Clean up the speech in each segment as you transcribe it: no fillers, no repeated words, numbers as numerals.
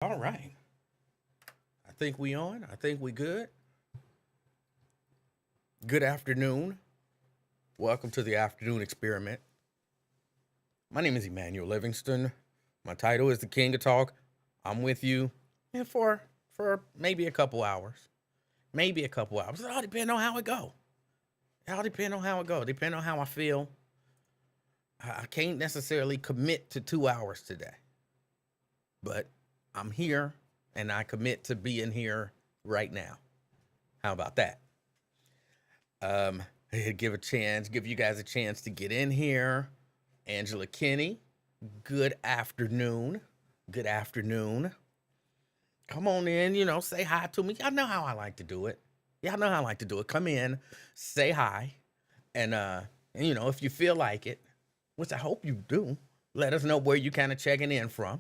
All right. I think we on. I think we good. Good afternoon. Welcome to the afternoon experiment. My name is Emanuel Livingston. My title is the King of Talk. I'm with you and for maybe a couple hours. Maybe a couple hours. It all depends on how it go. It all depends on how it go. Depend on how I feel. I can't necessarily commit to 2 hours today. But I'm here and I commit to being here right now. How about that? Give you guys a chance to get in here. Angela Kinney, good afternoon. Good afternoon. Come on in, say hi to me. Y'all know how I like to do it. Come in, say hi, and if you feel like it, which I hope you do, let us know where you kind of checking in from.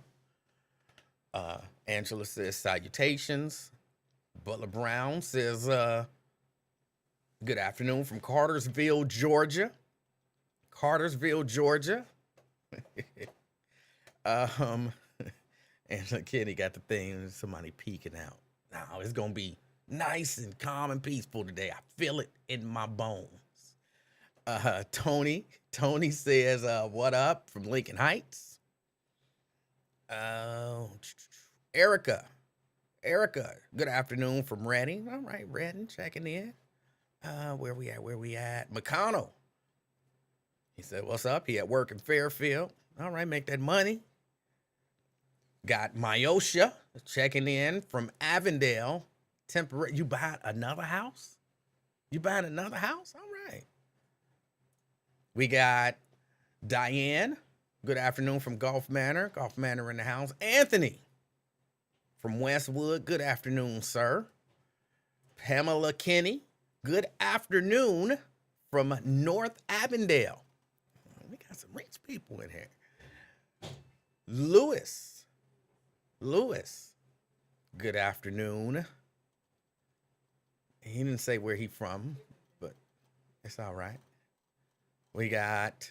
Angela says salutations. Butler Brown says good afternoon from Cartersville, Georgia. Angela Kenny got the thing, somebody peeking out. Now it's gonna be nice and calm and peaceful today. I feel it in my bones. Tony says, what up from Lincoln Heights? Erica, good afternoon from Reading. All right, Reading, checking in. Where we at? McConnell. He said, what's up? He at work in Fairfield. All right, make that money. Got Myosha checking in from Avondale. Temporary. You buying another house? All right. We got Diane. Good afternoon from Gulf Manor. Gulf Manor in the house. Anthony from Westwood. Good afternoon, sir. Pamela Kinney. Good afternoon from North Avondale. We got some rich people in here. Lewis. Good afternoon. He didn't say where he from, but it's all right. We got,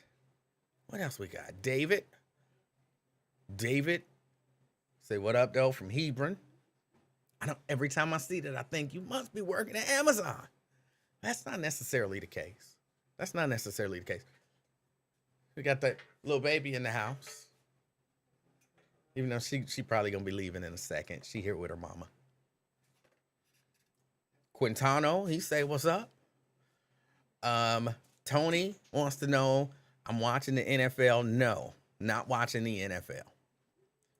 what else we got? David, say what up though from Hebron. Every time I see that, I think you must be working at Amazon. That's not necessarily the case. We got that little baby in the house. Even though she probably gonna be leaving in a second. She here with her mama. Quintano, he say, what's up? Tony wants to know, I'm watching the NFL. No, not watching the NFL.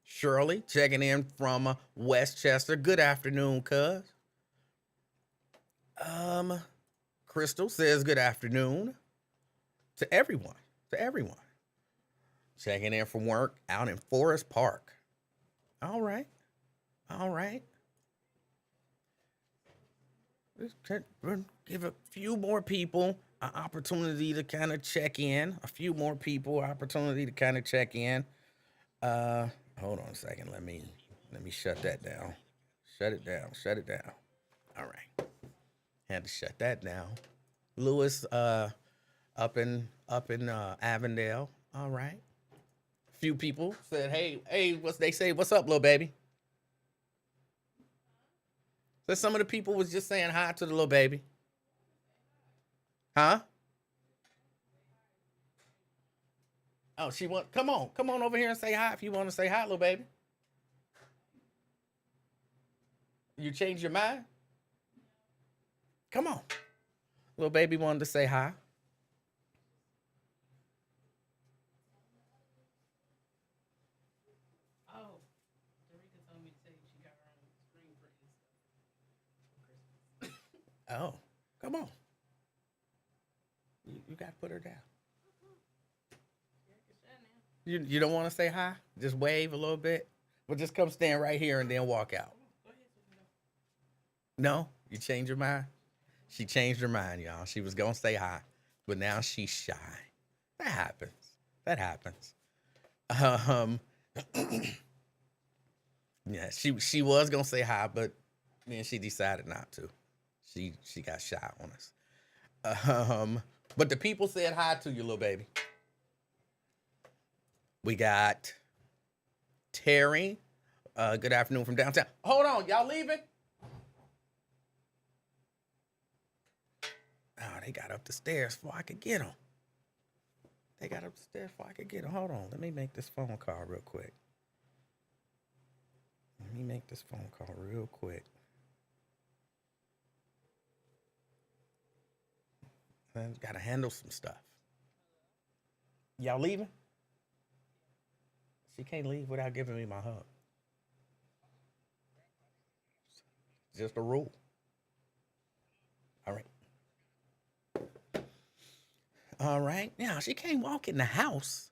Shirley, checking in from Westchester. Good afternoon, cuz. Crystal says good afternoon to everyone. Checking in from work out in Forest Park. All right. Give a few more people an opportunity to kind of check in. Hold on a second. Let me shut that down. Shut it down. All right. Had to shut that down. Lewis, up in Avondale. All right. Few people said, hey, what's up, little baby? So some of the people was just saying hi to the little baby. Huh? Oh, come on over here and say hi if you want to say hi, little baby. You changed your mind? Come on. Little baby wanted to say hi. Oh, come on. You got to put her down. You don't want to say hi? Just wave a little bit? Well, just come stand right here and then walk out. No? You changed your mind? She changed her mind, y'all. She was going to say hi, but now she's shy. That happens. Yeah, she was going to say hi, but then she decided not to. She got shy on us. But the people said hi to you, little baby. We got Terry Good afternoon from downtown. Hold on, y'all leaving? Oh, they got up the stairs before I could get them. They got up the stairs before I could get them. Hold on, let me make this phone call real quick. I gotta handle some stuff. Y'all leaving? She can't leave without giving me my hug. Just a rule. All right. All right. Now, she can't walk in the house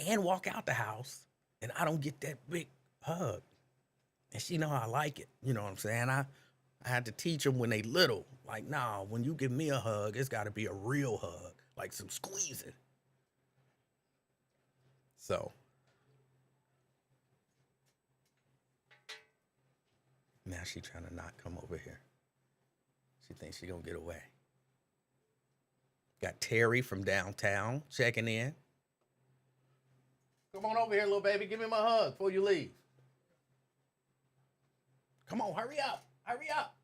and walk out the house, and I don't get that big hug. And she know I like it. You know what I'm saying? I had to teach them when they little. Like, nah, when you give me a hug, it's got to be a real hug, like some squeezing. So now she trying to not come over here. She thinks she gonna get away. Got Terry from downtown checking in. Come on over here, little baby. Give me my hug before you leave. Come on, hurry up. Hurry up.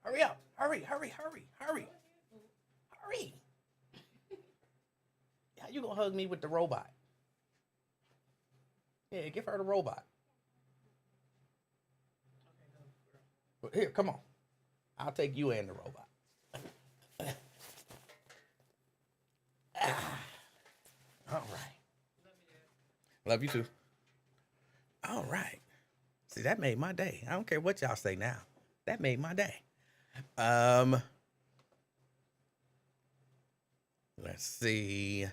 Hurry up. Hurry. Hurry. How you gonna hug me with the robot? Yeah, give her the robot. Here, come on. I'll take you and the robot. All right. Love you too. All right. See, that made my day. I don't care what y'all say now. That made my day. Let's see.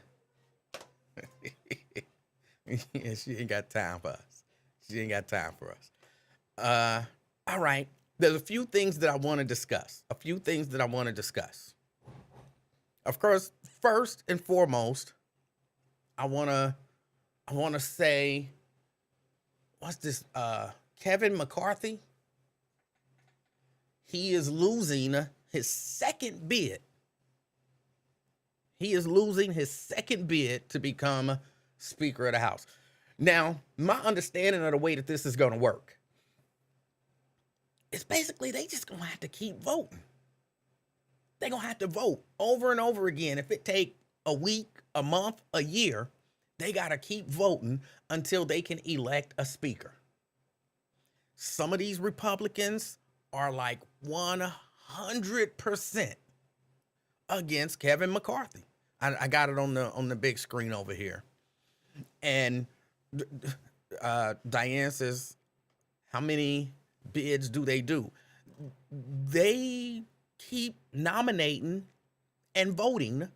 Yeah, she ain't got time for us. All right. There's a few things that I want to discuss. Of course, first and foremost, I want to say, what's this? Kevin McCarthy. He is losing his second bid. To become Speaker of the House. Now, my understanding of the way that this is going to work is basically they just going to have to keep voting. They're going to have to vote over and over again. If it take a week, a month, a year, they got to keep voting until they can elect a speaker. Some of these Republicans are like 100% against Kevin McCarthy. I got it on the big screen over here. And Diane says, how many bids do they do? They keep nominating and voting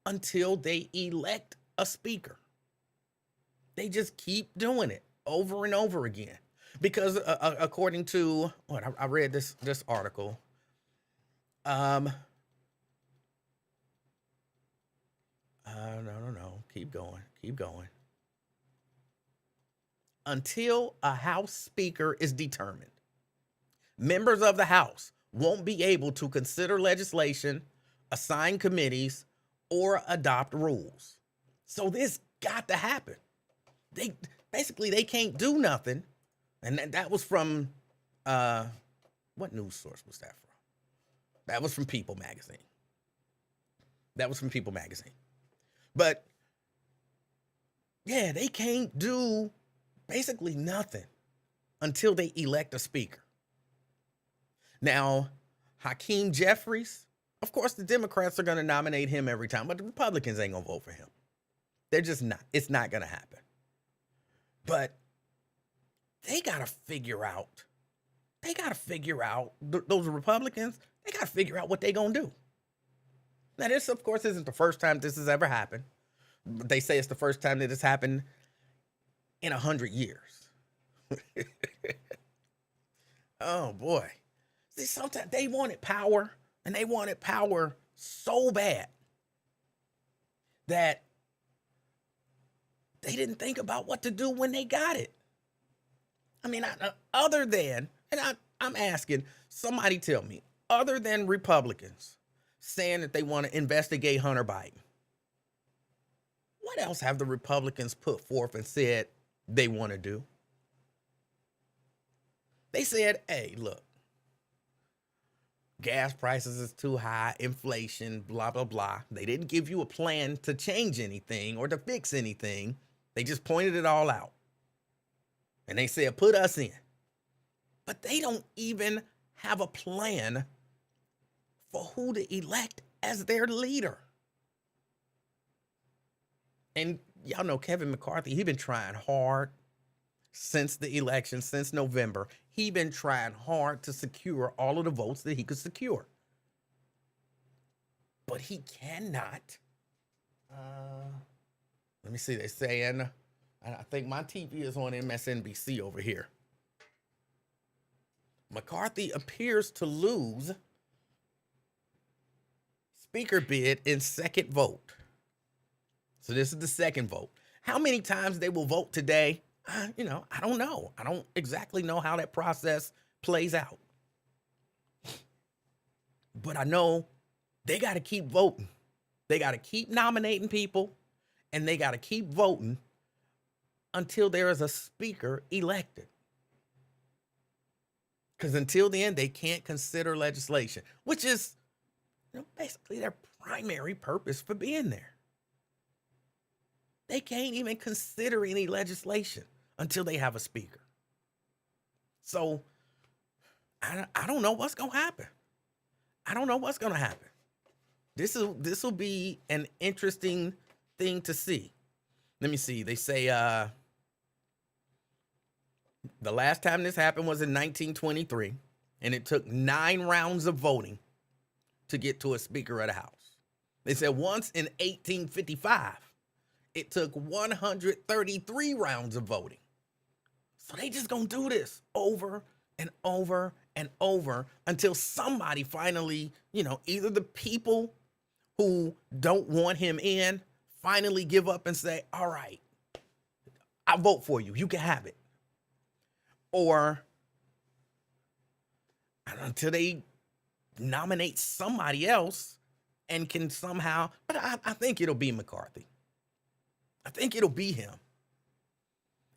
until they elect a speaker. They just keep doing it over and over again. Because according to what I read this article, no. Keep going. Until a House Speaker is determined, members of the House won't be able to consider legislation, assign committees, or adopt rules. So this got to happen. They can't do nothing. And that was from, what news source was that from? That was from People Magazine. But yeah, they can't do basically nothing until they elect a speaker. Now, Hakeem Jeffries, of course, the Democrats are going to nominate him every time, but the Republicans ain't going to vote for him. They're just not. It's not going to happen. But they got to figure out, those Republicans, they got to figure out what they're going to do. Now, this, of course, isn't the first time this has ever happened. They say it's the first time that it's happened in 100 years. Oh, boy. See, sometimes they wanted power, and they wanted power so bad that they didn't think about what to do when they got it. I mean, other than, and I'm asking, somebody tell me, other than Republicans saying that they want to investigate Hunter Biden, what else have the Republicans put forth and said they want to do? They said, hey, look, gas prices is too high, inflation, blah, blah, blah. They didn't give you a plan to change anything or to fix anything. They just pointed it all out. And they said, put us in. But they don't even have a plan for who to elect as their leader. And y'all know Kevin McCarthy, he's been trying hard since the election, since November. He's been trying hard to secure all of the votes that he could secure. But he cannot. Let me see, they're saying, I think my TV is on MSNBC over here. McCarthy appears to lose speaker bid in second vote. So this is the second vote. How many times they will vote today? I don't know. I don't exactly know how that process plays out. But I know they got to keep voting. They got to keep nominating people, and they got to keep voting until there is a speaker elected. Because until then, they can't consider legislation, which is basically their primary purpose for being there. They can't even consider any legislation until they have a speaker. So I don't know what's going to happen. I don't know what's going to happen. This will be an interesting thing to see. Let me see. They say the last time this happened was in 1923, and it took 9 rounds of voting to get to a Speaker of the House. They said once in 1855, it took 133 rounds of voting. So they just gonna do this over and over and over until somebody finally, either the people who don't want him in finally give up and say, all right, I'll vote for you. You can have it. Or until they nominate somebody else and can somehow, but I think it'll be McCarthy. I think it'll be him.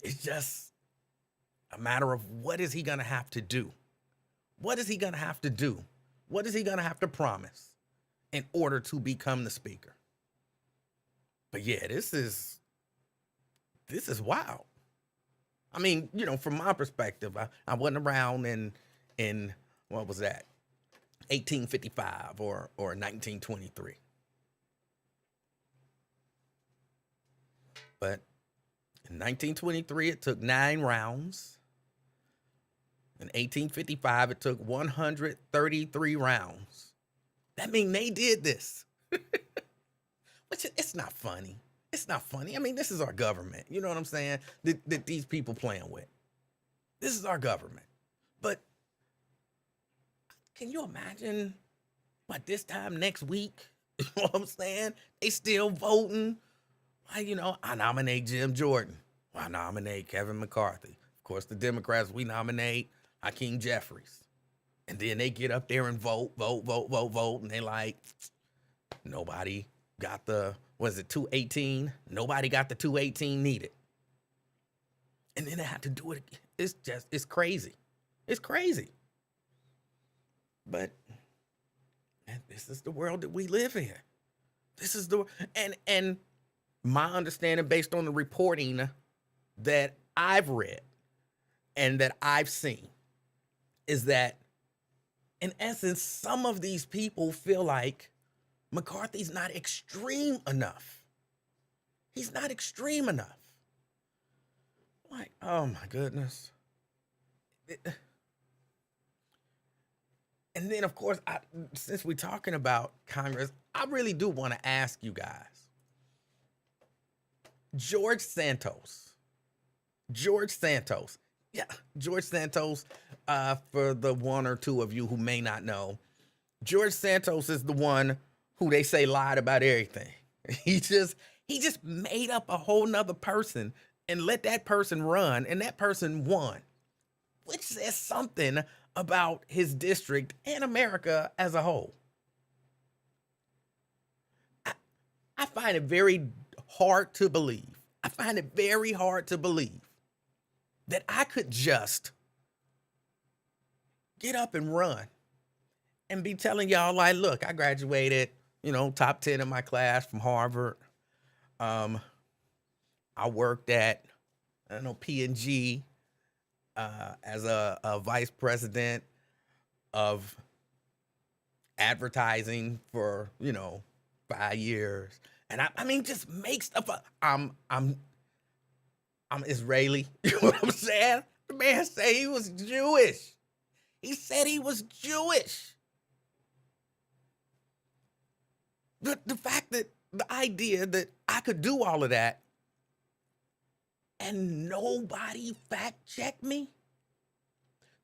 It's just a matter of what is he going to have to do? What is he going to have to do? What is he going to have to promise in order to become the speaker? But yeah, this is wild. I mean, from my perspective, I wasn't around in what was that? 1855 or 1923. But in 1923, it took 9 rounds. In 1855, it took 133 rounds. That means they did this. Which, it's not funny. It's not funny. I mean, this is our government. You know what I'm saying? That these people playing with. This is our government. But can you imagine this time next week? You know what I'm saying? They still voting. I nominate Jim Jordan. Well, I nominate Kevin McCarthy. Of course, the Democrats, we nominate Hakeem Jeffries. And then they get up there and vote. And they like, nobody got the, 218? Nobody got the 218 needed. And then they have to do it. It's crazy. It's crazy. But this is the world that we live in. This is and my understanding based on the reporting that I've read and that I've seen is that, in essence, some of these people feel like McCarthy's not extreme enough. He's not extreme enough. Like, oh my goodness. And then, of course, since we're talking about Congress, I really do want to ask you guys. George Santos. Yeah, George Santos, for the one or two of you who may not know, George Santos is the one who they say lied about everything. He just made up a whole nother person and let that person run, and that person won, which says something about his district and America as a whole. I find it very hard to believe. I find it very hard to believe that I could just get up and run and be telling y'all, like, look, I graduated, top 10 in my class from Harvard. I worked at, I don't know, P&G as a vice president of advertising for, 5 years. And I mean, just make stuff up. I'm Israeli. You know what I'm saying? The man said he was Jewish. He said he was Jewish. The fact that the idea that I could do all of that and nobody fact checked me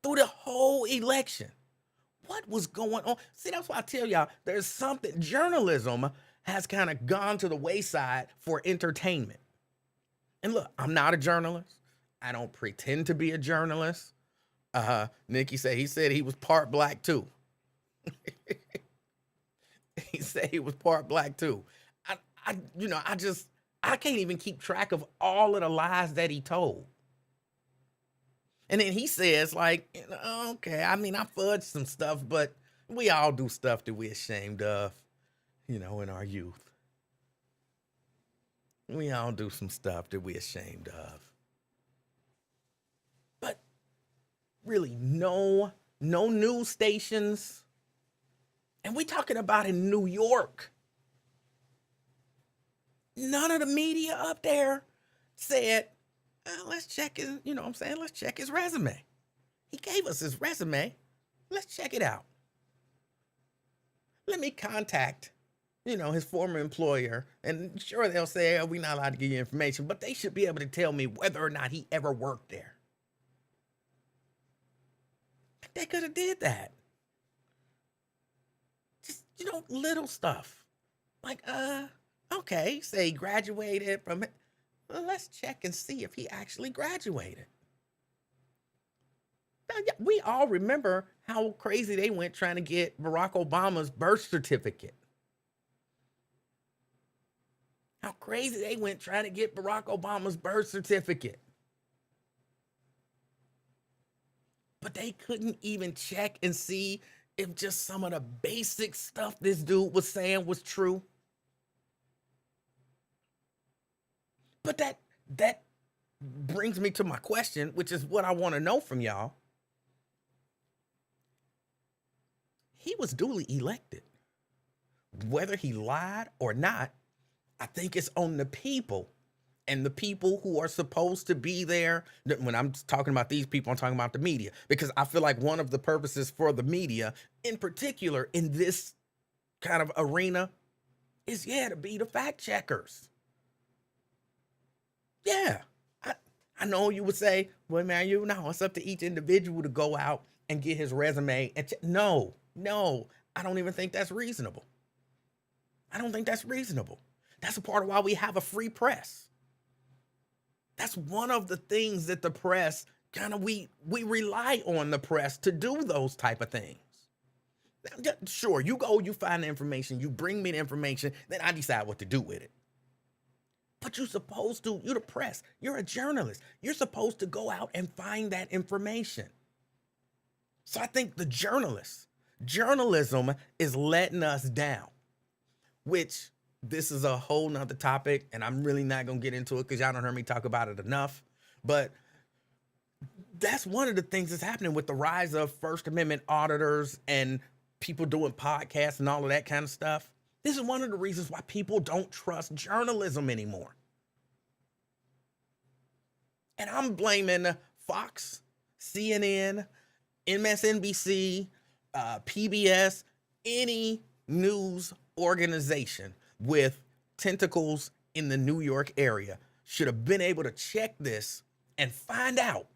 through the whole election. What was going on? See, that's why I tell y'all, there's something, journalism has kind of gone to the wayside for entertainment. And look, I'm not a journalist. I don't pretend to be a journalist. Nikki said he was part black too. He said he was part black too. I can't even keep track of all of the lies that he told. And then he says, like, okay, I mean, I fudged some stuff, but we all do stuff that we're ashamed of, in our youth. We all do some stuff that we're ashamed of. But really, no news stations. And we're talking about in New York. None of the media up there said, let's check his, let's check his resume. He gave us his resume. Let's check it out. Let me contact, his former employer. And sure, they'll say, we're not allowed to give you information, but they should be able to tell me whether or not he ever worked there. They could have did that. Just, little stuff. Like, okay, say he graduated from it. Well, let's check and see if he actually graduated. Now, we all remember how crazy they went trying to get Barack Obama's birth certificate. How crazy they went trying to get Barack Obama's birth certificate. But they couldn't even check and see if just some of the basic stuff this dude was saying was true. But that brings me to my question, which is what I want to know from y'all. He was duly elected. Whether he lied or not, I think it's on the people. And the people who are supposed to be there, when I'm talking about these people, I'm talking about the media. Because I feel like one of the purposes for the media, in particular in this kind of arena, is, to be the fact checkers. Yeah, I know you would say, well, man, it's up to each individual to go out and get his resume. And no, I don't even think that's reasonable. I don't think that's reasonable. That's a part of why we have a free press. That's one of the things that the press we rely on the press to do those type of things. Sure, you go, you find the information, you bring me the information, then I decide what to do with it. But you're the press, you're a journalist. You're supposed to go out and find that information. So I think journalism is letting us down, which this is a whole nother topic, and I'm really not going to get into it because y'all don't hear me talk about it enough. But that's one of the things that's happening with the rise of First Amendment auditors and people doing podcasts and all of that kind of stuff. This is one of the reasons why people don't trust journalism anymore. And I'm blaming Fox, CNN, MSNBC, PBS, any news organization with tentacles in the New York area should have been able to check this and find out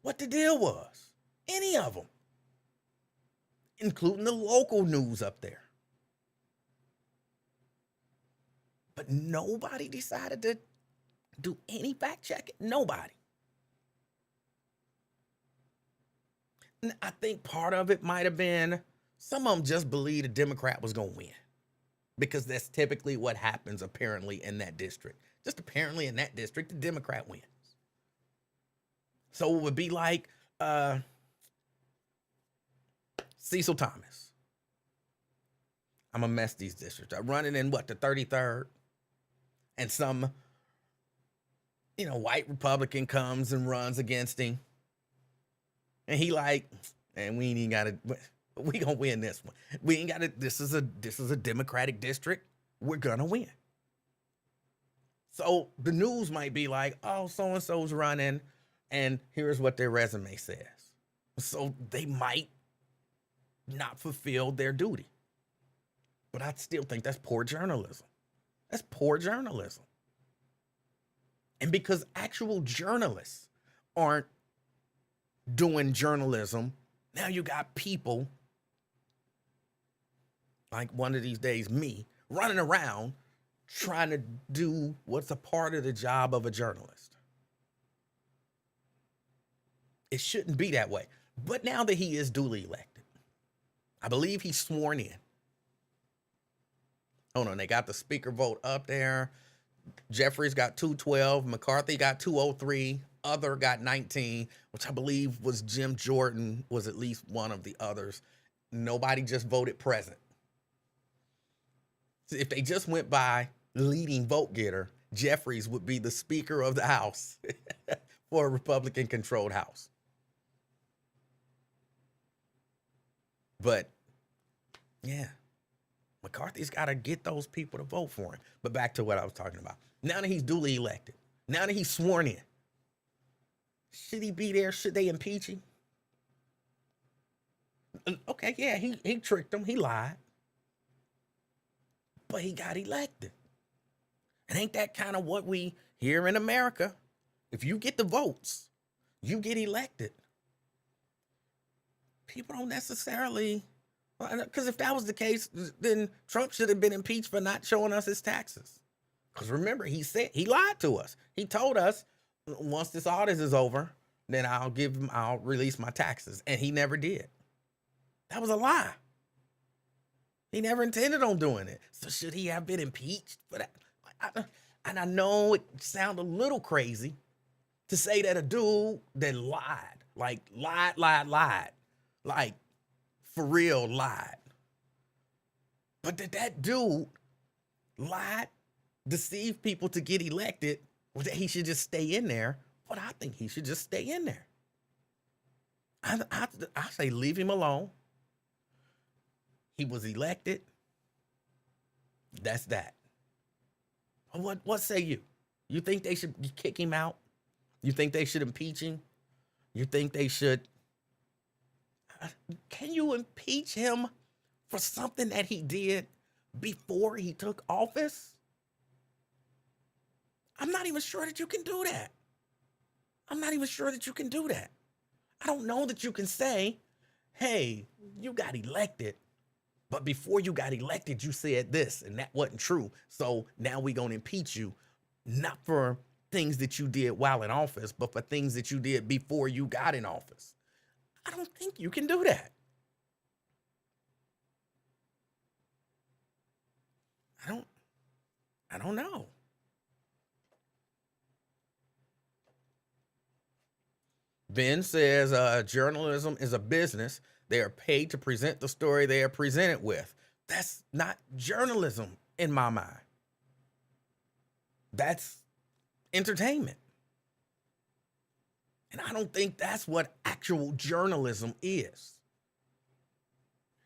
what the deal was. Any of them, including the local news up there. But nobody decided to do any fact checking. Nobody. And I think part of it might have been some of them just believed a Democrat was going to win. because that's typically what happens apparently in that district. Just apparently in that district, the Democrat wins. So it would be like Cecil Thomas. I'm gonna mess these districts. I'm running in what, the 33rd, and some, white Republican comes and runs against him, and he like, and we ain't even gotta. We gonna win this one. We ain't gotta. This is a Democratic district. We're gonna win. So the news might be like, oh, so and so's running, and here's what their resume says. So they might not fulfill their duty. But I still think that's poor journalism. That's poor journalism. And because actual journalists aren't doing journalism, now you got people like one of these days, me, running around trying to do what's a part of the job of a journalist. It shouldn't be that way. But now that he is duly elected, I believe he's sworn in. Hold on, they got the speaker vote up there. Jeffries got 212, McCarthy got 203, other got 19, which I believe was Jim Jordan was at least one of the others. Nobody just voted present. So if they just went by leading vote getter, Jeffries would be the Speaker of the House for a Republican-controlled House. But, yeah, McCarthy's got to get those people to vote for him. But back to what I was talking about. Now that he's duly elected, now that he's sworn in, should he be there? Should they impeach him? Okay, yeah, he tricked them. He lied. But he got elected. And ain't that kind of what we here in America? If you get the votes, you get elected. People don't necessarily, because if that was the case, then Trump should have been impeached for not showing us his taxes. Because remember, he said, he lied to us. He told us, once this audit is over, then I'll release my taxes. And he never did. That was a lie. He never intended on doing it. So should he have been impeached for that? And I know it sounds a little crazy to say that a dude that lied, like for real lied. But that dude lied, deceived people to get elected, or that he should just stay in there. But I think he should just stay in there. I say leave him alone. He was elected. That's that. What say you? You think they should kick him out? You think they should impeach him? You think they should? Can you impeach him for something that he did before he took office? I'm not even sure that you can do that. I'm not even sure that you can do that. I don't know that you can say, hey, you got elected, but before you got elected, you said this, and that wasn't true. So now we're going to impeach you, not for things that you did while in office, but for things that you did before you got in office. I don't think you can do that. I don't know. Ben says journalism is a business. They are paid to present the story they are presented with. That's not journalism in my mind. That's entertainment. And I don't think that's what actual journalism is.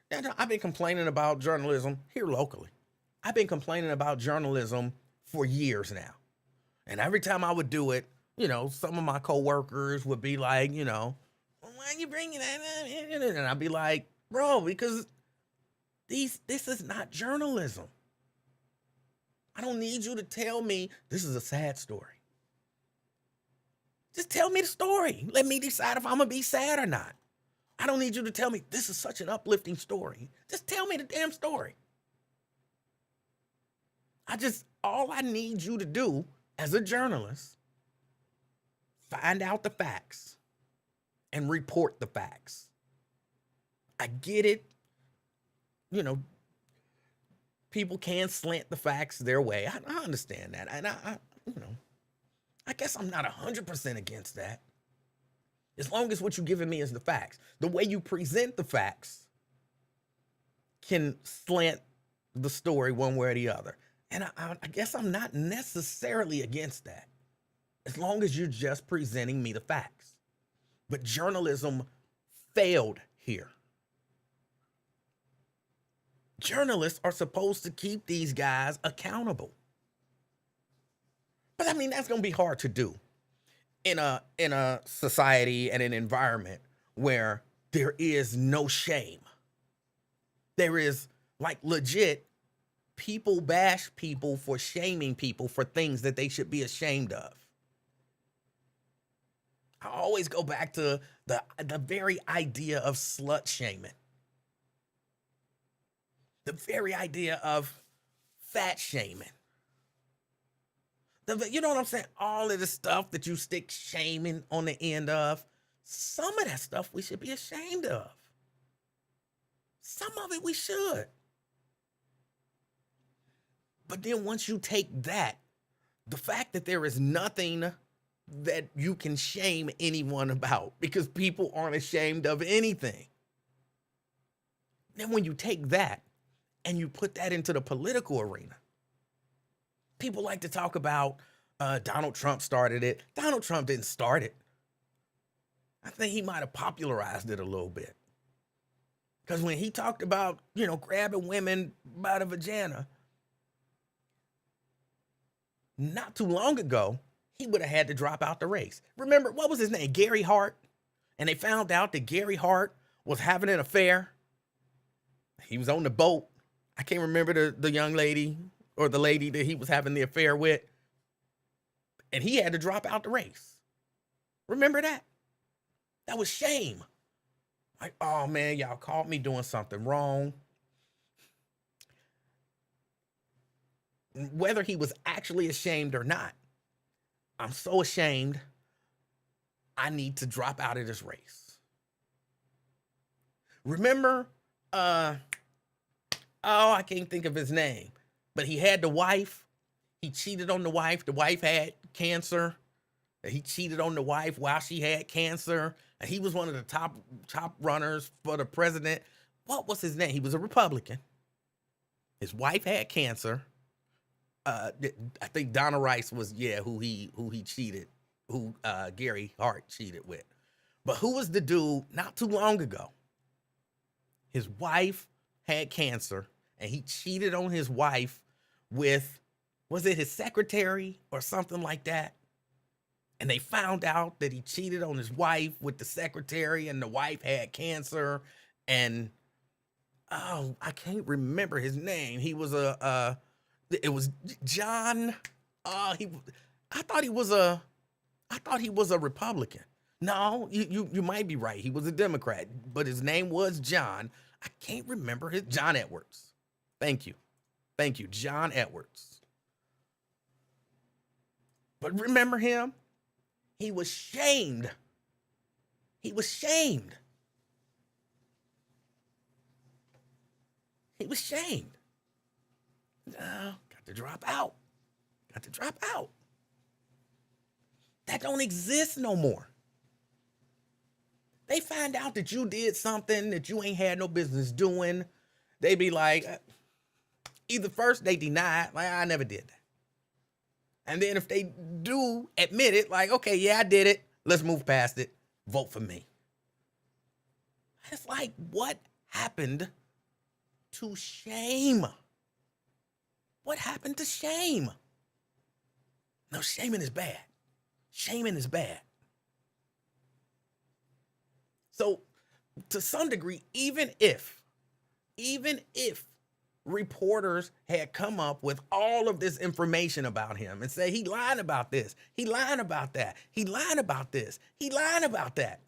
Now, I've been complaining about journalism here locally. I've been complaining about journalism for years now. And every time I would do it, some of my coworkers would be like, why are you bringing that up? And I'd be like, bro, because this is not journalism. I don't need you to tell me this is a sad story. Just tell me the story. Let me decide if I'm going to be sad or not. I don't need you to tell me this is such an uplifting story. Just tell me the damn story. All I need you to do as a journalist, find out the facts and report the facts. I get it. people can slant the facts their way. I understand that. And I guess I'm not 100% against that. As long as what you're giving me is the facts. The way you present the facts can slant the story one way or the other. And I guess I'm not necessarily against that, as long as you're just presenting me the facts. But journalism failed here. Journalists are supposed to keep these guys accountable. But I mean, that's going to be hard to do in a society and an environment where there is no shame. There is, like, legit, people bash people for shaming people for things that they should be ashamed of. I always go back to the very idea of slut shaming. The very idea of fat shaming. You know what I'm saying? All of the stuff that you stick shaming on the end of, some of that stuff we should be ashamed of. Some of it we should. But then once you take that, the fact that there is nothing that you can shame anyone about because people aren't ashamed of anything. Then when you take that and you put that into the political arena, people like to talk about Donald Trump started it. Donald Trump didn't start it. I think he might have popularized it a little bit. Because when he talked about, grabbing women by the vagina, not too long ago, he would have had to drop out the race. Remember, what was his name? Gary Hart. And they found out that Gary Hart was having an affair. He was on the boat. I can't remember the young lady or the lady that he was having the affair with. And he had to drop out the race. Remember that? That was shame. Like, oh man, y'all caught me doing something wrong. Whether he was actually ashamed or not, I'm so ashamed, I need to drop out of this race. Remember, I can't think of his name, but he had the wife. He cheated on the wife. The wife had cancer. He cheated on the wife while she had cancer. And he was one of the top runners for the president. What was his name? He was a Republican. His wife had cancer. I think Donna Rice was, who he cheated, who Gary Hart cheated with. But who was the dude not too long ago? His wife had cancer, and he cheated on his wife with, was it his secretary or something like that? And they found out that he cheated on his wife with the secretary, and the wife had cancer. And I can't remember his name. He was it was John. I thought he was a Republican. No, you might be right. He was a Democrat, but his name was John. I can't remember John Edwards. Thank you, John Edwards. But remember him? He was shamed. He was shamed. No, got to drop out. That don't exist no more. They find out that you did something that you ain't had no business doing. They be like, either first they deny it, like, I never did that. And then if they do admit it, like, okay, yeah, I did it. Let's move past it. Vote for me. It's like, what happened to shame? What happened to shame? No, shaming is bad. Shaming is bad. So, to some degree, even if reporters had come up with all of this information about him and say he lied about this, he lied about that, he lied about this, he lied about that,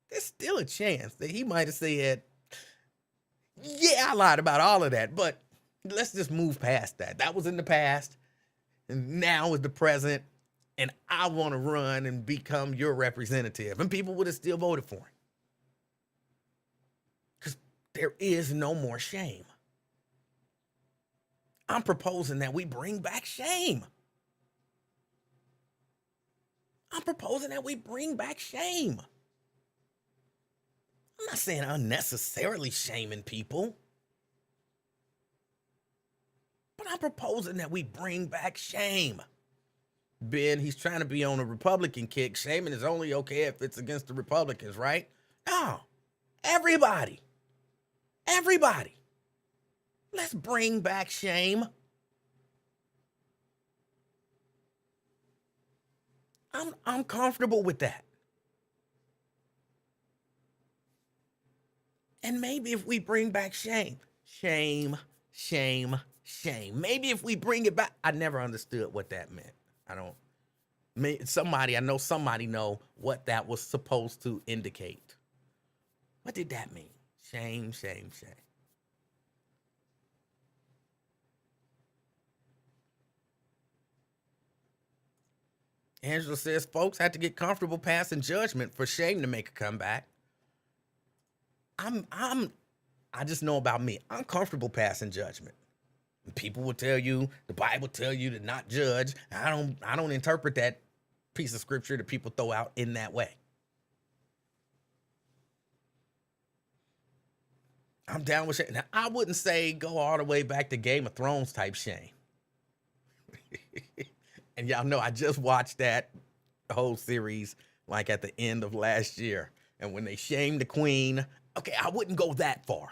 there's still a chance that he might have said, yeah, I lied about all of that, but let's just move past that. That was in the past, and now is the present, and I want to run and become your representative. And people would have still voted for him. Because there is no more shame. I'm proposing that we bring back shame. I'm proposing that we bring back shame. I'm not saying unnecessarily shaming people, but I'm proposing that we bring back shame. Ben, he's trying to be on a Republican kick. Shaming is only okay if it's against the Republicans, right? No, everybody. Everybody. Let's bring back shame. I'm comfortable with that. And maybe if we bring back shame, maybe if we bring it back, I never understood what that meant. I know somebody know what that was supposed to indicate. What did that mean? Shame. Angela says folks had to get comfortable passing judgment for shame to make a comeback. I just know about me. I'm comfortable passing judgment. People will tell you, the Bible tell you to not judge. I don't interpret that piece of scripture that people throw out in that way. I'm down with shame. Now, I wouldn't say go all the way back to Game of Thrones type shame. And y'all know I just watched that whole series like at the end of last year. And when they shamed the queen, okay, I wouldn't go that far.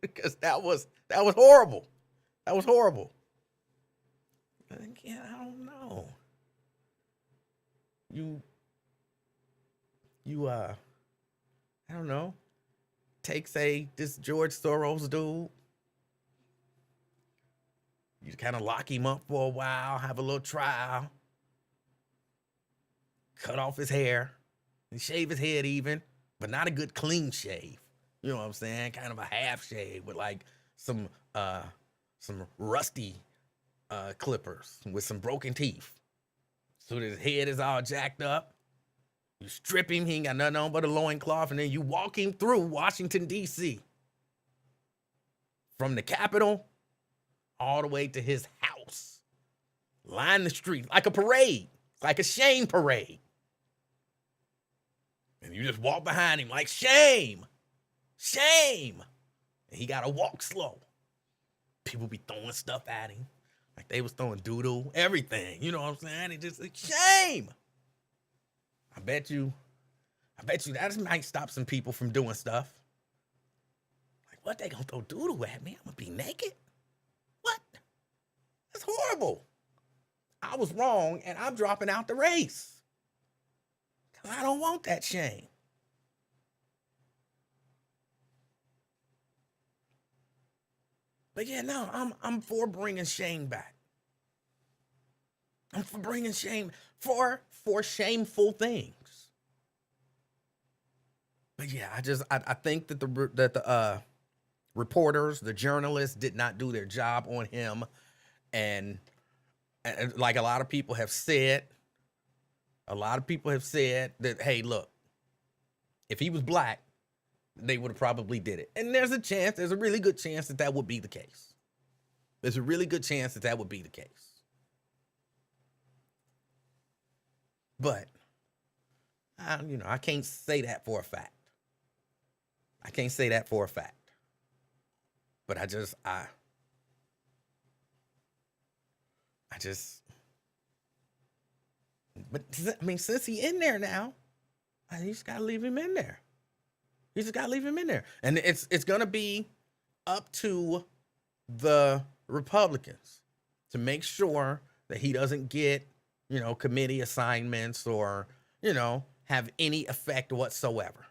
Because that was horrible. That was horrible. Again, I don't know. I don't know. Take, say, this George Soros dude. You kind of lock him up for a while, have a little trial, cut off his hair, and shave his head even, but not a good clean shave. You know what I'm saying? Kind of a half shave with like some rusty clippers with some broken teeth. So his head is all jacked up. You strip him, he ain't got nothing on but a loincloth, and then you walk him through Washington, D.C. From the Capitol all the way to his house. Line the street like a parade, like a shame parade. And you just walk behind him like, shame. And he got to walk slow. People be throwing stuff at him. Like they was throwing doodle, everything. You know what I'm saying? It just like, shame. I bet you that might stop some people from doing stuff. Like, what, they gonna throw doodle at me? I'm gonna be naked? What? That's horrible. I was wrong, and I'm dropping out the race. Because I don't want that shame. But yeah, no, I'm for bringing shame back. I'm for bringing shame for shameful things. But yeah, I think that the reporters, the journalists did not do their job on him, and like a lot of people have said that, hey, look, if he was black, they would have probably did it. And there's a really good chance that would be the case. There's a really good chance that would be the case. But, I can't say that for a fact. But but I mean, since he's in there now, you just gotta leave him in there. And it's gonna be up to the Republicans to make sure that he doesn't get, committee assignments or, have any effect whatsoever.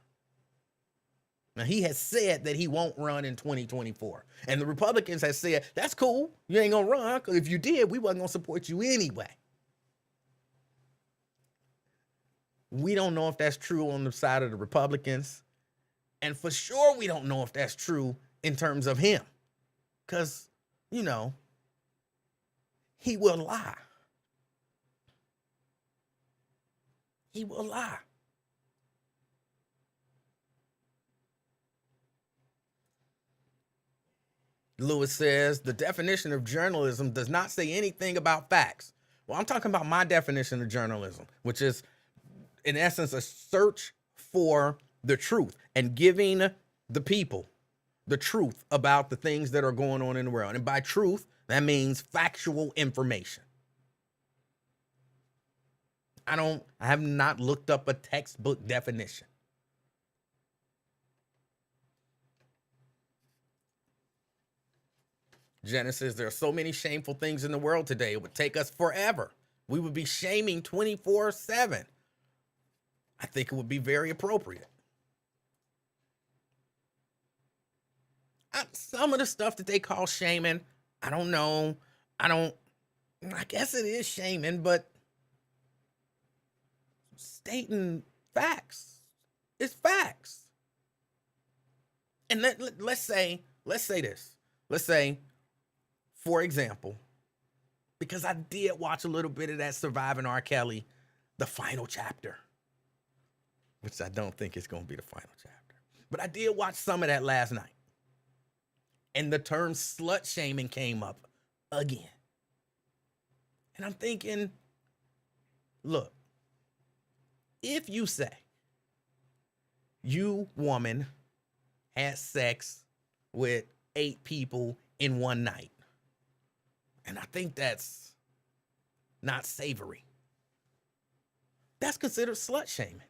Now, he has said that he won't run in 2024. And the Republicans have said, that's cool. You ain't gonna run, because if you did, we wasn't gonna support you anyway. We don't know if that's true on the side of the Republicans. And for sure, we don't know if that's true in terms of him. Because, he will lie. He will lie. Lewis says the definition of journalism does not say anything about facts. Well, I'm talking about my definition of journalism, which is, in essence, a search for the truth and giving the people the truth about the things that are going on in the world. And by truth, that means factual information. I have not looked up a textbook definition. Genesis, there are so many shameful things in the world today. It would take us forever. We would be shaming 24/7. I think it would be very appropriate. Some of the stuff that they call shaming, I don't know. I guess it is shaming, but stating facts is facts. And let's say this. Let's say, for example, because I did watch a little bit of that Surviving R. Kelly, the final chapter, which I don't think is going to be the final chapter. But I did watch some of that last night. And the term slut shaming came up again. And I'm thinking, look, if you say you, woman, had sex with 8 people in one night, and I think that's not savory, that's considered slut shaming.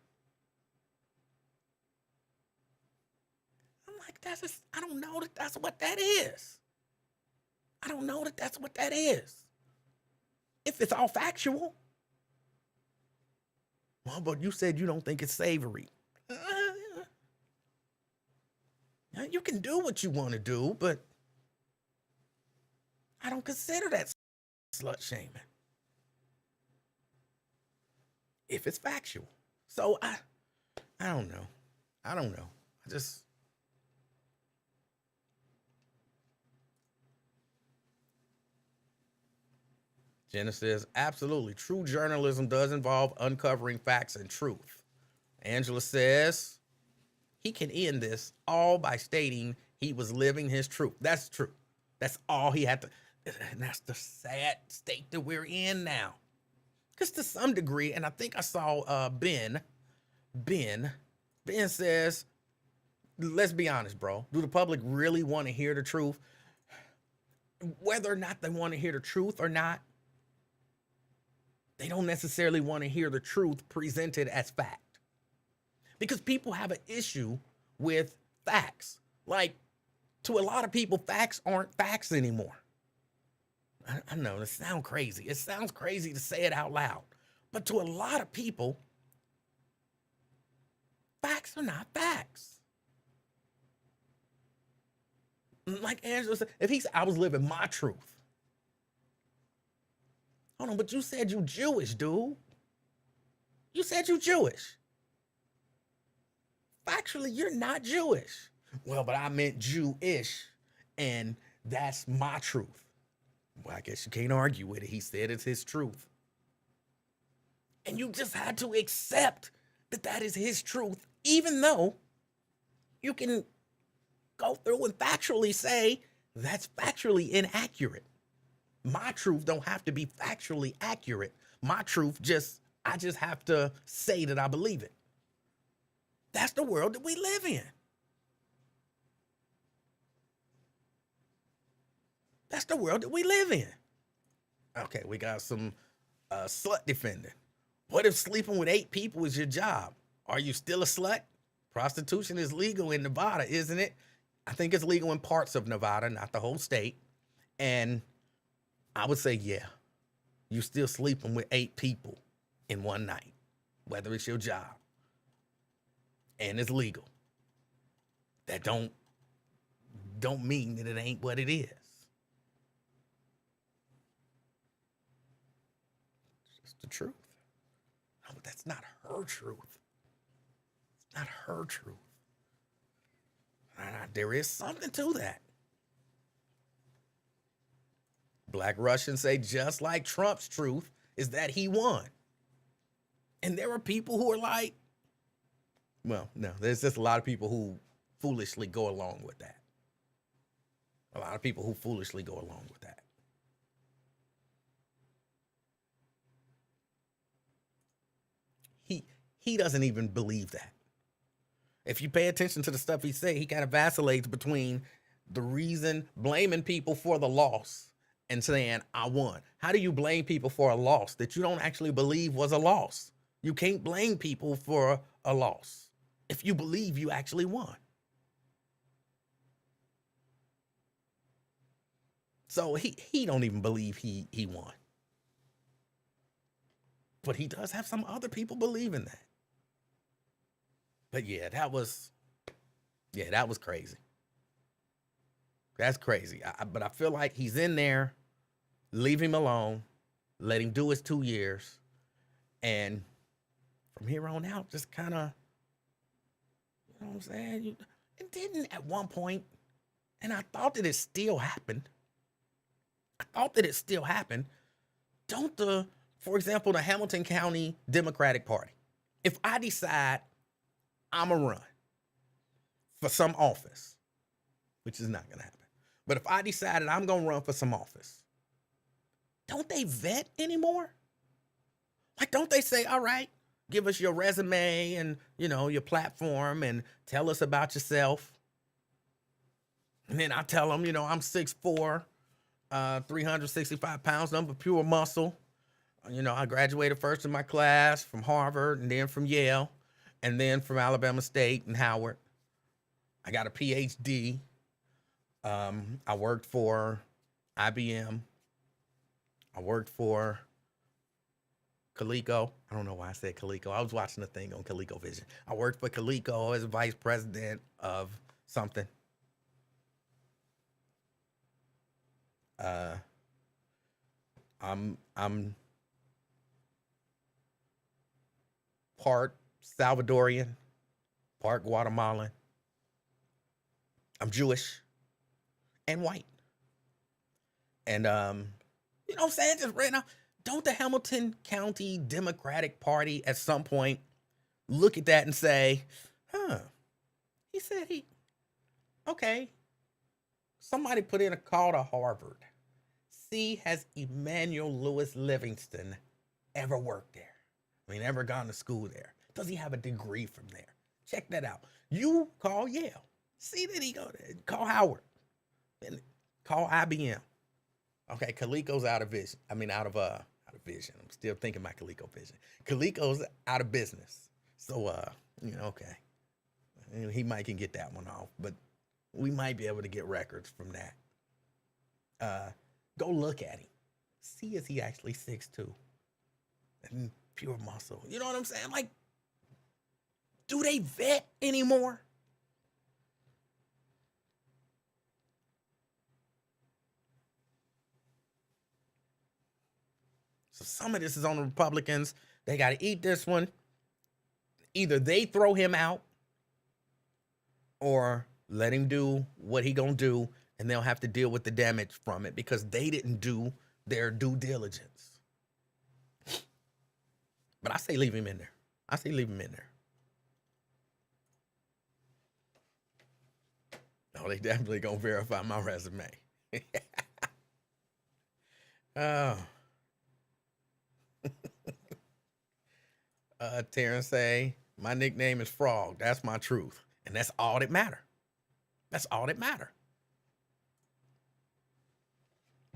I don't know that that's what that is. I don't know that that's what that is. If it's all factual. Well, but you said you don't think it's savory. You can do what you want to do, but I don't consider that slut shaming if it's factual. So I don't know. I just... Genesis, absolutely. True journalism does involve uncovering facts and truth. Angela says he can end this all by stating he was living his truth. That's true. That's all he had to. And that's the sad state that we're in now. Because to some degree, and I think I saw Ben says, let's be honest, bro. Do the public really want to hear the truth? Whether or not they want to hear the truth or not, they don't necessarily want to hear the truth presented as fact. Because people have an issue with facts. Like, to a lot of people, facts aren't facts anymore. I know, it sounds crazy. It sounds crazy to say it out loud. But to a lot of people, facts are not facts. Like Angela said, if he said, I was living my truth. Hold on, but you said you Jewish, dude. You said you Jewish. Factually, you're not Jewish. Well, but I meant Jewish, and that's my truth. Well, I guess you can't argue with it. He said it's his truth. And you just had to accept that that is his truth, even though you can go through and factually say that's factually inaccurate. My truth don't have to be factually accurate. My truth I just have to say that I believe it. That's the world that we live in. That's the world that we live in. Okay, we got some slut defending. What if sleeping with 8 people is your job? Are you still a slut? Prostitution is legal in Nevada, isn't it? I think it's legal in parts of Nevada, not the whole state. And I would say, yeah, you still sleeping with 8 people in one night, whether it's your job. And it's legal. That don't mean that it ain't what it is. It's just the truth. No, but that's not her truth. It's not her truth. There is something to that. Black Russians say just like Trump's truth is that he won. And there are people who are like, well, no, there's just a lot of people who foolishly go along with that. A lot of people who foolishly go along with that. He doesn't even believe that. If you pay attention to the stuff he say, he kind of vacillates between the reason blaming people for the loss and saying, I won. How do you blame people for a loss that you don't actually believe was a loss? You can't blame people for a loss if you believe you actually won. So he don't even believe he won. But he does have some other people believing that. But yeah, that was crazy. That's crazy. But I feel like he's in there. Leave him alone. Let him do his 2 years. And from here on out, just kind of, you know what I'm saying? It didn't at one point, and I thought that it still happened. For example, the Hamilton County Democratic Party. If I decide I'm going to run for some office, which is not going to happen, but if I decided I'm going to run for some office, don't they vet anymore? Like, don't they say, all right, give us your resume and, your platform and tell us about yourself. And then I tell them, I'm 6'4", 365 pounds, I'm pure muscle. I graduated first in my class from Harvard and then from Yale and then from Alabama State and Howard. I got a PhD. I worked for IBM. I worked for Coleco. I don't know why I said Coleco. I was watching a thing on ColecoVision. I worked for Coleco as vice president of something. I'm part Salvadorian, part Guatemalan. I'm Jewish and white. And you know what I'm saying? Just right now, don't the Hamilton County Democratic Party at some point look at that and say, he said okay. Somebody put in a call to Harvard. See, has Emanuel Livingston ever worked there? Ever gone to school there? Does he have a degree from there? Check that out. You call Yale. See that he go there. Call Howard. And call IBM. Okay, Coleco's out of vision. Out of vision. I'm still thinking about ColecoVision. Coleco's out of business. So okay. He might can get that one off, but we might be able to get records from that. Go look at him. See, is he actually 6'2" and pure muscle? You know what I'm saying? Like, do they vet anymore? So some of this is on the Republicans. They got to eat this one. Either they throw him out or let him do what he gonna do, and they'll have to deal with the damage from it because they didn't do their due diligence. But I say leave him in there. No, they definitely gonna verify my resume. Oh. Terrence say, my nickname is Frog. That's my truth. And that's all that matter.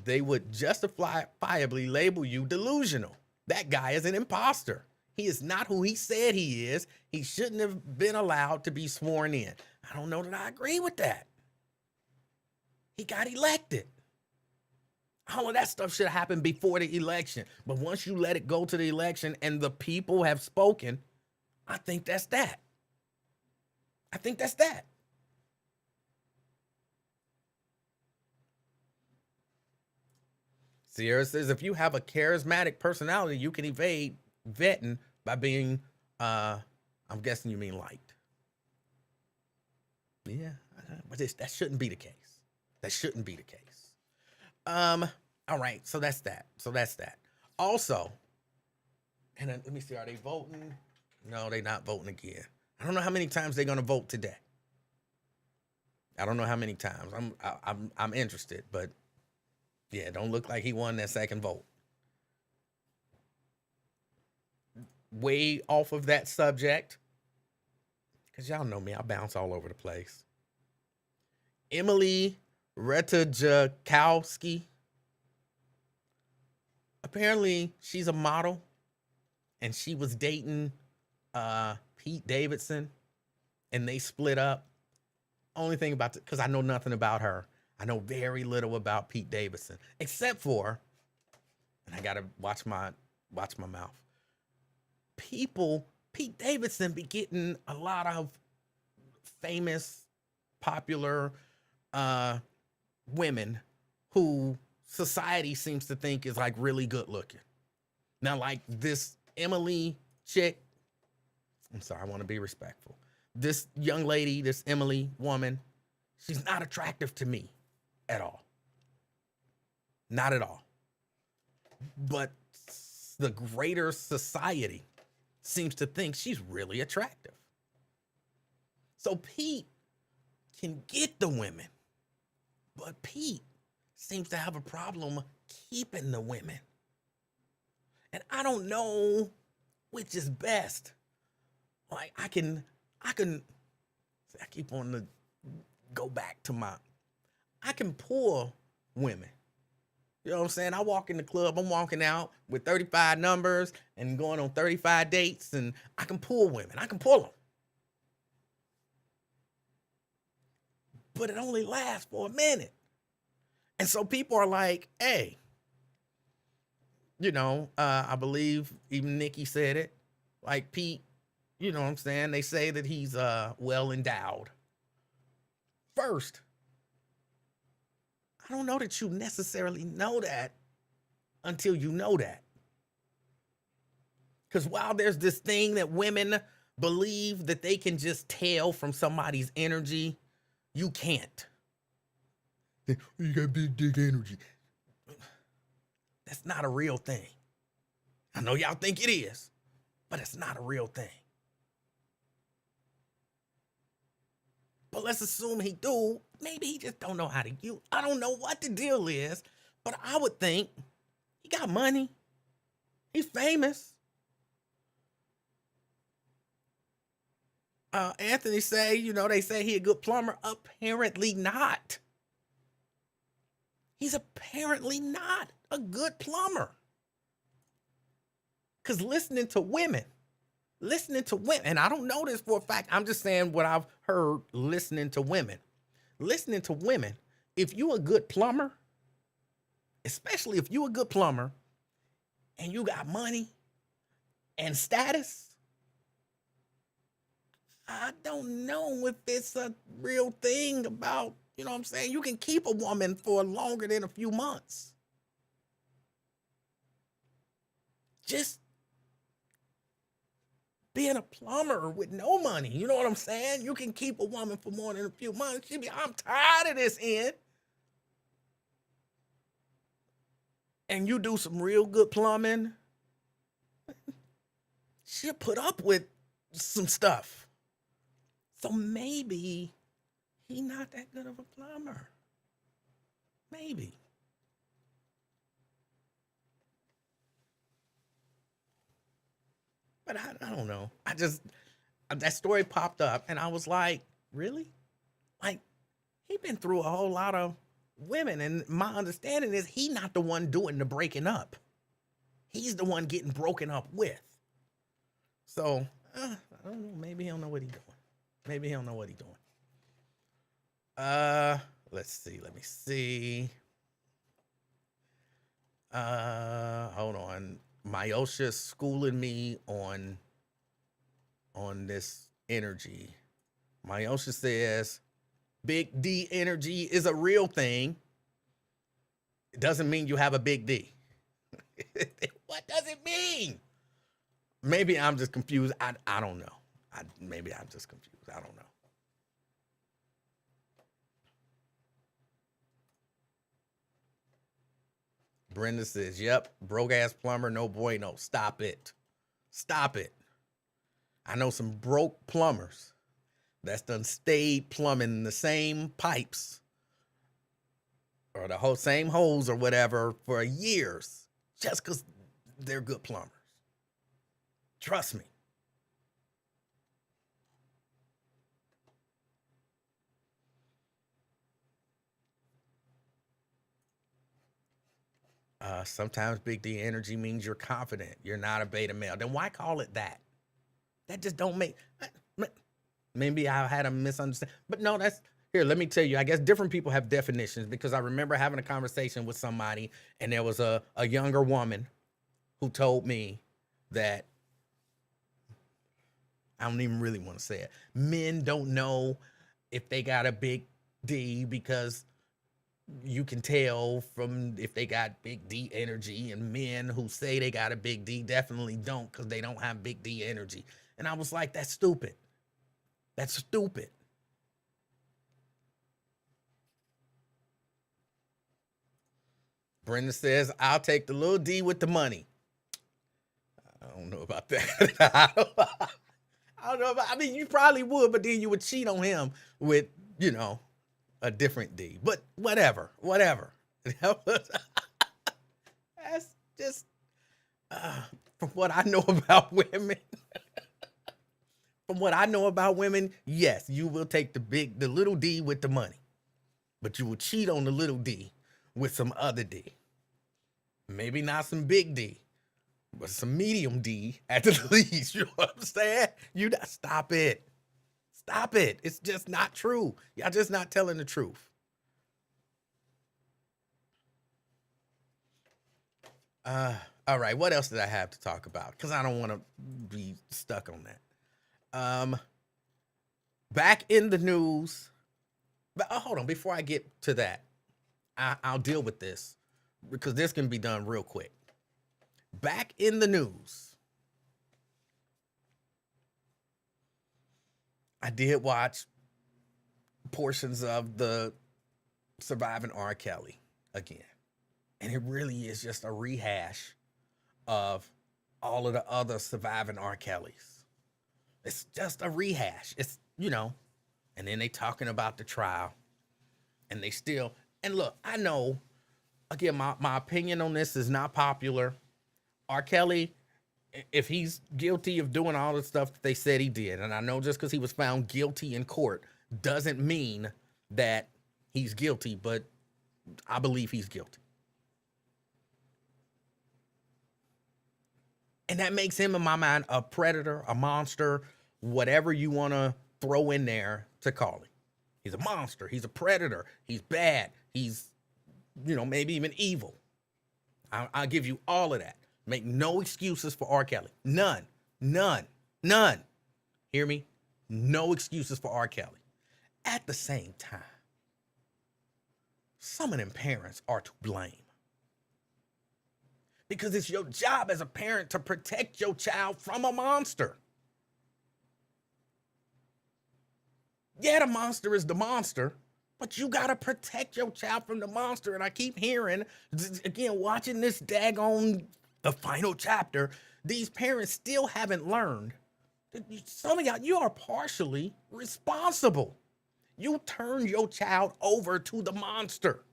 They would justifiably label you delusional. That guy is an imposter. He is not who he said he is. He shouldn't have been allowed to be sworn in. I don't know that I agree with that. He got elected. All of that stuff should have happened before the election. But once you let it go to the election and the people have spoken, I think that's that. Sierra says, if you have a charismatic personality, you can evade vetting by being, I'm guessing you mean liked. Yeah, but that shouldn't be the case. All right, so that's that. Also, and then, let me see, are they voting? No, they're not voting again. I don't know how many times they're going to vote today. I don't know how many times. I'm interested, but yeah, don't look like he won that second vote. Way off of that subject, because y'all know me, I bounce all over the place. Emily Ratajkowski. Apparently, she's a model, and she was dating Pete Davidson, and they split up. Only thing about it, because I know nothing about her. I know very little about Pete Davidson, except for, and I gotta watch my mouth. Pete Davidson be getting a lot of famous, popular women who society seems to think is like really good looking. Now, like this Emily chick, I'm sorry, I want to be respectful. This young lady, this Emily woman, she's not attractive to me at all. Not at all. But the greater society seems to think she's really attractive. So Pete can get the women, but Pete seems to have a problem keeping the women. And I don't know which is best. Like I keep on to go back to I can pull women. You know what I'm saying? I walk in the club, I'm walking out with 35 numbers and going on 35 dates, and I can pull women. I can pull them. But it only lasts for a minute. And so people are like, hey, I believe even Nikki said it. Like Pete, you know what I'm saying? They say that he's well endowed. First, I don't know that you necessarily know that until you know that. Because while there's this thing that women believe that they can just tell from somebody's energy, you can't. You got big dick energy. That's not a real thing. I know y'all think it is, but it's not a real thing. But let's assume he do. Maybe he just don't know how to use. I don't know what the deal is, but I would think he got money. He's famous. Anthony say, they say he a good plumber. Apparently not. He's apparently not a good plumber. Because listening to women, and I don't know this for a fact, I'm just saying what I've heard listening to women, if you a good plumber, especially if you a good plumber and you got money and status, I don't know if it's a real thing about, you know what I'm saying? You can keep a woman for longer than a few months. Just being a plumber with no money, you know what I'm saying? You can keep a woman for more than a few months. She'll be, I'm tired of this end. And you do some real good plumbing, she'll put up with some stuff. So maybe he's not that good of a plumber. Maybe. But I don't know. That story popped up and I was like, really? Like, he been through a whole lot of women. And my understanding is he not the one doing the breaking up. He's the one getting broken up with. So, I don't know. Maybe he don't know what he's doing. Let's see. Let me see. Hold on. Myosha's schooling me on this energy. Myosha says, Big D energy is a real thing. It doesn't mean you have a big D. What does it mean? Maybe I'm just confused. I don't know. Maybe I'm just confused. I don't know. Brenda says, yep, broke ass plumber, no bueno. Stop it. I know some broke plumbers that's done stayed plumbing the same pipes or the whole same holes or whatever for years just because they're good plumbers. Trust me. Sometimes big D energy means you're confident. You're not a beta male. Then why call it that? That just don't make. Maybe I had a misunderstanding, but no, that's here. Let me tell you. I guess different people have definitions because I remember having a conversation with somebody, and there was a younger woman who told me that I don't even really want to say it. Men don't know if they got a big D because you can tell from if they got big D energy, and men who say they got a big D definitely don't because they don't have big D energy. And I was like, that's stupid. That's stupid. Brenda says, I'll take the little D with the money. I don't know about that. I don't know about, I mean, you probably would, but then you would cheat on him with, a different D. But whatever. That's just from what I know about women. From what I know about women, yes, you will take the little D with the money, but you will cheat on the little D with some other D. Maybe not some big D, but some medium D at the least. You know what I'm saying? Stop it. Stop it. It's just not true. Y'all just not telling the truth. All right. What else did I have to talk about? Because I don't want to be stuck on that. Back in the news. But hold on. Before I get to that, I'll deal with this because this can be done real quick. Back in the news. I did watch portions of the Surviving R. Kelly again. And it really is just a rehash of all of the other Surviving R. Kellys. It's just a rehash. It's, and then they talking about the trial. And they still, and look, I know, again, my opinion on this is not popular. R. Kelly, if he's guilty of doing all the stuff that they said he did, and I know just because he was found guilty in court doesn't mean that he's guilty, but I believe he's guilty. And that makes him, in my mind, a predator, a monster, whatever you want to throw in there to call him. He's a monster. He's a predator. He's bad. He's, maybe even evil. I'll give you all of that. Make no excuses for R. Kelly. None. Hear me? No excuses for R. Kelly. At the same time, some of them parents are to blame. Because it's your job as a parent to protect your child from a monster. Yeah, the monster is the monster, but you got to protect your child from the monster. And I keep hearing, again, watching this daggone, the final chapter, these parents still haven't learned. Some of y'all, you are partially responsible. You turned your child over to the monster.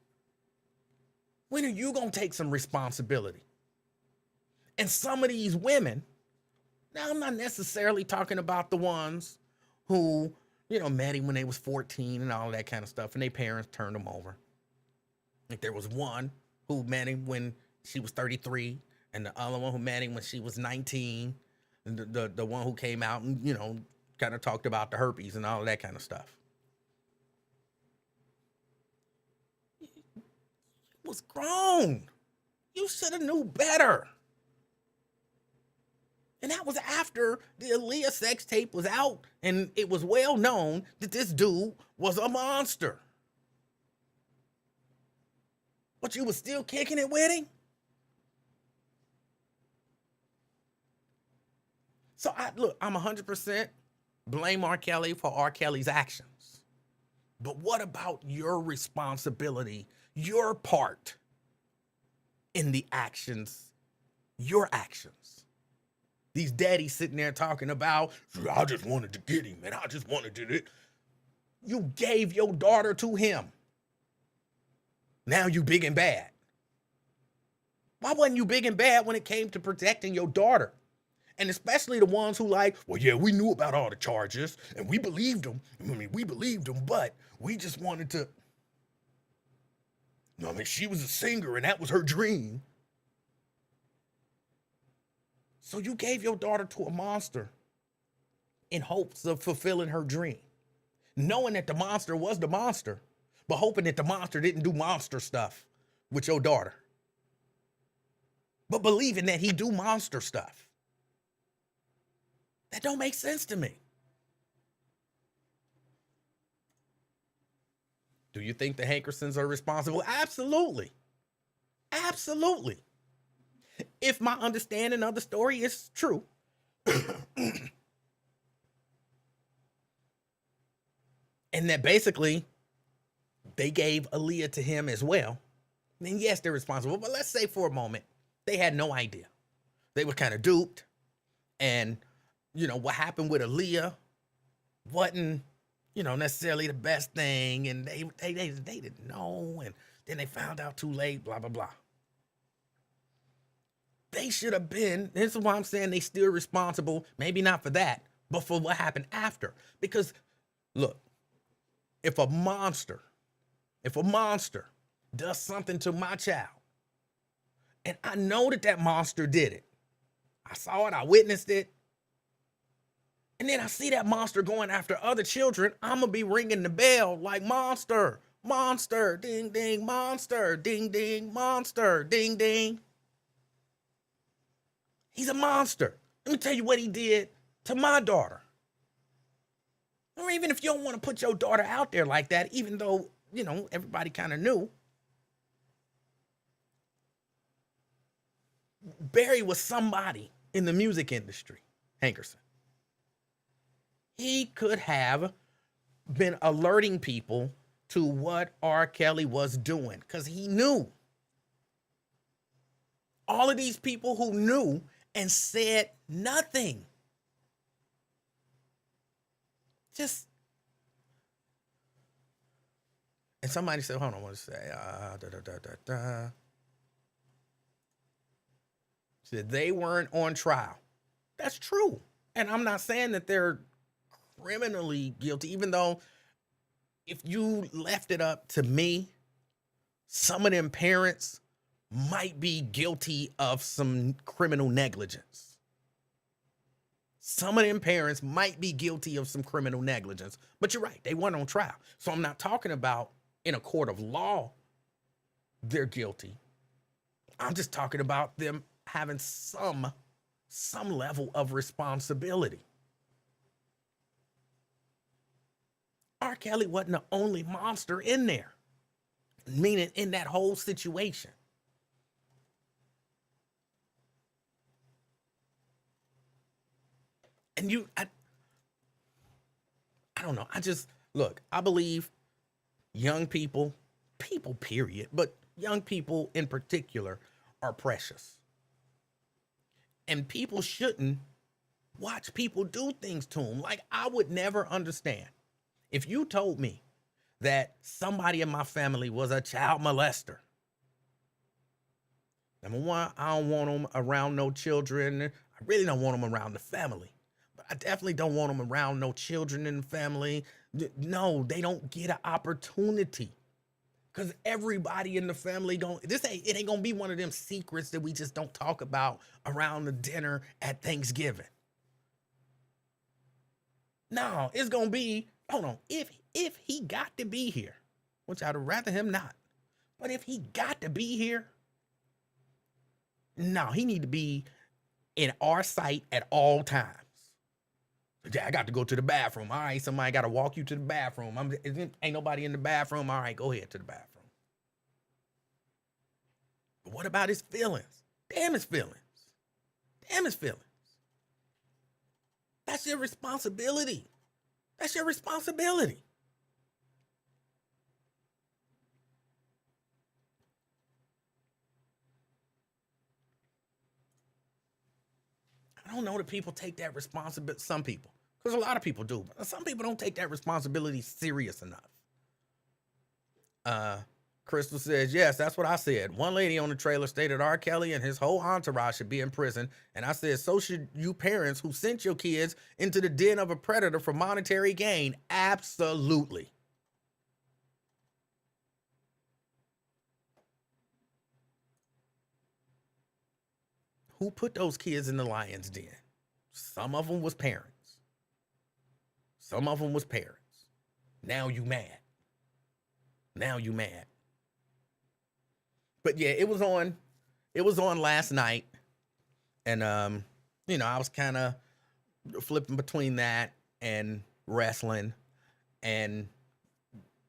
When are you going to take some responsibility? And some of these women, now I'm not necessarily talking about the ones who, met him when they was 14 and all that kind of stuff, and their parents turned them over. Like there was one who met him when she was 33, and the other one who met him when she was 19, and the one who came out and, kind of talked about the herpes and all that kind of stuff. You was grown. You should have knew better. And that was after the Aaliyah sex tape was out and it was well known that this dude was a monster. But you was still kicking it with him? So I'm 100% blame R. Kelly for R. Kelly's actions. But what about your responsibility, your part in the actions, your actions? These daddies sitting there talking about, I just wanted to get him, and I just wanted to do it. You gave your daughter to him. Now you big and bad. Why wasn't you big and bad when it came to protecting your daughter? And especially the ones who like, well, yeah, we knew about all the charges, and we believed them. I mean, we believed them, but we just wanted to. I mean, she was a singer, and that was her dream. So you gave your daughter to a monster in hopes of fulfilling her dream, knowing that the monster was the monster, but hoping that the monster didn't do monster stuff with your daughter, but believing that he do monster stuff. That don't make sense to me. Do you think the Hankersons are responsible? Absolutely. Absolutely. If my understanding of the story is true, and that basically they gave Aaliyah to him as well, then yes, they're responsible. But let's say for a moment, they had no idea. They were kind of duped. And, you know, what happened with Aaliyah wasn't, you know, necessarily the best thing. And they didn't know. And then they found out too late, blah, blah, blah. They should have been, this is why I'm saying they still responsible, maybe not for that, but for what happened after. Because, look, if a monster does something to my child, and I know that that monster did it, I saw it, I witnessed it, and then I see that monster going after other children, I'm gonna be ringing the bell like monster, monster, ding, ding, monster, ding, ding, monster, ding, ding. He's a monster. Let me tell you what he did to my daughter. Or even if you don't want to put your daughter out there like that, even though, you know, everybody kind of knew. Barry was somebody in the music industry, Hankerson. He could have been alerting people to what R. Kelly was doing because he knew. All of these people who knew and said nothing. Just, and somebody said, hold on, I want to say, said they weren't on trial. That's true. And I'm not saying that they're criminally guilty, even though if you left it up to me, some of them parents might be guilty of some criminal negligence. Some of them parents might be guilty of some criminal negligence. But you're right, they weren't on trial. So I'm not talking about in a court of law, they're guilty. I'm just talking about them having some level of responsibility. R. Kelly wasn't the only monster in there, meaning in that whole situation. And I don't know. Look, I believe young people, period, but young people in particular are precious. And people shouldn't watch people do things to them. Like, I would never understand if you told me that somebody in my family was a child molester. Number one, I don't want them around no children. I really don't want them around the family. But I definitely don't want them around no children in the family. No, they don't get an opportunity. Because everybody in the family it ain't gonna be one of them secrets that we just don't talk about around the dinner at Thanksgiving. No, it's gonna be, hold on, if he got to be here, which I'd rather him not, but if he got to be here, no, he need to be in our sight at all times. Yeah, I got to go to the bathroom. All right, somebody got to walk you to the bathroom. Ain't nobody in the bathroom. All right, go ahead to the bathroom. But what about his feelings? Damn his feelings. Damn his feelings. That's your responsibility. That's your responsibility. I don't know that people take that responsibility. Some people, because a lot of people do, but some people don't take that responsibility serious enough. Crystal says, yes, that's what I said. One lady on the trailer stated R. Kelly and his whole entourage should be in prison. And I said, so should you parents who sent your kids into the den of a predator for monetary gain. Absolutely. Who put those kids in the lion's den? Some of them was parents. Some of them was parents. Now you mad. Now you mad. But yeah, it was on last night. And I was kind of flipping between that and wrestling and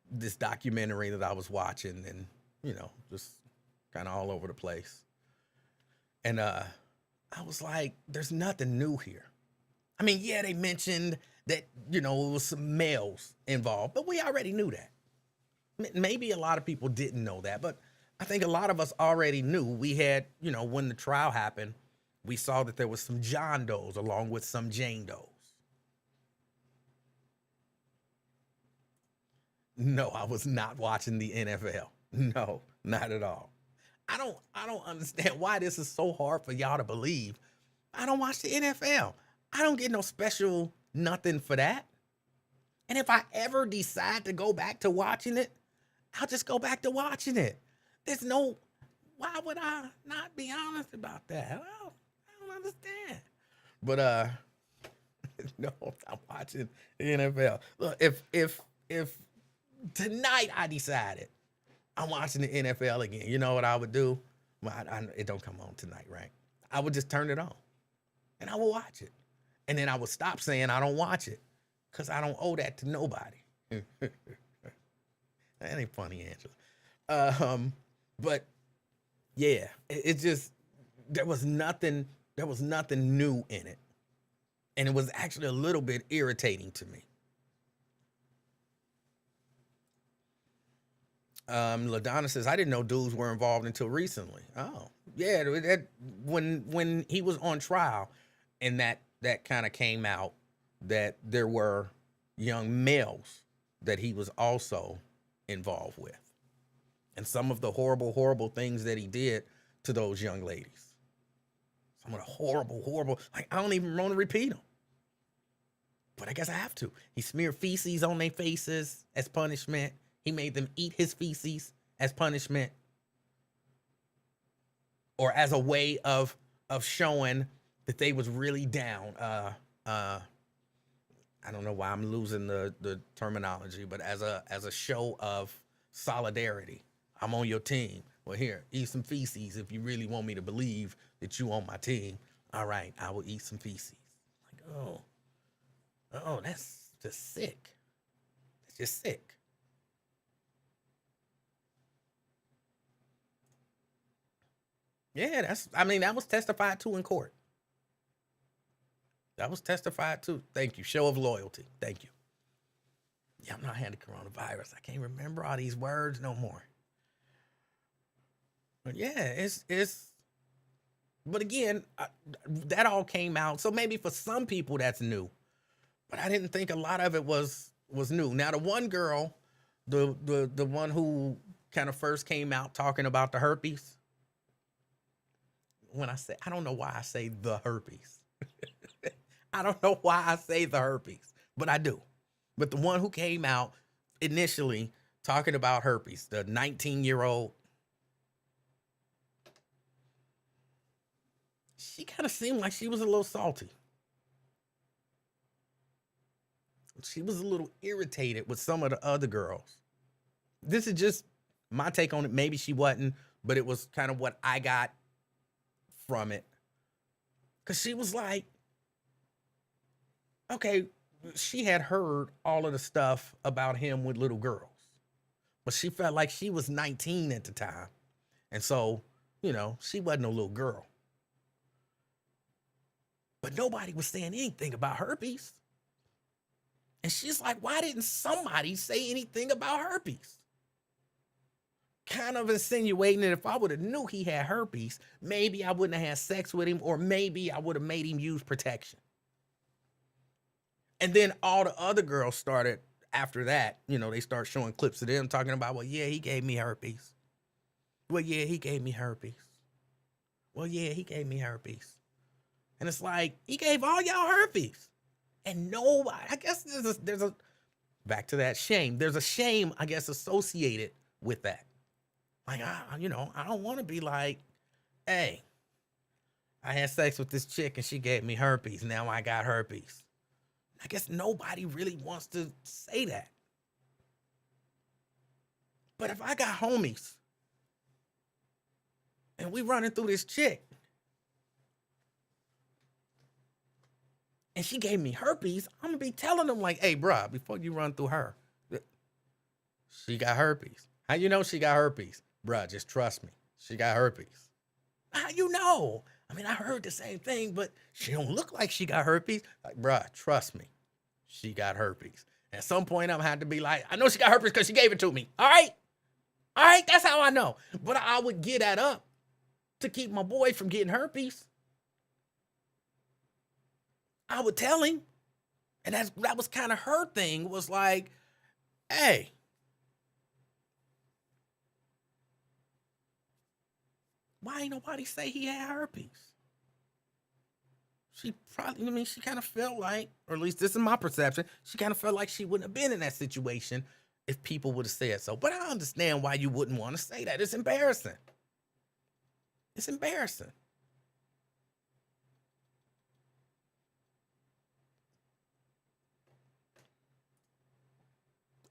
this documentary that I was watching, and just kind of all over the place. And I was like, there's nothing new here. I mean, yeah, they mentioned that, it was some males involved, but we already knew that. Maybe a lot of people didn't know that, but I think a lot of us already knew. We had, when the trial happened, we saw that there was some John Does along with some Jane Does. No, I was not watching the NFL. No, not at all. I don't understand why this is so hard for y'all to believe. I don't watch the NFL. I don't get no special nothing for that. And if I ever decide to go back to watching it, I'll just go back to watching it. Why would I not be honest about that? I don't understand. But no, I'm watching the NFL. Look, if tonight I decided I'm watching the NFL again, you know what I would do? Well, it don't come on tonight, right? I would just turn it on and I will watch it. And then I would stop saying I don't watch it because I don't owe that to nobody. That ain't funny, Angela. But yeah, it just, there was nothing new in it. And it was actually a little bit irritating to me. LaDonna says, I didn't know dudes were involved until recently. Oh, yeah. When he was on trial and that kind of came out that there were young males that he was also involved with. And some of the horrible, horrible things that he did to those young ladies. Some of the horrible, like, I don't even want to repeat them. But I guess I have to. He smeared feces on their faces as punishment. He made them eat his feces as punishment. Or as a way of showing that they was really down. I don't know why I'm losing the terminology, but as a show of solidarity. I'm on your team. Well, here, eat some feces if you really want me to believe that you on my team. All right, I will eat some feces. Like, oh, that's just sick. That's just sick. Yeah, that was testified to in court. That was testified to. Thank you. Show of loyalty. Thank you. Yeah, I'm not had the coronavirus. I can't remember all these words no more. But yeah, but again, that all came out. So maybe for some people that's new, but I didn't think a lot of it was new. Now, the one girl, the one who kind of first came out talking about the herpes. I don't know why I say the herpes. I don't know why I say the herpes, but I do. But the one who came out initially talking about herpes, the 19-year-old, she kind of seemed like she was a little salty. She was a little irritated with some of the other girls. This is just my take on it. Maybe she wasn't, but it was kind of what I got from it. Because she was like, okay, she had heard all of the stuff about him with little girls, but she felt like she was 19 at the time. And so, she wasn't no little girl. But nobody was saying anything about herpes. And she's like, why didn't somebody say anything about herpes? kind of insinuating that if I would have knew he had herpes, maybe I wouldn't have had sex with him, or maybe I would have made him use protection. And then all the other girls started after that, they start showing clips of them talking about, well, yeah, he gave me herpes. Well, yeah, he gave me herpes. Well, yeah, he gave me herpes. And it's like, he gave all y'all herpes. And nobody, I guess there's a back to that shame. There's a shame, I guess, associated with that. Like, I don't want to be like, hey, I had sex with this chick and she gave me herpes. Now I got herpes. I guess nobody really wants to say that. But if I got homies and we running through this chick and she gave me herpes, I'm going to be telling them like, hey, bruh, before you run through her, she got herpes. How you know she got herpes? Bruh, just trust me. She got herpes. How you know? I mean, I heard the same thing, but she don't look like she got herpes. Like, bruh, trust me. She got herpes. At some point, I'm going to have to be like, I know she got herpes because she gave it to me. All right? All right? That's how I know. But I would get that up to keep my boy from getting herpes. I would tell him. And that was kind of her thing, was like, hey, why ain't nobody say he had herpes? She probably, she kind of felt like, or at least this is my perception, she kind of felt like she wouldn't have been in that situation if people would have said so. But I understand why you wouldn't want to say that. It's embarrassing. It's embarrassing.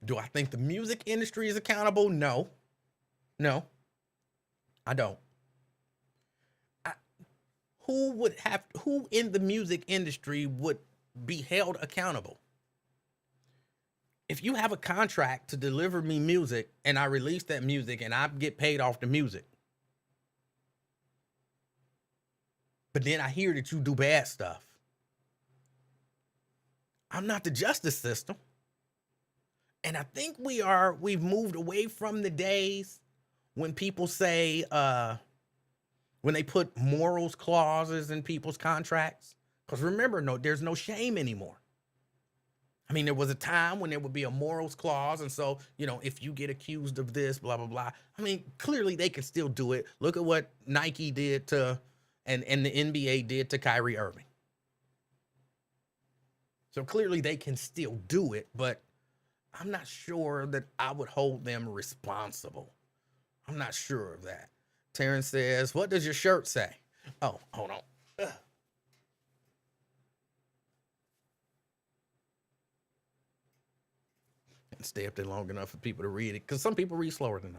Do I think the music industry is accountable? No. No, I don't. Who in the music industry would be held accountable? If you have a contract to deliver me music and I release that music and I get paid off the music, but then I hear that you do bad stuff, I'm not the justice system. And I think we've moved away from the days when people say, when they put morals clauses in people's contracts. Because remember, there's no shame anymore. I mean, there was a time when there would be a morals clause. And so, if you get accused of this, blah, blah, blah. I mean, clearly they can still do it. Look at what Nike did to, and the NBA did to Kyrie Irving. So clearly they can still do it, but I'm not sure that I would hold them responsible. I'm not sure of that. Terrence says, what does your shirt say? Oh, hold on. Ugh. And stay up there long enough for people to read it, because some people read slower than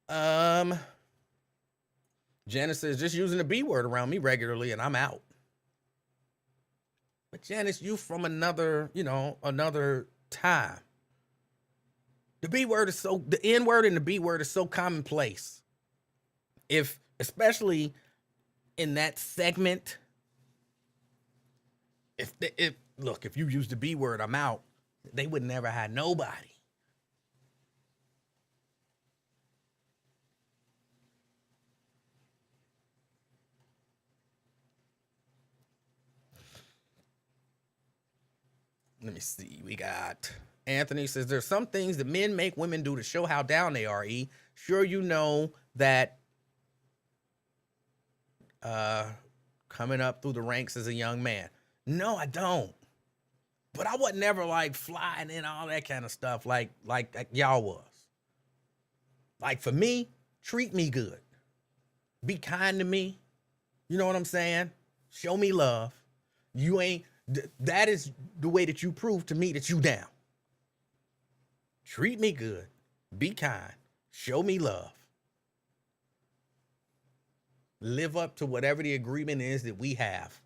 others. Janice says, just using the B word around me regularly and I'm out. But Janice, you from another time. The N word and the B word is so commonplace. Especially in that segment, if you use the B word, I'm out, they would never have nobody. Let me see. We got Anthony says, there's some things that men make women do to show how down they are, E. Sure, you know that coming up through the ranks as a young man. No, I don't. But I wasn't never like flying in all that kind of stuff like y'all was. Like for me, treat me good. Be kind to me. You know what I'm saying? Show me love. That is the way that you prove to me that you down. Treat me good. Be kind. Show me love. Live up to whatever the agreement is that we have.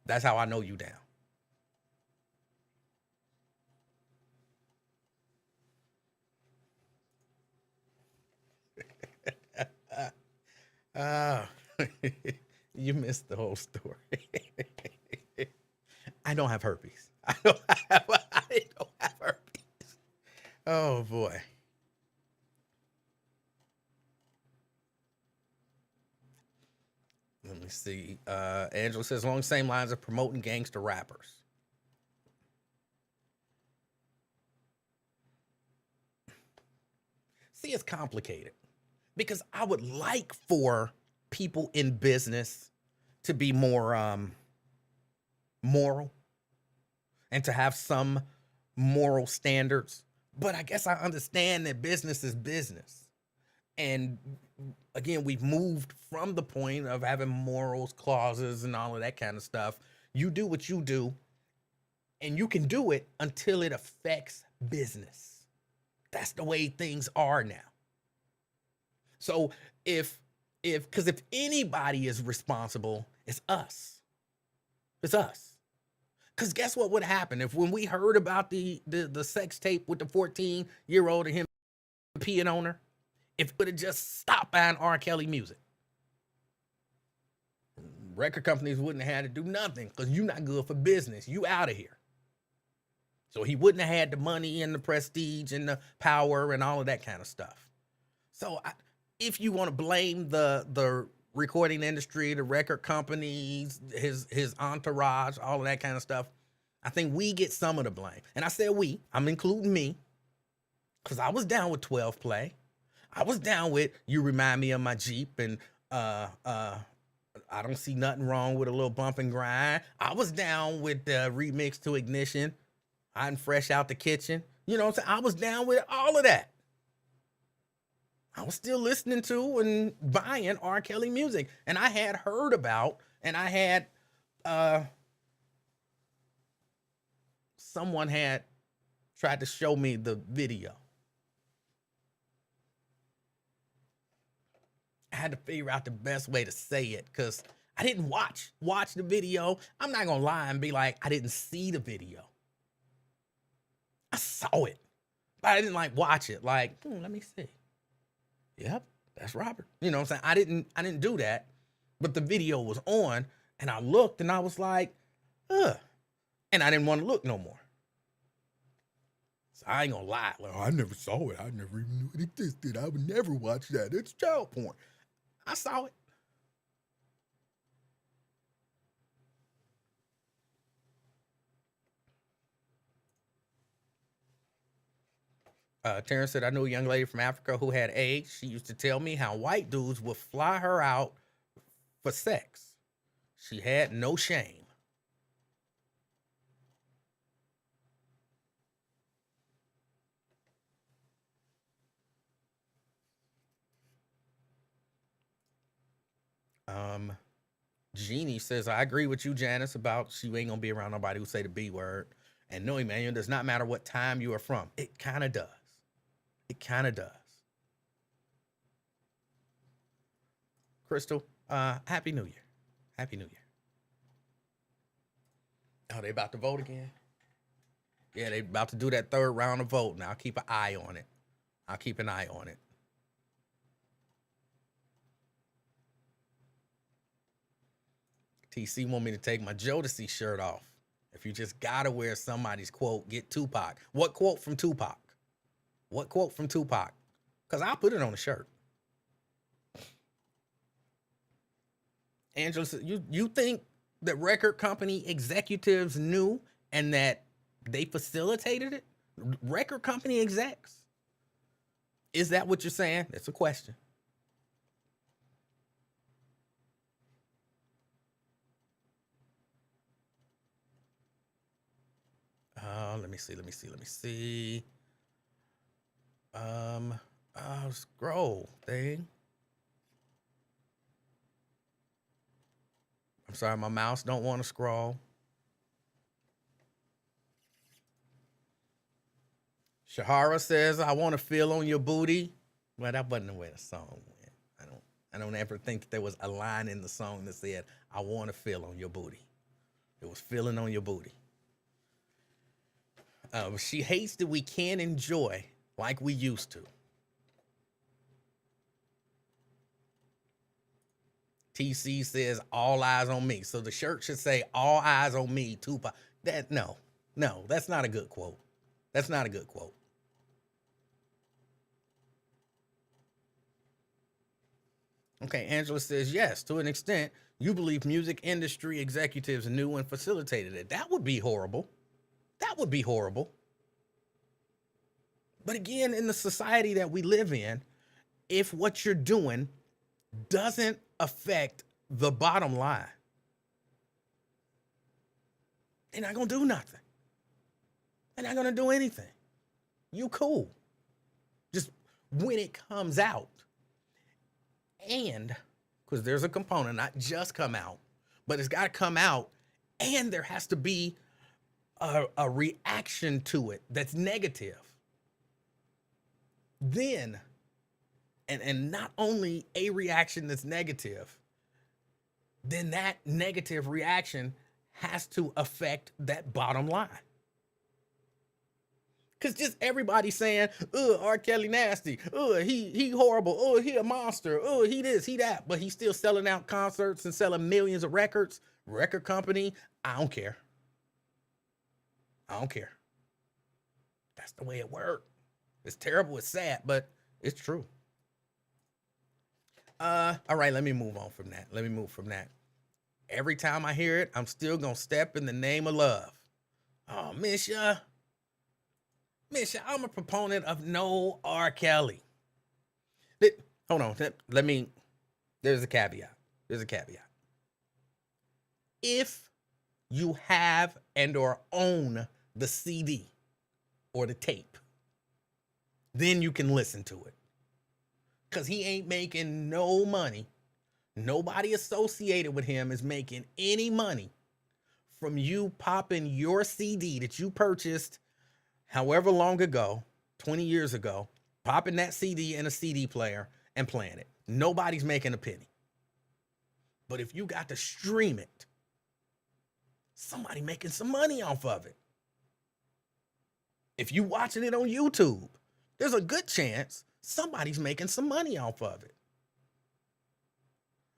That's how I know you down. You missed the whole story. I don't have herpes. I don't have herpes. Oh boy. Let me see. Angela says along the same lines of promoting gangster rappers. See, it's complicated because I would like for people in business to be more moral and to have some moral standards. But I guess I understand that business is business. And again, we've moved from the point of having morals clauses and all of that kind of stuff. You do what you do, and you can do it until it affects business. That's the way things are now. So if anybody is responsible, it's us. It's us. Because guess what would happen if when we heard about the sex tape with the 14-year-old and him peeing on her, if it would have just stopped buying R. Kelly music? Record companies wouldn't have had to do nothing because you're not good for business. You out of here. So he wouldn't have had the money and the prestige and the power and all of that kind of stuff. So if you want to blame the recording industry, the record companies, his entourage, all of that kind of stuff, I think we get some of the blame. And I said we, I'm including me, because I was down with 12 play. I was down with You Remind Me of My Jeep and I Don't See Nothing Wrong with a Little Bump and Grind. I was down with the remix to Ignition, I'm Fresh Out the Kitchen. You know what I'm saying? I was down with all of that. I was still listening to and buying R. Kelly music. And I had heard about, and I had, someone had tried to show me the video. I had to figure out the best way to say it because I didn't watch the video. I'm not gonna lie and be like, I didn't see the video. I saw it, but I didn't like watch it. Like, let me see. Yep, that's Robert. You know what I'm saying? I didn't do that, but the video was on and I looked and I was like, ugh. And I didn't want to look no more. So I ain't gonna lie. Like, I never saw it. I never even knew it existed. I would never watch that. It's child porn. I saw it. Terrence said, I knew a young lady from Africa who had AIDS. She used to tell me how white dudes would fly her out for sex. She had no shame. Jeannie says, I agree with you, Janice, about she ain't gonna be around nobody who say the B word. And no, Emanuel, does not matter what time you are from. It kind of does. It kind of does. Crystal, Happy New Year. Happy New Year. Oh, they about to vote again? Yeah, they about to do that third round of voting. I'll keep an eye on it. I'll keep an eye on it. TC want me to take my Jodeci shirt off. If you just gotta wear somebody's quote, get Tupac. What quote from Tupac? What quote from Tupac? Because I'll put it on a shirt. Angela, you think that record company executives knew and that they facilitated it? Record company execs? Is that what you're saying? That's a question. Let me see. Scroll thing. I'm sorry, my mouse don't want to scroll. Shahara says, I want to feel on your booty. Well, that wasn't the way the song went. I don't ever think that there was a line in the song that said, I want to feel on your booty. It was feeling on your booty. She hates that we can't enjoy like we used to. TC says, all eyes on me. So the shirt should say, all eyes on me, Tupac. No, that's not a good quote. That's not a good quote. Okay, Angela says, yes, to an extent, you believe music industry executives knew and facilitated it. That would be horrible. That would be horrible. But again, in the society that we live in, if what you're doing doesn't affect the bottom line, they're not going to do nothing. They're not going to do anything. You cool. Just when it comes out. And because there's a component, not just come out, but it's got to come out, and there has to be a reaction to it that's negative. Then, and not only a reaction that's negative, then that negative reaction has to affect that bottom line. Because just everybody saying, R. Kelly nasty, he horrible, he a monster, he this, he that, but he's still selling out concerts and selling millions of records, record company, I don't care. I don't care. That's the way it works. It's terrible, it's sad, but it's true. All right, let me move on from that. Every time I hear it, I'm still gonna step in the name of love. Oh, Misha, I'm a proponent of no R. Kelly. Hold on, there's a caveat. If you have and or own the CD or the tape, then you can listen to it. Because he ain't making no money. Nobody associated with him is making any money from you popping your CD that you purchased however long ago, 20 years ago, popping that CD in a CD player and playing it. Nobody's making a penny. But if you got to stream it, somebody making some money off of it. If you watching it on YouTube, there's a good chance somebody's making some money off of it.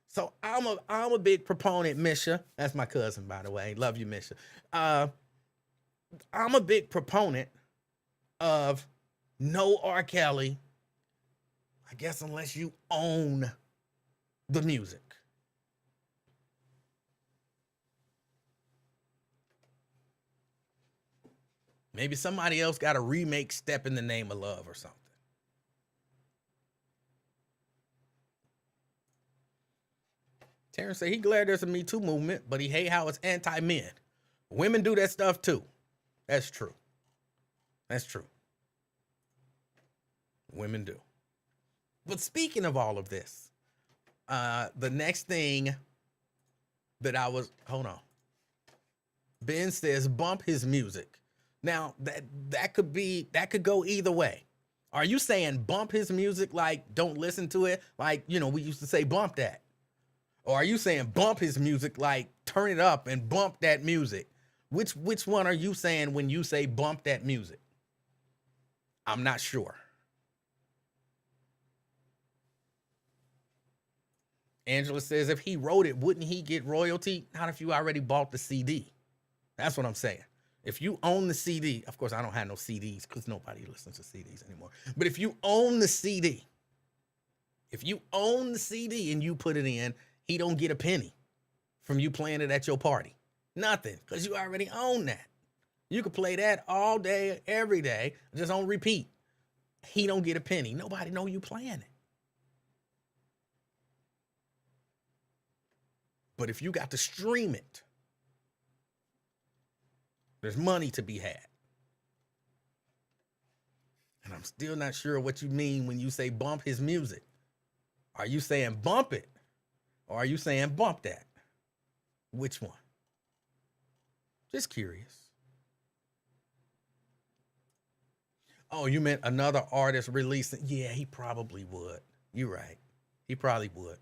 So I'm a big proponent, Misha. That's my cousin, by the way. Love you, Misha. I'm a big proponent of no R. Kelly, I guess, unless you own the music. Maybe somebody else got a remake Step in the Name of Love or something. Terrence said he glad there's a Me Too movement, but he hate how it's anti-men. Women do that stuff too. That's true. Women do. But speaking of all of this, the next thing that hold on. Ben says bump his music. Now that could go either way. Are you saying bump his music like don't listen to it? Like, we used to say bump that. Or are you saying bump his music like turn it up and bump that music? Which one are you saying when you say bump that music? I'm not sure. Angela says if he wrote it, wouldn't he get royalty? Not if you already bought the CD. That's what I'm saying. If you own the CD, of course I don't have no CDs because nobody listens to CDs anymore. But if you own the CD, and you put it in, he don't get a penny from you playing it at your party. Nothing, because you already own that. You could play that all day, every day, just on repeat. He don't get a penny. Nobody know you playing it. But if you got to stream it, there's money to be had. And I'm still not sure what you mean when you say bump his music. Are you saying bump it? Or are you saying bump that? Which one? Just curious. Oh, you meant another artist releasing? Yeah, he probably would. You're right. He probably would.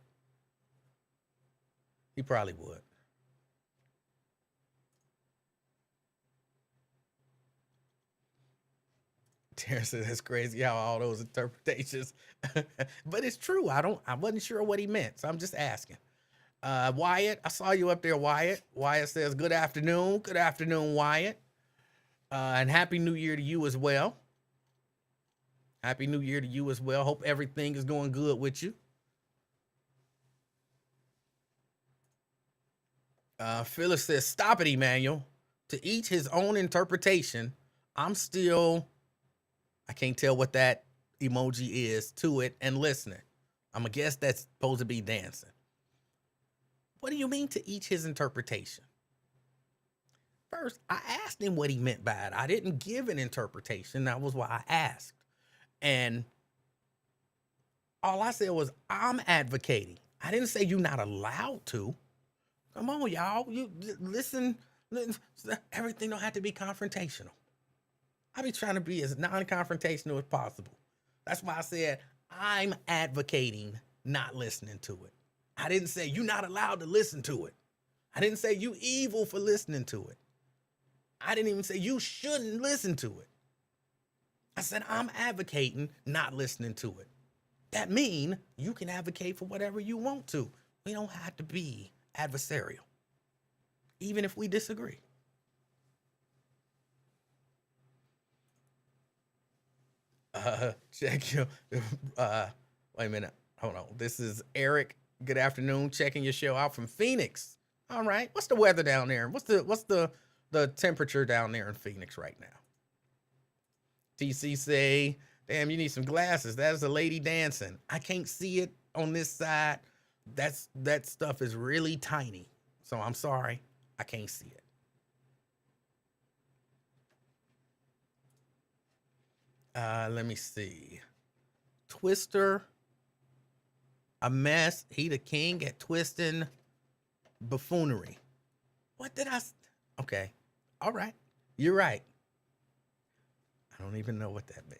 Terrence said that's crazy how all those interpretations, but it's true. I wasn't sure what he meant, so I'm just asking. Wyatt, I saw you up there, Wyatt. Wyatt says, good afternoon. Good afternoon, Wyatt. And Happy New Year to you as well. Happy New Year to you as well. Hope everything is going good with you. Phyllis says, "Stop it, Emanuel. To each his own interpretation. I'm still, I can't tell what that emoji is to it and listening. I'm going to guess that's supposed to be dancing. What do you mean to each his interpretation? First, I asked him what he meant by it. I didn't give an interpretation. That was why I asked. And all I said was, I'm advocating. I didn't say you're not allowed to. Come on, y'all. You listen. Everything don't have to be confrontational. I be trying to be as non-confrontational as possible. That's why I said I'm advocating not listening to it. I didn't say you're not allowed to listen to it. I didn't say you evil for listening to it. I didn't even say you shouldn't listen to it. I said I'm advocating not listening to it. That means you can advocate for whatever you want to. We don't have to be adversarial, even if we disagree. Check your, wait a minute. Hold on. This is Eric. Good afternoon. Checking your show out from Phoenix. All right. What's the weather down there? What's the temperature down there in Phoenix right now? TC say, damn, you need some glasses. That is a lady dancing. I can't see it on this side. That stuff is really tiny. So I'm sorry. I can't see it. Let me see. Twister, a mess. He the king at twisting buffoonery. What did I? Okay. All right. You're right. I don't even know what that means.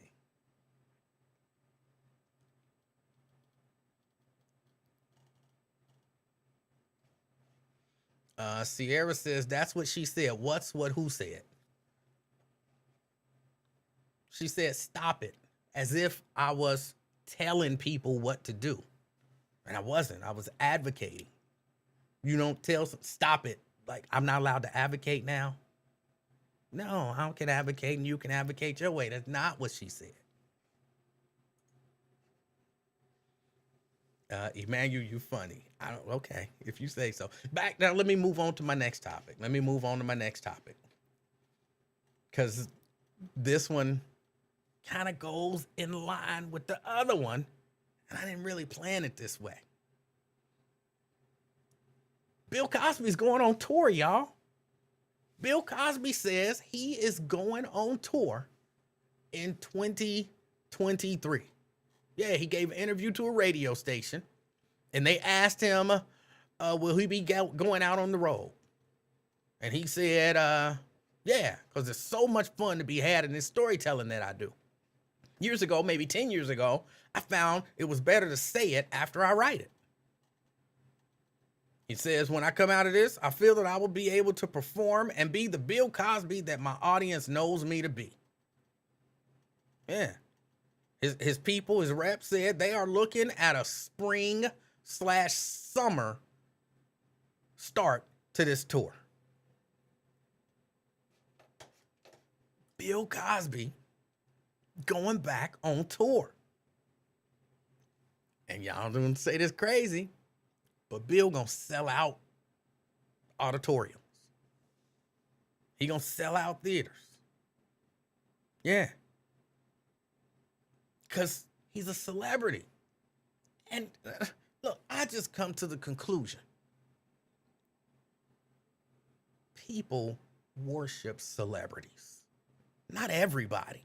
Sierra says, that's what she said. What's what who said? She said, stop it. As if I was telling people what to do. And I wasn't. I was advocating. You don't tell, stop it. Like, I'm not allowed to advocate now. No, I can advocate and you can advocate your way. That's not what she said. Emanuel, you funny. Okay, if you say so. Back now, let me move on to my next topic. Because this one kind of goes in line with the other one, and I didn't really plan it this way. Bill Cosby's going on tour, y'all. Bill Cosby says he is going on tour in 2023. Yeah, he gave an interview to a radio station, and they asked him, will he be going out on the road? And he said, yeah, because there's so much fun to be had in this storytelling that I do. Years ago, maybe 10 years ago, I found it was better to say it after I write it. He says, when I come out of this, I feel that I will be able to perform and be the Bill Cosby that my audience knows me to be. Yeah. His people, his rep said they are looking at a spring/summer start to this tour. Bill Cosby going back on tour. And y'all don't say this crazy, but Bill gonna sell out auditoriums. He gonna sell out theaters. Yeah. Because he's a celebrity. And look, I just come to the conclusion. People worship celebrities. Not everybody.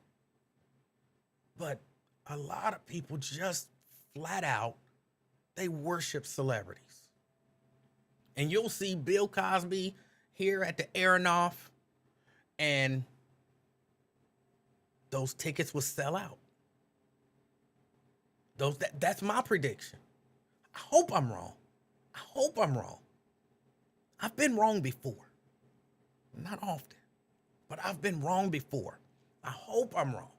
But a lot of people just flat out, they worship celebrities. And you'll see Bill Cosby here at the Aronoff, and those tickets will sell out. That's my prediction. I hope I'm wrong. I've been wrong before. Not often, but I've been wrong before. I hope I'm wrong.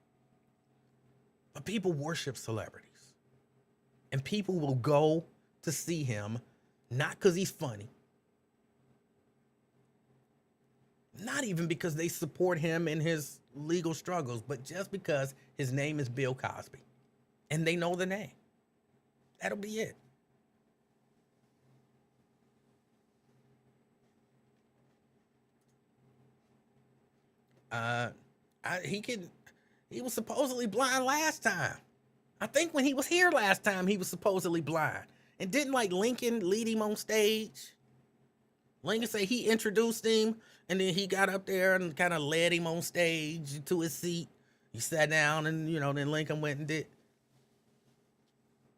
But people worship celebrities. And people will go to see him, not because he's funny. Not even because they support him in his legal struggles, but just because his name is Bill Cosby. And they know the name. That'll be it. Uh, he was supposedly blind last time. I think when he was here last time, he was supposedly blind. And didn't like Lincoln lead him on stage? Lincoln say he introduced him, and then he got up there and kind of led him on stage to his seat. He sat down, and then Lincoln went and did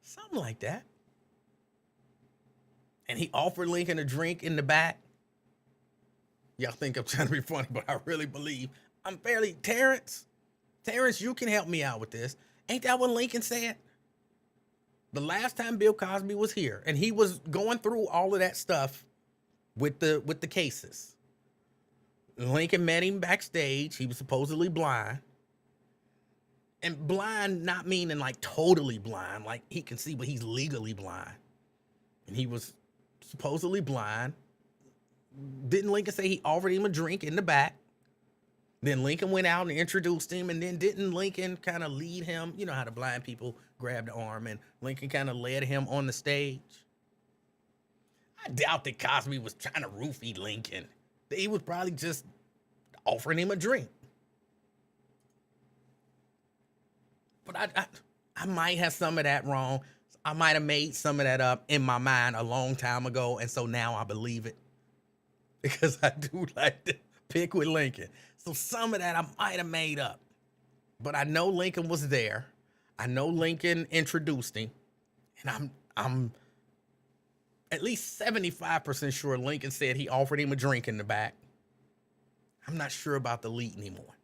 something like that. And he offered Lincoln a drink in the back. Y'all think I'm trying to be funny, but I really believe I'm fairly Terrence, you can help me out with this. Ain't that what Lincoln said? The last time Bill Cosby was here, and he was going through all of that stuff with the cases. Lincoln met him backstage. He was supposedly blind. And blind not meaning like totally blind, like he can see, but he's legally blind. And he was supposedly blind. Didn't Lincoln say he offered him a drink in the back? Then Lincoln went out and introduced him, and then didn't Lincoln kind of lead him? You know how the blind people grab the arm, and Lincoln kind of led him on the stage. I doubt that Cosby was trying to roofie Lincoln. He was probably just offering him a drink. But I might have some of that wrong. I might have made some of that up in my mind a long time ago, and so now I believe it. Because I do like to pick with Lincoln. So some of that I might have made up. But I know Lincoln was there. I know Lincoln introduced him. And I'm at least 75% sure Lincoln said he offered him a drink in the back. I'm not sure about the lead anymore.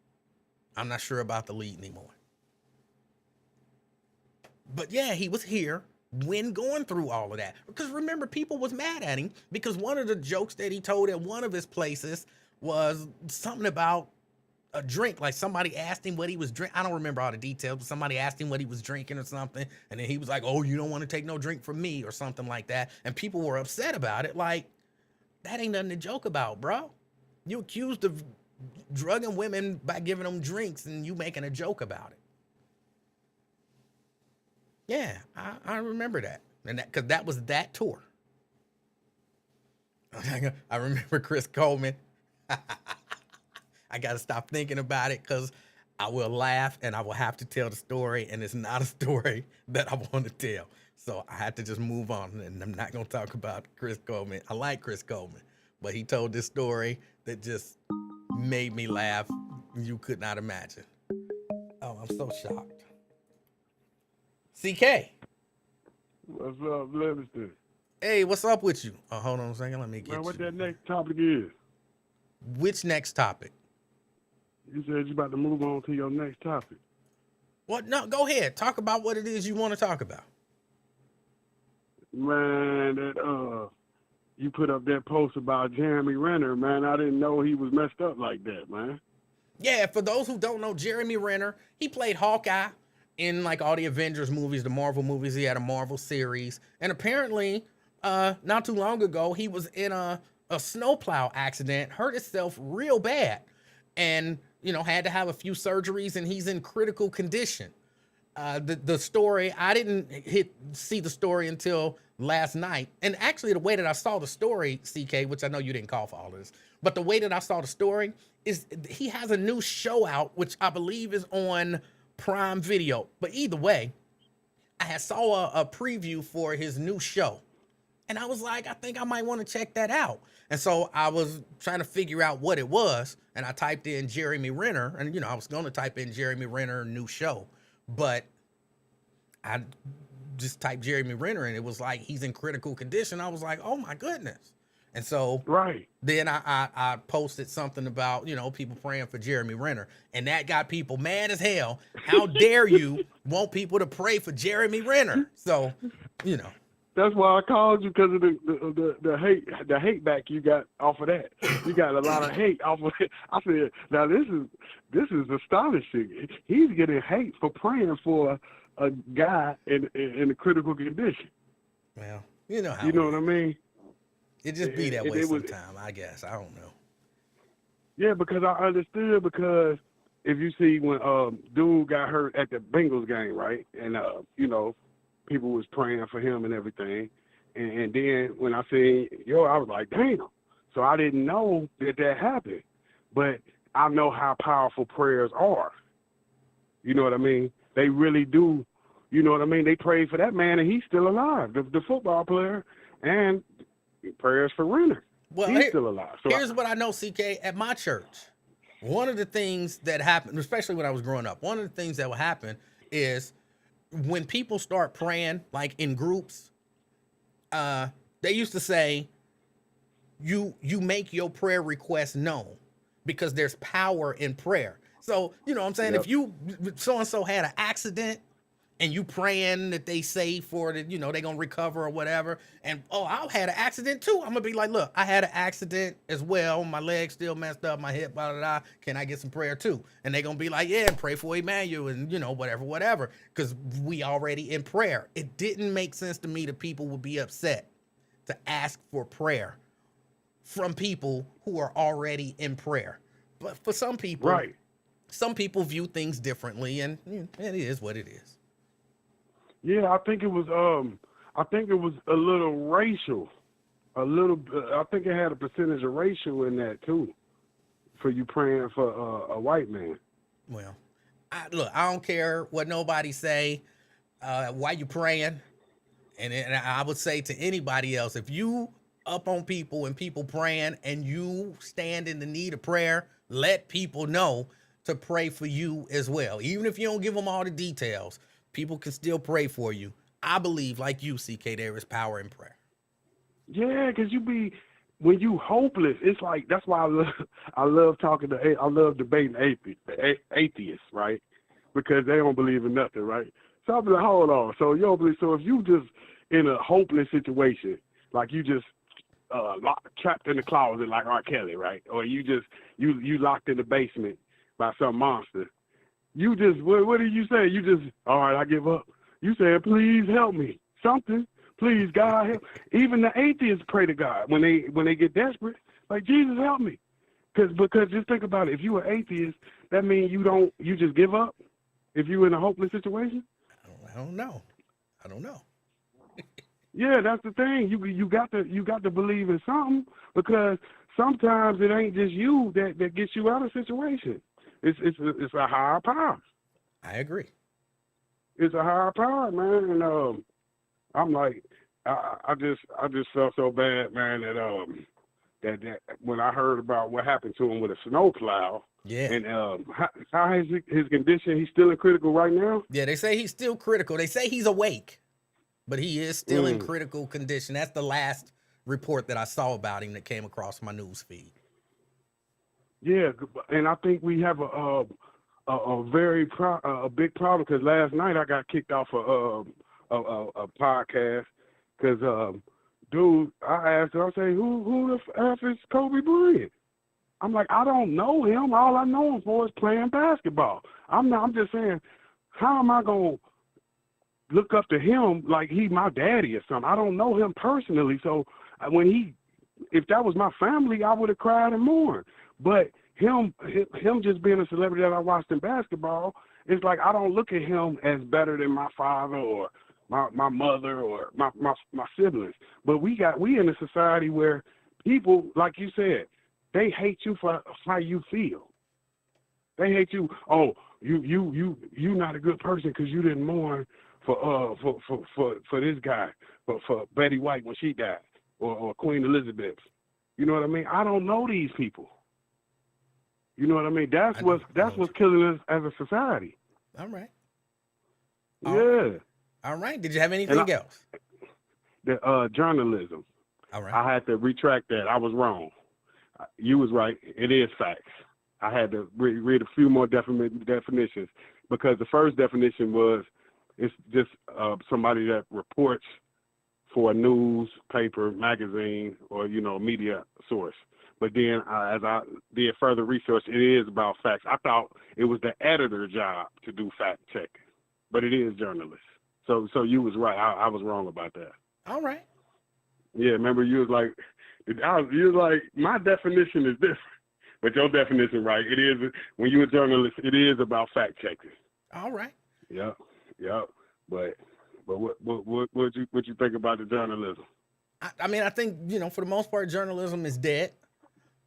But yeah, he was here when going through all of that. Because remember, people was mad at him because one of the jokes that he told at one of his places was something about a drink. Like somebody asked him what he was drinking. I don't remember all the details, but somebody asked him what he was drinking or something. And then he was like, oh, you don't want to take no drink from me or something like that. And people were upset about it. Like, that ain't nothing to joke about, bro. You accused of drugging women by giving them drinks and you making a joke about it. Yeah, I remember that. And that, because that was that tour. I remember Chris Coleman. I got to stop thinking about it because I will laugh and I will have to tell the story. And it's not a story that I want to tell. So I had to just move on. And I'm not going to talk about Chris Coleman. I like Chris Coleman. But he told this story that just made me laugh. You could not imagine. Oh, I'm so shocked. CK. What's up, Livingston? Hey, what's up with you? Oh, hold on a second. Let me get what you. that next topic is? Which next topic? You said you're about to move on to your next topic. What? No, go ahead. Talk about what it is you want to talk about. Man, that you put up that post about Jeremy Renner, man. I didn't know he was messed up like that, man. Yeah, for those who don't know, Jeremy Renner, he played Hawkeye in like all the Avengers movies, the Marvel movies. He had a Marvel series. And apparently, not too long ago, he was in a snowplow accident, hurt himself real bad, and, had to have a few surgeries, and he's in critical condition. The story, I didn't see the story until last night. And actually, the way that I saw the story, CK, which I know you didn't call for all of this, but the way that I saw the story is he has a new show out, which I believe is on Prime Video. But either way, I had saw a preview for his new show. And I was like, I think I might want to check that out. And so I was trying to figure out what it was. And I typed in Jeremy Renner. And, I was going to type in Jeremy Renner new show. But I just typed Jeremy Renner and it was like, he's in critical condition. I was like, oh my goodness. And so then I posted something about, people praying for Jeremy Renner. And that got people mad as hell. How dare you want people to pray for Jeremy Renner? So, That's why I called you, because of the hate back you got off of that. You got a lot of hate off of it. I said, now this is astonishing. He's getting hate for praying for a guy in a critical condition. Well, you know how. You know what I mean? It just be that way sometimes, I guess. I don't know. Yeah, because I understood, because if you see when dude got hurt at the Bengals game, right? And people was praying for him and everything. And then when I seen I was like, damn. So I didn't know that happened. But I know how powerful prayers are. You know what I mean? They really do. You know what I mean? They prayed for that man, and he's still alive. The football player, and prayers for Renner. Well, He's still alive. So here's what I know, CK. At my church, one of the things that happened, especially when I was growing up, one of the things that will happen is when people start praying, like in groups, they used to say, you make your prayer request known because there's power in prayer. So, you know what I'm saying? Yep. If you, so-and-so had an accident and you praying that they safe for it, you know, they gonna recover or whatever. And, oh, I had an accident too. I'm gonna be like, look, I had an accident as well. My leg still messed up, my hip, blah, blah, blah. Can I get some prayer too? And they gonna be like, yeah, pray for Emanuel and, you know, whatever. Because we already in prayer. It didn't make sense to me that people would be upset to ask for prayer from people who are already in prayer. But for some people, right. Some people view things differently, and it is what it is. Yeah, I think it was a little racial. I think it had a percentage of racial in that too, for you praying for a white man. Well, I don't care what nobody say. Why you praying? And I would say to anybody else, if you up on people and people praying and you stand in the need of prayer, let people know to pray for you as well. Even if you don't give them all the details, people can still pray for you. I believe, like you, CK, there is power in prayer. Yeah, because when you hopeless, it's like, that's why I love debating atheists, right? Because they don't believe in nothing, right? So I'll be like, hold on. So you don't believe, so if you just in a hopeless situation, like you just trapped in the closet like R. Kelly, right? Or you locked in the basement by some monster. You just, what do you say? You just, all right, I give up. You say, please help me. Something. Please, God, help. Even the atheists pray to God when they get desperate. Like, Jesus, help me. Because just think about it. If you are atheist, that means you just give up? If you're in a hopeless situation? I don't know. Yeah, that's the thing. You got to believe in something, because sometimes it ain't just you that gets you out of situation. It's a higher power. I agree. It's a higher power, man. And I'm like, I just felt so bad, man, that when I heard about what happened to him with a snowplow. Yeah. And how is his condition? He's still in critical right now? Yeah, they say he's still critical. They say he's awake, but he is still in critical condition. That's the last report that I saw about him that came across my news feed. Yeah, and I think we have a big problem, because last night I got kicked off a podcast because dude, I asked him, I say, who the F is Kobe Bryant? I'm like, I don't know him. All I know him for is playing basketball. I'm just saying, how am I gonna look up to him like he my daddy or something? I don't know him personally, so if that was my family, I would have cried and mourned. But him just being a celebrity that I watched in basketball, it's like I don't look at him as better than my father or my mother or my siblings. But we in a society where people, like you said, they hate you for how you feel. They hate you. Oh, you not a good person because you didn't mourn for this guy, for Betty White when she died, or Queen Elizabeth. You know what I mean? I don't know these people. You know what I mean? That's what's killing us as a society. All right. Yeah. All right. Did you have anything else? The journalism. All right. I had to retract that. I was wrong. You was right. It is facts. I had to read a few more definitions, because the first definition was it's just somebody that reports for a newspaper, magazine, or media source. But then as I did further research, it is about facts. I thought it was the editor's job to do fact checking, but it is journalists. So you was right. I was wrong about that. All right. Yeah, remember you was like, my definition is different, but your definition, right? It is, when you're a journalist, it is about fact checking. All right. Yep. But what you think about the journalism? I mean, I think for the most part, journalism is dead,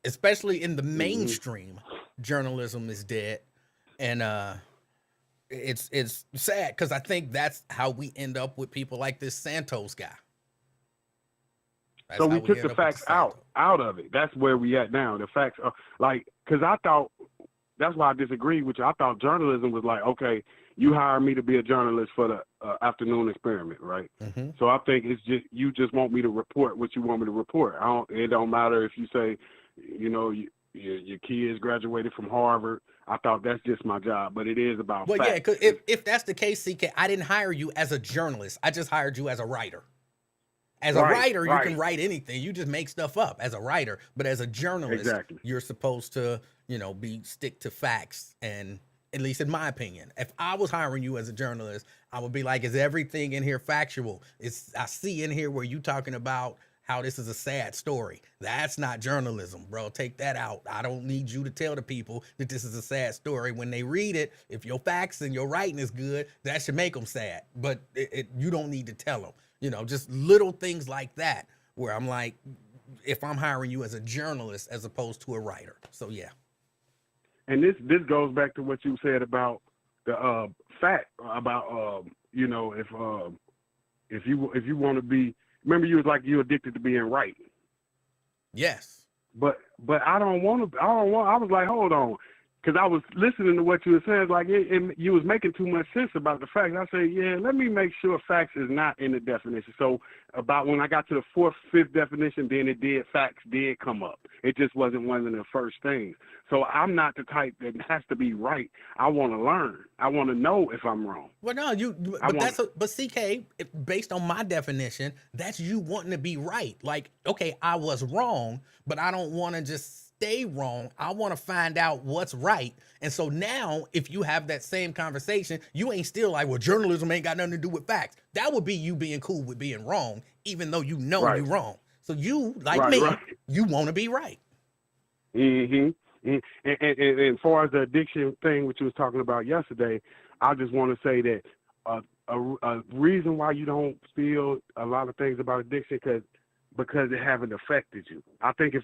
especially in the mainstream. journalism is dead, and it's sad because I think that's how we end up with people like this Santos guy. That's So how we we took end the up with the facts Santos. out of it. That's where we at now. The facts are like, because I thought, that's why I disagreed with you. I thought journalism was like, okay, you hire me to be a journalist for the afternoon experiment, right? Mm-hmm. So I think it's just, you just want me to report what you want me to report. It don't matter if you say, your kids graduated from Harvard. I thought that's just my job, but it is about Well, yeah, facts. because if that's the case, CK, I didn't hire you as a journalist. I just hired you as a writer. As a Right, writer, you can right, write anything. You just make stuff up as a writer. But as a journalist, exactly. you're supposed to, stick to facts. And at least in my opinion, if I was hiring you as a journalist, I would be like, is everything in here factual? I see in here where you talking about how this is a sad story. That's not journalism, bro. Take that out. I don't need you to tell the people that this is a sad story. When they read it, if your facts and your writing is good, that should make them sad. But you don't need to tell them. Just little things like that where I'm like, if I'm hiring you as a journalist as opposed to a writer. So yeah. And this goes back to what you said about the fact about if you want to be, remember you was like you addicted to being right. Yes. But I don't want to. I was like, hold on, because I was listening to what you were saying. Like you was making too much sense about the facts. I said, yeah, let me make sure facts is not in the definition. So about when I got to the fourth, fifth definition, then facts did come up. It just wasn't one of the first things. So I'm not the type that has to be right. I want to learn. I want to know if I'm wrong. Well, no, but CK, based on my definition, that's you wanting to be right. Like, okay, I was wrong, but I don't want to just stay wrong. I want to find out what's right. And so now, if you have that same conversation, you ain't still like, well, journalism ain't got nothing to do with facts. That would be you being cool with being wrong, even though Right. you're wrong. So you, like Right, me, right. you want to be right. Mm-hmm. And as far as the addiction thing, which you was talking about yesterday, I just want to say that a reason why you don't feel a lot of things about addiction because it haven't affected you. I think if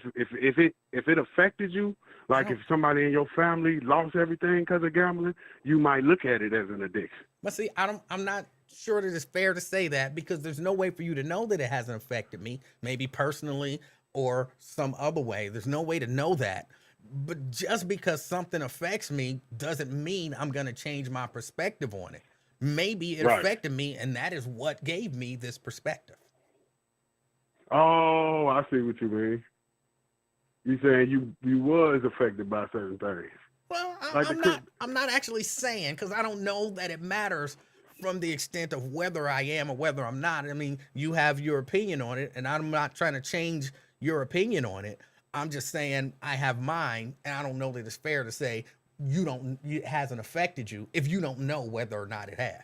it affected you, like if somebody in your family lost everything because of gambling, you might look at it as an addiction. But see, I'm not sure that it's fair to say that because there's no way for you to know that it hasn't affected me, maybe personally or some other way. There's no way to know that. But just because something affects me doesn't mean I'm going to change my perspective on it. Maybe it affected me, and that is what gave me this perspective. Oh, I see what you mean. You saying you was affected by certain things. Well, Like I'm not actually saying, because I don't know that it matters from the extent of whether I am or whether I'm not. I mean, you have your opinion on it, and I'm not trying to change your opinion on it. I'm just saying I have mine, and I don't know that it's fair to say it hasn't affected you if you don't know whether or not it has.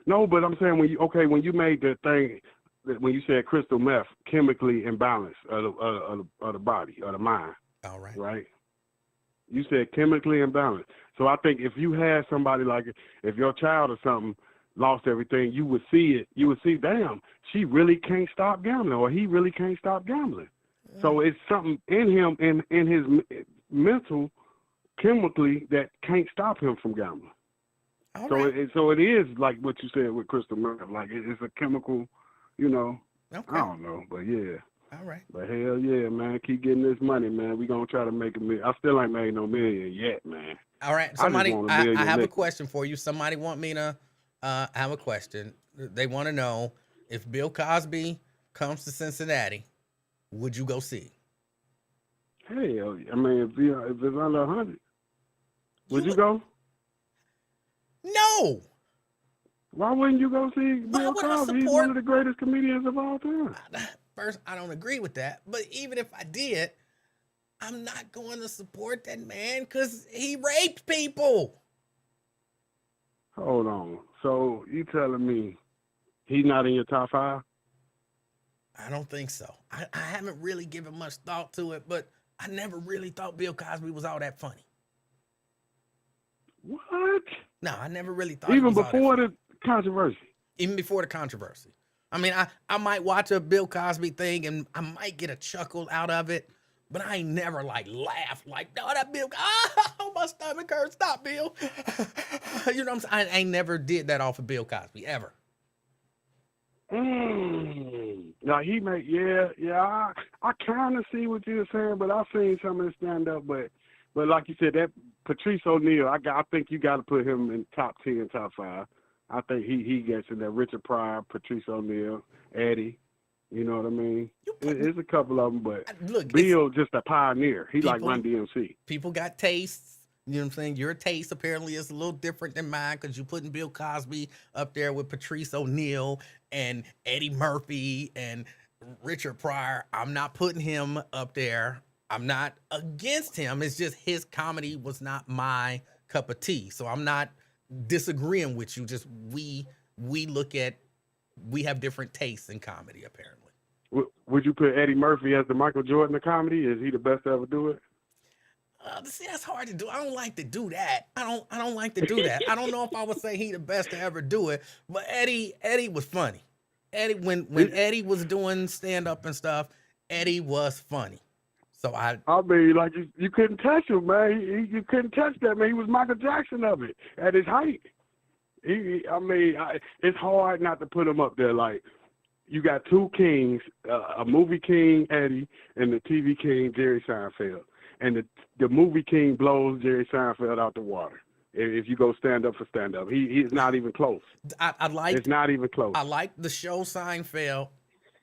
No, but I'm saying when you made the thing, when you said crystal meth, chemically imbalanced of the body, of the mind. All right. Right? You said chemically imbalanced. So I think if you had somebody like, if your child or something lost everything, you would see it. You would see, damn, she really can't stop gambling, or he really can't stop gambling. So it's something in him, in his mental, chemically, that can't stop him from gambling. All So right. so it is like what you said with crystal meth, like it's a chemical, Okay. I don't know, but yeah. All right. But hell yeah, man, keep getting this money, man. We gonna try to make a million. I still ain't made no million yet, man. All right. Somebody, I have a question for you. Somebody want me to have a question. They want to know if Bill Cosby comes to Cincinnati, would you go see? Hell, I mean, if it's under 100, would you go? No. Why wouldn't you go see Bill would I Cosby? He's support- one of the greatest comedians of all time. First, I don't agree with that. But even if I did, I'm not going to support that man because he raped people. Hold on. So you telling me he's not in your top 5? I don't think so. I haven't really given much thought to it, but I never really thought Bill Cosby was all that funny. What? No, I never really thought Even he was all that before funny. the controversy. Even before the controversy. I mean, I might watch a Bill Cosby thing and I might get a chuckle out of it, But I ain't never like laughed like, no, that Bill, my stomach hurts. Stop, Bill. You know what I'm saying? I ain't never did that off of Bill Cosby ever. Now he made, I kind of see what you're saying, but I've seen some of the stand up, but like you said, that Patrice O'Neal, I think you got to put him in top 10, top 5. I think he gets in there. Richard Pryor, Patrice O'Neal, Eddie. You know what I mean? There's a couple of them, but look, Bill just a pioneer. He people, like Run DMC. People got tastes. You know what I'm saying? Your taste apparently is a little different than mine because you're putting Bill Cosby up there with Patrice O'Neal and Eddie Murphy and Richard Pryor. I'm not putting him up there. I'm not against him. It's just his comedy was not my cup of tea. So I'm not disagreeing with you. Just we have different tastes in comedy, apparently. Would you put Eddie Murphy as the Michael Jordan of comedy? Is he the best to ever do it? See, that's hard to do. I don't like to do that. I don't like to do that. I don't know if I would say he the best to ever do it, but Eddie was funny. Eddie, when Eddie was doing stand up and stuff, Eddie was funny. So I mean, like you couldn't touch him, man. You couldn't touch that, man. He was Michael Jackson of it at his height. It's hard not to put him up there. Like, you got two kings, a movie king, Eddie, and the TV king, Jerry Seinfeld. And the movie king blows Jerry Seinfeld out the water. If you go stand up for stand up, he's not even close. It's not even close. I like the show Seinfeld,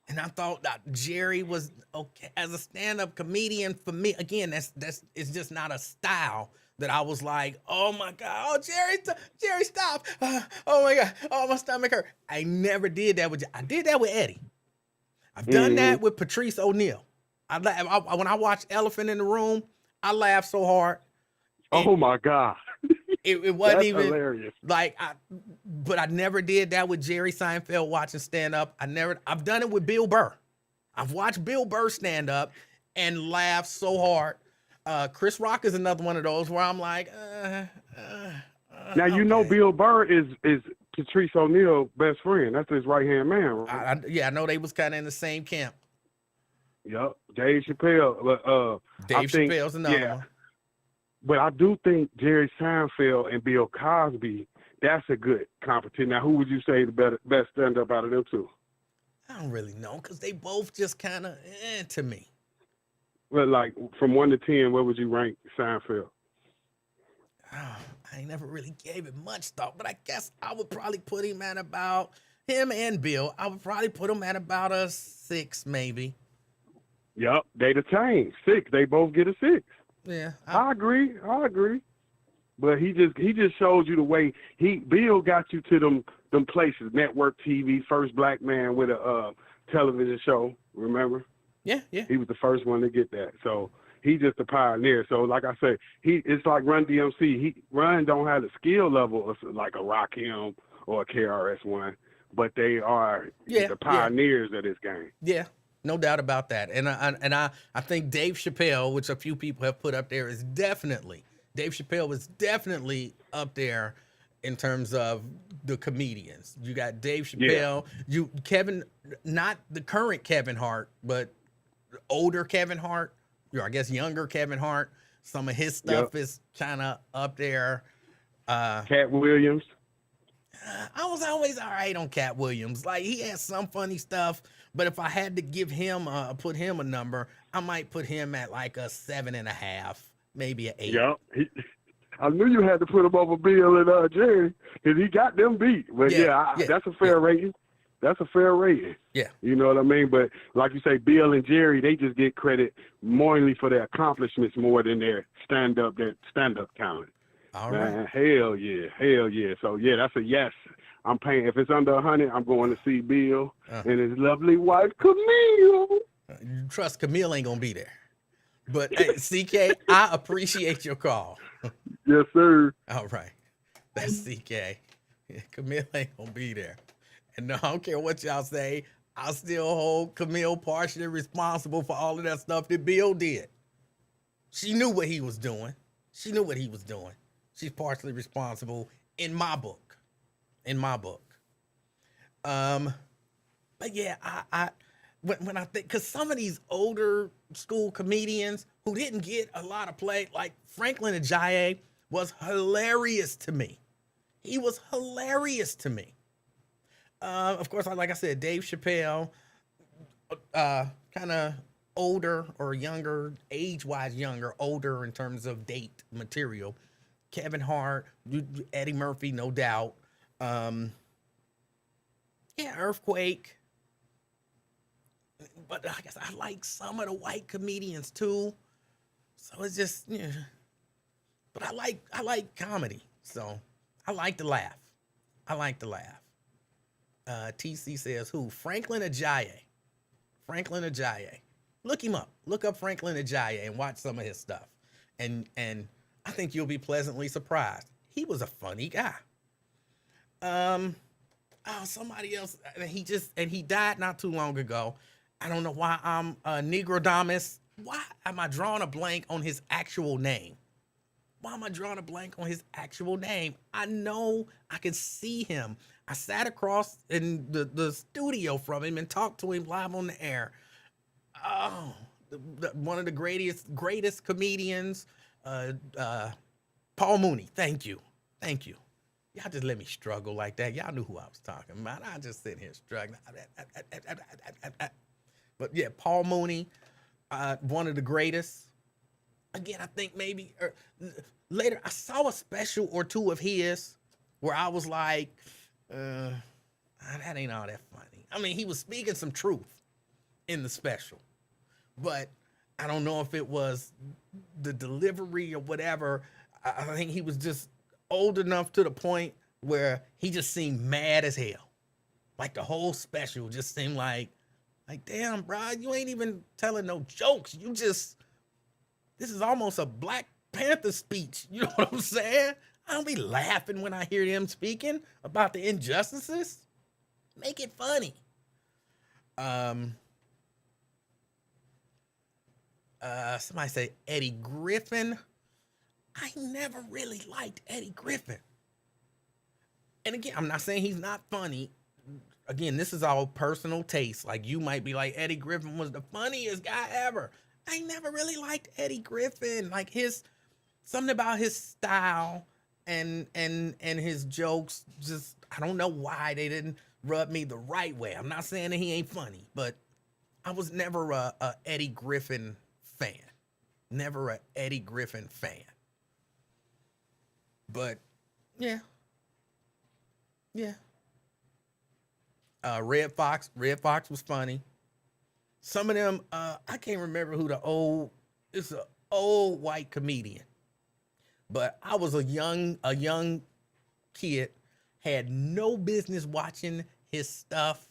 and I thought that Jerry was okay as a stand up comedian. For me, again, it's just not a style that I was like, oh my God, oh Jerry, stop, oh my God, oh my stomach hurt. I never did that I did that with Eddie. I've done that with Patrice O'Neal. When I watched Elephant in the Room, I laughed so hard. Oh my God. It wasn't That's even hilarious. But I never did that with Jerry Seinfeld watching stand up. I've done it with Bill Burr. I've watched Bill Burr stand up and laughed so hard. Chris Rock is another one of those where I'm like, now, you know, Bill Burr is Patrice O'Neal's best friend. That's his right-hand man, right? I know they was kind of in the same camp. Yep. Dave Chappelle. Chappelle's another one. But I do think Jerry Seinfeld and Bill Cosby, that's a good competition. Now, who would you say the best stand-up out of them two? I don't really know because they both just kind of to me. Well, like, from 1 to 10, where would you rank Seinfeld? Oh, I never really gave it much thought, but I guess I would probably put him at about, him and Bill, I would probably put him at about a 6, maybe. Yep, they the same. 6. They both get a 6. Yeah. I agree. But he just showed you the way. Bill got you to them places, network TV, first black man with a television show, remember? Yeah. He was the first one to get that. So he's just a pioneer. So like I say, it's like Run DMC. Run don't have the skill level of like a Rakim or a KRS-One, but they are the pioneers of this game. Yeah. No doubt about that. And I think Dave Chappelle, which a few people have put up there, Dave Chappelle was definitely up there in terms of the comedians. You got Dave Chappelle, Kevin, not the current Kevin Hart, but older Kevin Hart, or I guess younger Kevin Hart. Some of his stuff is kind of up there. Cat Williams. I was always all right on Cat Williams. Like, he had some funny stuff, but if I had to give him put him a number, I might put him at like a 7.5, maybe an 8. Yeah, I knew you had to put him over Bill and Jerry because he got them beat. But that's a fair rating. That's a fair rating. Yeah. You know what I mean? But like you say, Bill and Jerry, they just get credit mainly for their accomplishments more than their stand-up talent. All right. Man, hell yeah. So that's a yes. I'm paying. If it's under 100, I'm going to see Bill and his lovely wife Camille. Trust Camille ain't gonna be there. But hey, CK, I appreciate your call. Yes, sir. All right, that's CK. Yeah, Camille ain't gonna be there, and no, I don't care what y'all say. I still hold Camille partially responsible for all of that stuff that Bill did. She knew what he was doing. She's partially responsible in my book. But yeah, when I think, because some of these older school comedians who didn't get a lot of play, like Franklin Ajaye, was hilarious to me. He was hilarious to me. Of course, like I said, Dave Chappelle, kind of older or younger, age-wise younger, older in terms of date material. Kevin Hart, Eddie Murphy, no doubt. Yeah, Earthquake. But I guess I like some of the white comedians too. So it's just, yeah. But I like comedy. So I like to laugh. I like to laugh. TC says who? Franklin Ajaye. Franklin Ajaye. Look him up. Look up Franklin Ajaye and watch some of his stuff. And I think you'll be pleasantly surprised. He was a funny guy. Somebody else. He died not too long ago. I don't know why I'm Negrodamus. Why am I drawing a blank on his actual name? Why am I drawing a blank on his actual name? I know I can see him. I sat across in the studio from him and talked to him live on the air. Oh, one of the greatest comedians, Paul Mooney. Thank you. Y'all just let me struggle like that. Y'all knew who I was talking about. I just sitting here struggling. But yeah, Paul Mooney, one of the greatest. Again, I think maybe later I saw a special or two of his where I was like, that ain't all that funny. I mean, he was speaking some truth in the special, but I don't know if it was the delivery or whatever. I think he was just old enough to the point where he just seemed mad as hell. Like the whole special just seemed like damn, bro, you ain't even telling no jokes. This is almost a Black Panther speech. You know what I'm saying? I don't be laughing when I hear them speaking about the injustices. Make it funny. Somebody say Eddie Griffin. I never really liked Eddie Griffin. And again, I'm not saying he's not funny. Again, this is all personal taste. Like, you might be like, Eddie Griffin was the funniest guy ever. I never really liked Eddie Griffin. Like, something about his style and his jokes, just, I don't know why they didn't rub me the right way. I'm not saying that he ain't funny, but I was never a Eddie Griffin fan. Never a Eddie Griffin fan. But yeah. Red Fox was funny. Some of them, I can't remember who it's an old white comedian. But I was a young kid, had no business watching his stuff.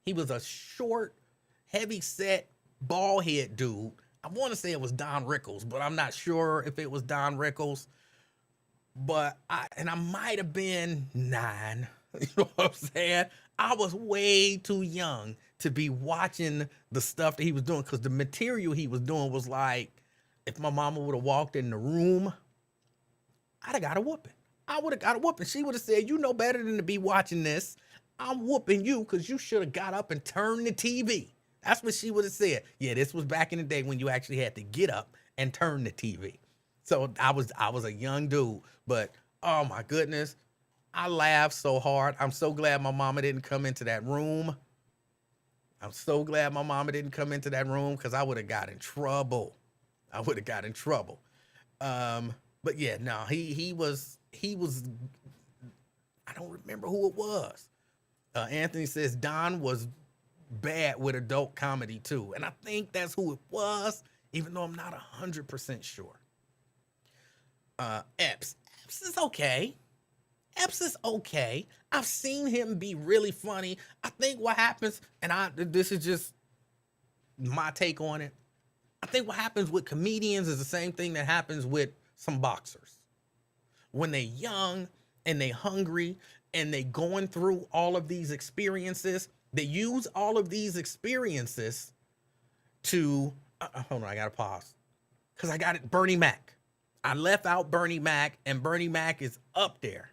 He was a short, heavy set, bald head dude. I want to say it was Don Rickles, but I'm not sure if it was Don Rickles. But I might have been 9. You know what I'm saying? I was way too young to be watching the stuff that he was doing, because the material he was doing was like, if my mama would have walked in the room, I'd have got a whooping. I would have got a whooping. She would have said, you know better than to be watching this. I'm whooping you because you should have got up and turned the TV. That's what she would have said. Yeah, this was back in the day when you actually had to get up and turn the TV. So I was a young dude, but oh my goodness, I laughed so hard. I'm so glad my mama didn't come into that room. Because I would have got in trouble. But yeah, no, he was, I don't remember who it was. Anthony says Don was bad with adult comedy too. And I think that's who it was, even though I'm not 100% sure. Epps is okay. I've seen him be really funny. I think what happens, and this is just my take on it. I think what happens with comedians is the same thing that happens with some boxers. When they're young and they hungry and they going through all of these experiences, they use all of these experiences to, hold on, I gotta pause. Because I got it, Bernie Mac. I left out Bernie Mac, and Bernie Mac is up there.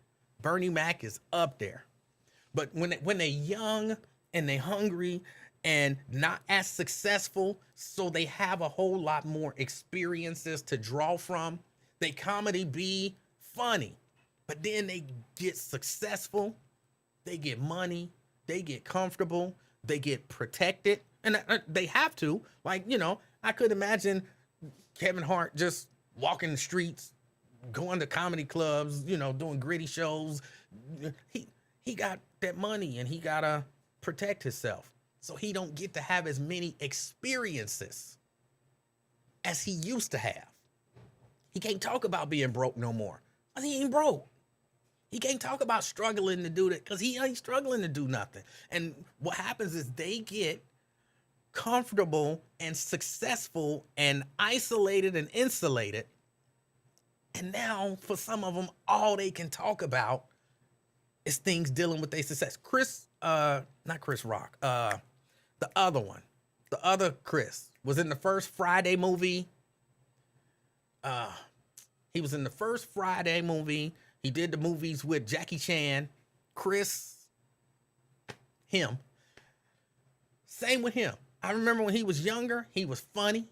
But when they're young and they hungry and not as successful, so they have a whole lot more experiences to draw from. They comedy be funny, but then they get successful, they get money, they get comfortable, they get protected, and they have to. Like, I could imagine Kevin Hart just walking the streets, going to comedy clubs, doing gritty shows. He got that money, and he gotta protect himself, so he don't get to have as many experiences as he used to have. He can't talk about being broke no more. He ain't broke. He can't talk about struggling to do that because he ain't struggling to do nothing. And what happens is they get comfortable and successful and isolated and insulated. And now for some of them, all they can talk about is things dealing with their success. Not Chris Rock, the other one, the other Chris was in the first Friday movie. He was in the first Friday movie. He did the movies with Jackie Chan, him. Same with him. I remember when he was younger, he was funny.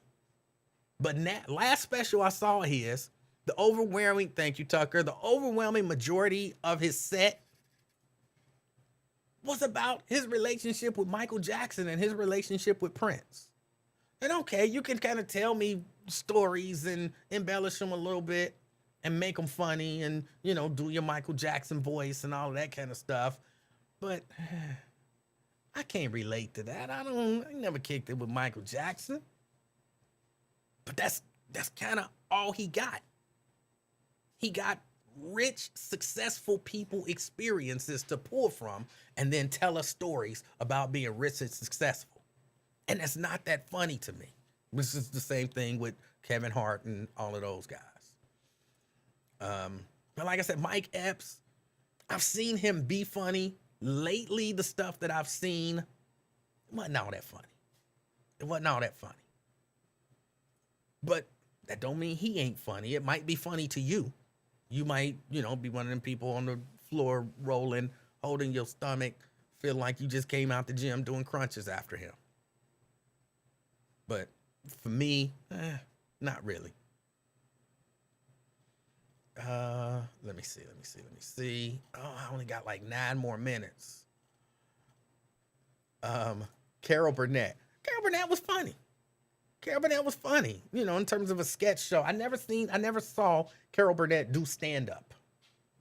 But last special I saw his, thank you, Tucker, the overwhelming majority of his set was about his relationship with Michael Jackson and his relationship with Prince. And okay, you can kind of tell me stories and embellish them a little bit and make them funny and, do your Michael Jackson voice and all of that kind of stuff. But I can't relate to that. I never kicked it with Michael Jackson. But that's kind of all he got. He got rich, successful people experiences to pull from and then tell us stories about being rich and successful. And that's not that funny to me. This is the same thing with Kevin Hart and all of those guys. But like I said, Mike Epps, I've seen him be funny. Lately, the stuff that I've seen, it wasn't all that funny. But that don't mean he ain't funny. It might be funny to you. You might, be one of them people on the floor rolling, holding your stomach, feeling like you just came out the gym doing crunches after him. But for me, not really. Let me see. Oh, I only got like 9 more minutes. Carol Burnett. Carol Burnett was funny. In terms of a sketch show. I never saw Carol Burnett do stand-up.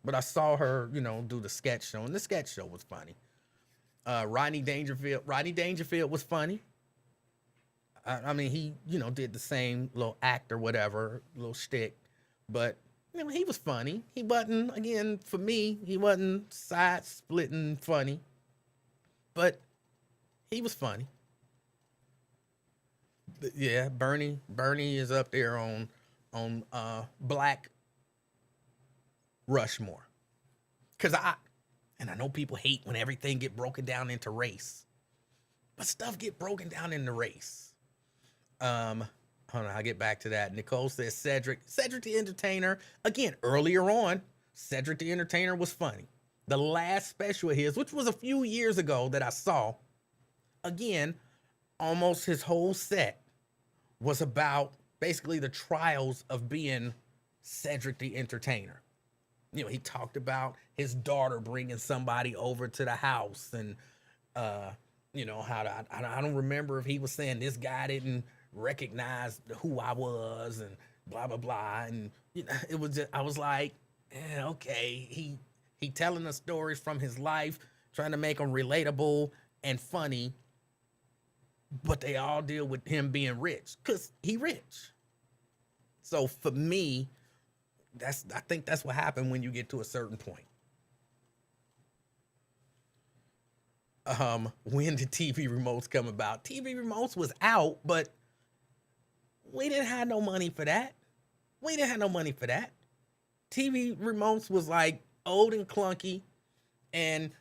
But I saw her, do the sketch show, and the sketch show was funny. Rodney Dangerfield was funny. I mean, he, did the same little act or whatever, little shtick. But, he was funny. He wasn't, again, for me, he wasn't side-splitting funny. But he was funny. But yeah, Bernie is up there on Black Rushmore. Because I know people hate when everything get broken down into race. But stuff get broken down into race. Hold on, I'll get back to that. Nicole says Cedric the Entertainer. Again, earlier on, Cedric the Entertainer was funny. The last special of his, which was a few years ago that I saw, again, almost his whole set was about basically the trials of being Cedric the Entertainer. He talked about his daughter bringing somebody over to the house and, how I don't remember if he was saying this guy didn't recognize who I was and blah, blah, blah. And, it was just, I was like, okay, he telling us stories from his life, trying to make them relatable and funny, but they all deal with him being rich because he rich. So for me, I think that's what happened when you get to a certain point. When did TV remotes come about? TV remotes was out, but we didn't have no money for that. TV remotes was like old and clunky, and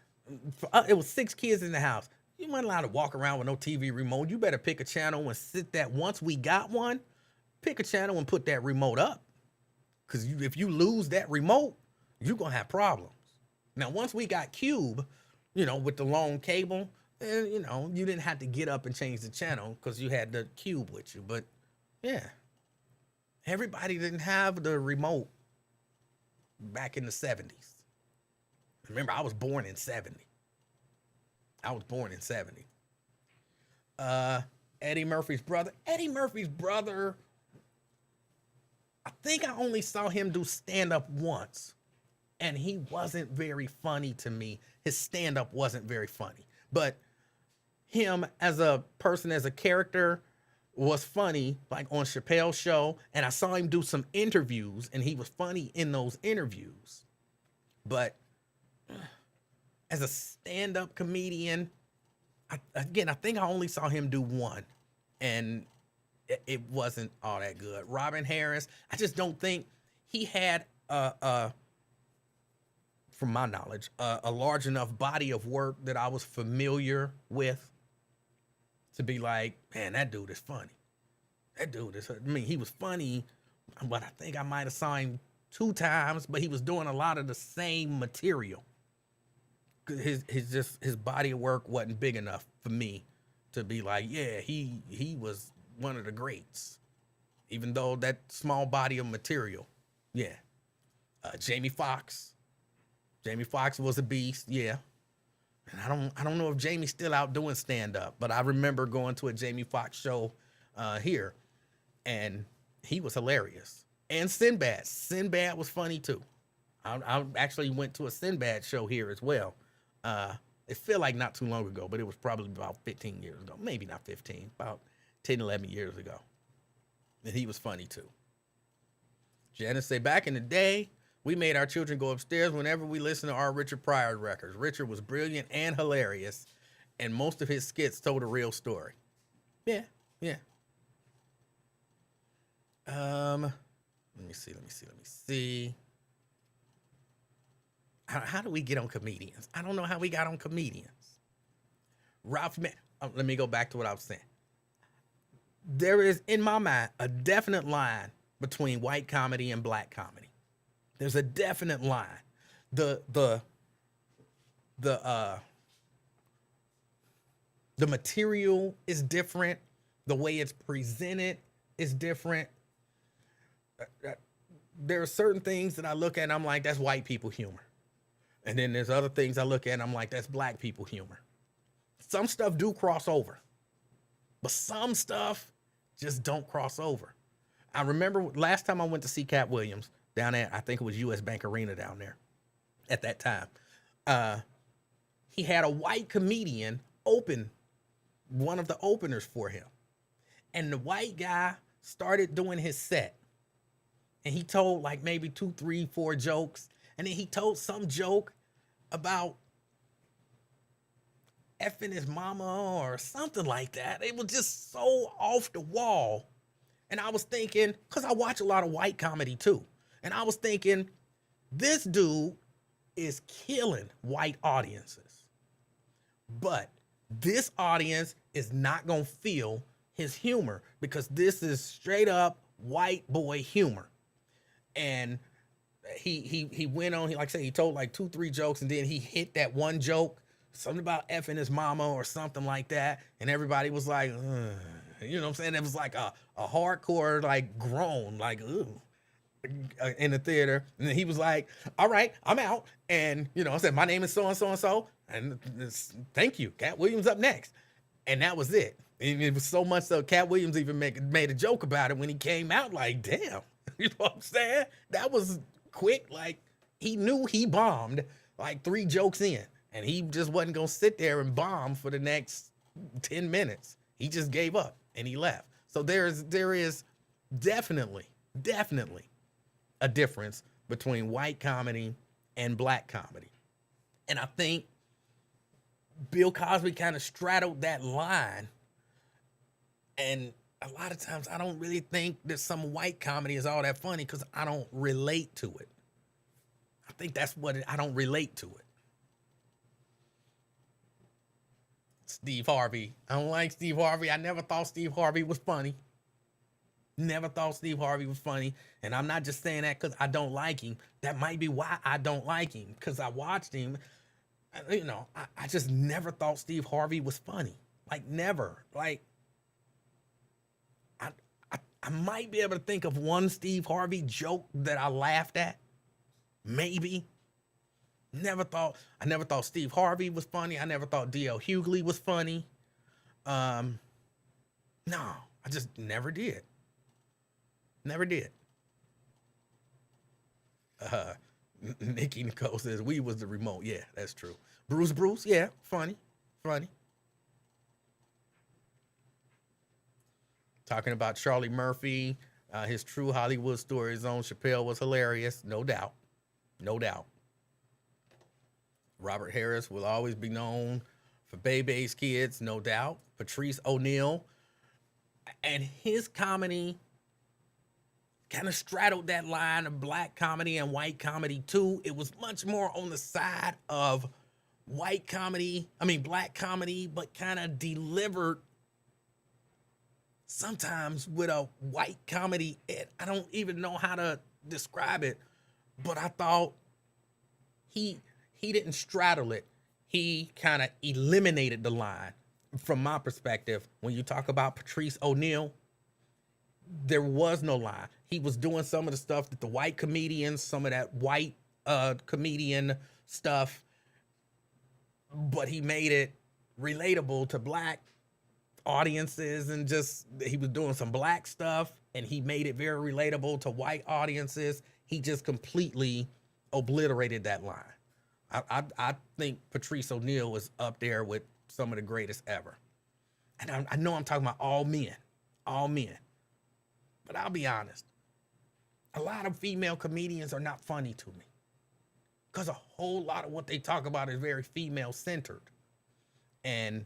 it was 6 kids in the house. You weren't allowed to walk around with no TV remote. You better pick a channel and sit that. Once we got one, pick a channel and put that remote up. Because if you lose that remote, you're going to have problems. Now, once we got Cube, with the long cable, And, you know, you didn't have to get up and change the channel because you had the cube with you. But yeah, everybody didn't have the remote back in the 70s. Remember, I was born in 70. I was born in 70. Eddie Murphy's brother. Eddie Murphy's brother, I think I only saw him do stand-up once. And he wasn't very funny to me. His stand-up wasn't very funny. But him as a person, as a character, was funny, like on Chappelle's show. And I saw him do some interviews, and he was funny in those interviews. But as a stand-up comedian, I think I only saw him do one, and it wasn't all that good. Robin Harris, I just don't think he had from my knowledge, a large enough body of work that I was familiar with to be like, man, that dude is funny. That dude is, I mean, he was funny, but I think I might have saw him 2 times, but he was doing a lot of the same material. His body of work wasn't big enough for me to be like, yeah, he was one of the greats, even though that small body of material. Yeah. Jamie Foxx was a beast. Yeah. And I don't know if Jamie's still out doing stand up, but I remember going to a Jamie Foxx show here, and he was hilarious. And Sinbad was funny too. I actually went to a Sinbad show here as well. It felt like not too long ago, but it was probably about 15 years ago. Maybe not 15, about 10, 11 years ago. And he was funny too. Janice say, back in the day, we made our children go upstairs whenever we listened to our Richard Pryor records. Richard was brilliant and hilarious, and most of his skits told a real story. Yeah. Let me see. How do we get on comedians? I don't know how we got on comedians. Let me go back to what I was saying. There is, in my mind, a definite line between white comedy and black comedy. There's a definite line. The material is different. The way it's presented is different. There are certain things that I look at and I'm like, that's white people humor. And then there's other things I look at and I'm like, that's black people humor. Some stuff do cross over, but some stuff just don't cross over. I remember last time I went to see Cat Williams down at, I think it was US Bank Arena down there at that time. He had a white comedian open one of the openers for him. And the white guy started doing his set. And he told like maybe 2, 3, 4 jokes. And then he told some joke about effing his mama or something like that. It was just so off the wall. And I was thinking, because I watch a lot of white comedy too. And I was thinking, this dude is killing white audiences. But this audience is not going to feel his humor because this is straight up white boy humor. And he went on, like I said, he told like 2, 3 jokes, and then he hit that one joke, something about effing his mama or something like that. And everybody was like, you know what I'm saying? It was like a hardcore like groan, like, ooh, in the theater. And then he was like, all right, I'm out. And, you know, I said, my name is so-and-so and so. And thank you. Cat Williams up next. And that was it. And it was so much so Cat Williams even made a joke about it when he came out, like, damn. You know what I'm saying? That was quick. Like, he knew he bombed like 3 jokes in. And he just wasn't going to sit there and bomb for the next 10 minutes. He just gave up and he left. So there is definitely a difference between white comedy and black comedy. And I think Bill Cosby kind of straddled that line. And a lot of times I don't really think that some white comedy is all that funny because I don't relate to it. I think that's what I don't relate to it. Steve Harvey. I don't like Steve Harvey. I never thought Steve Harvey was funny. Never thought Steve Harvey was funny. And I'm not just saying that because I don't like him. That might be why I don't like him. Because I watched him. I just never thought Steve Harvey was funny. Like never. Like I, I might be able to think of one Steve Harvey joke that I laughed at. Maybe. I never thought Steve Harvey was funny. I never thought D.L. Hughley was funny. No, I just never did. Never did. Nikki Nicole says we was the remote. Yeah, that's true. Bruce, yeah, funny. Talking about Charlie Murphy, his true Hollywood stories on Chappelle was hilarious, no doubt. Robert Harris will always be known for Bebe's Kids, no doubt. Patrice O'Neal and his comedy kind of straddled that line of black comedy and white comedy too. It was much more on the side of black comedy, but kind of delivered sometimes with a white comedy. I don't even know how to describe it, but I thought he didn't straddle it. He kind of eliminated the line from my perspective. When you talk about Patrice O'Neal, there was no line. He was doing some of the stuff that the white comedians, some of that white comedian stuff, but he made it relatable to black audiences, and just he was doing some black stuff and he made it very relatable to white audiences. He just completely obliterated that line. I think Patrice O'Neal was up there with some of the greatest ever. And I know I'm talking about all men. But I'll be honest, a lot of female comedians are not funny to me because a whole lot of what they talk about is very female-centered. And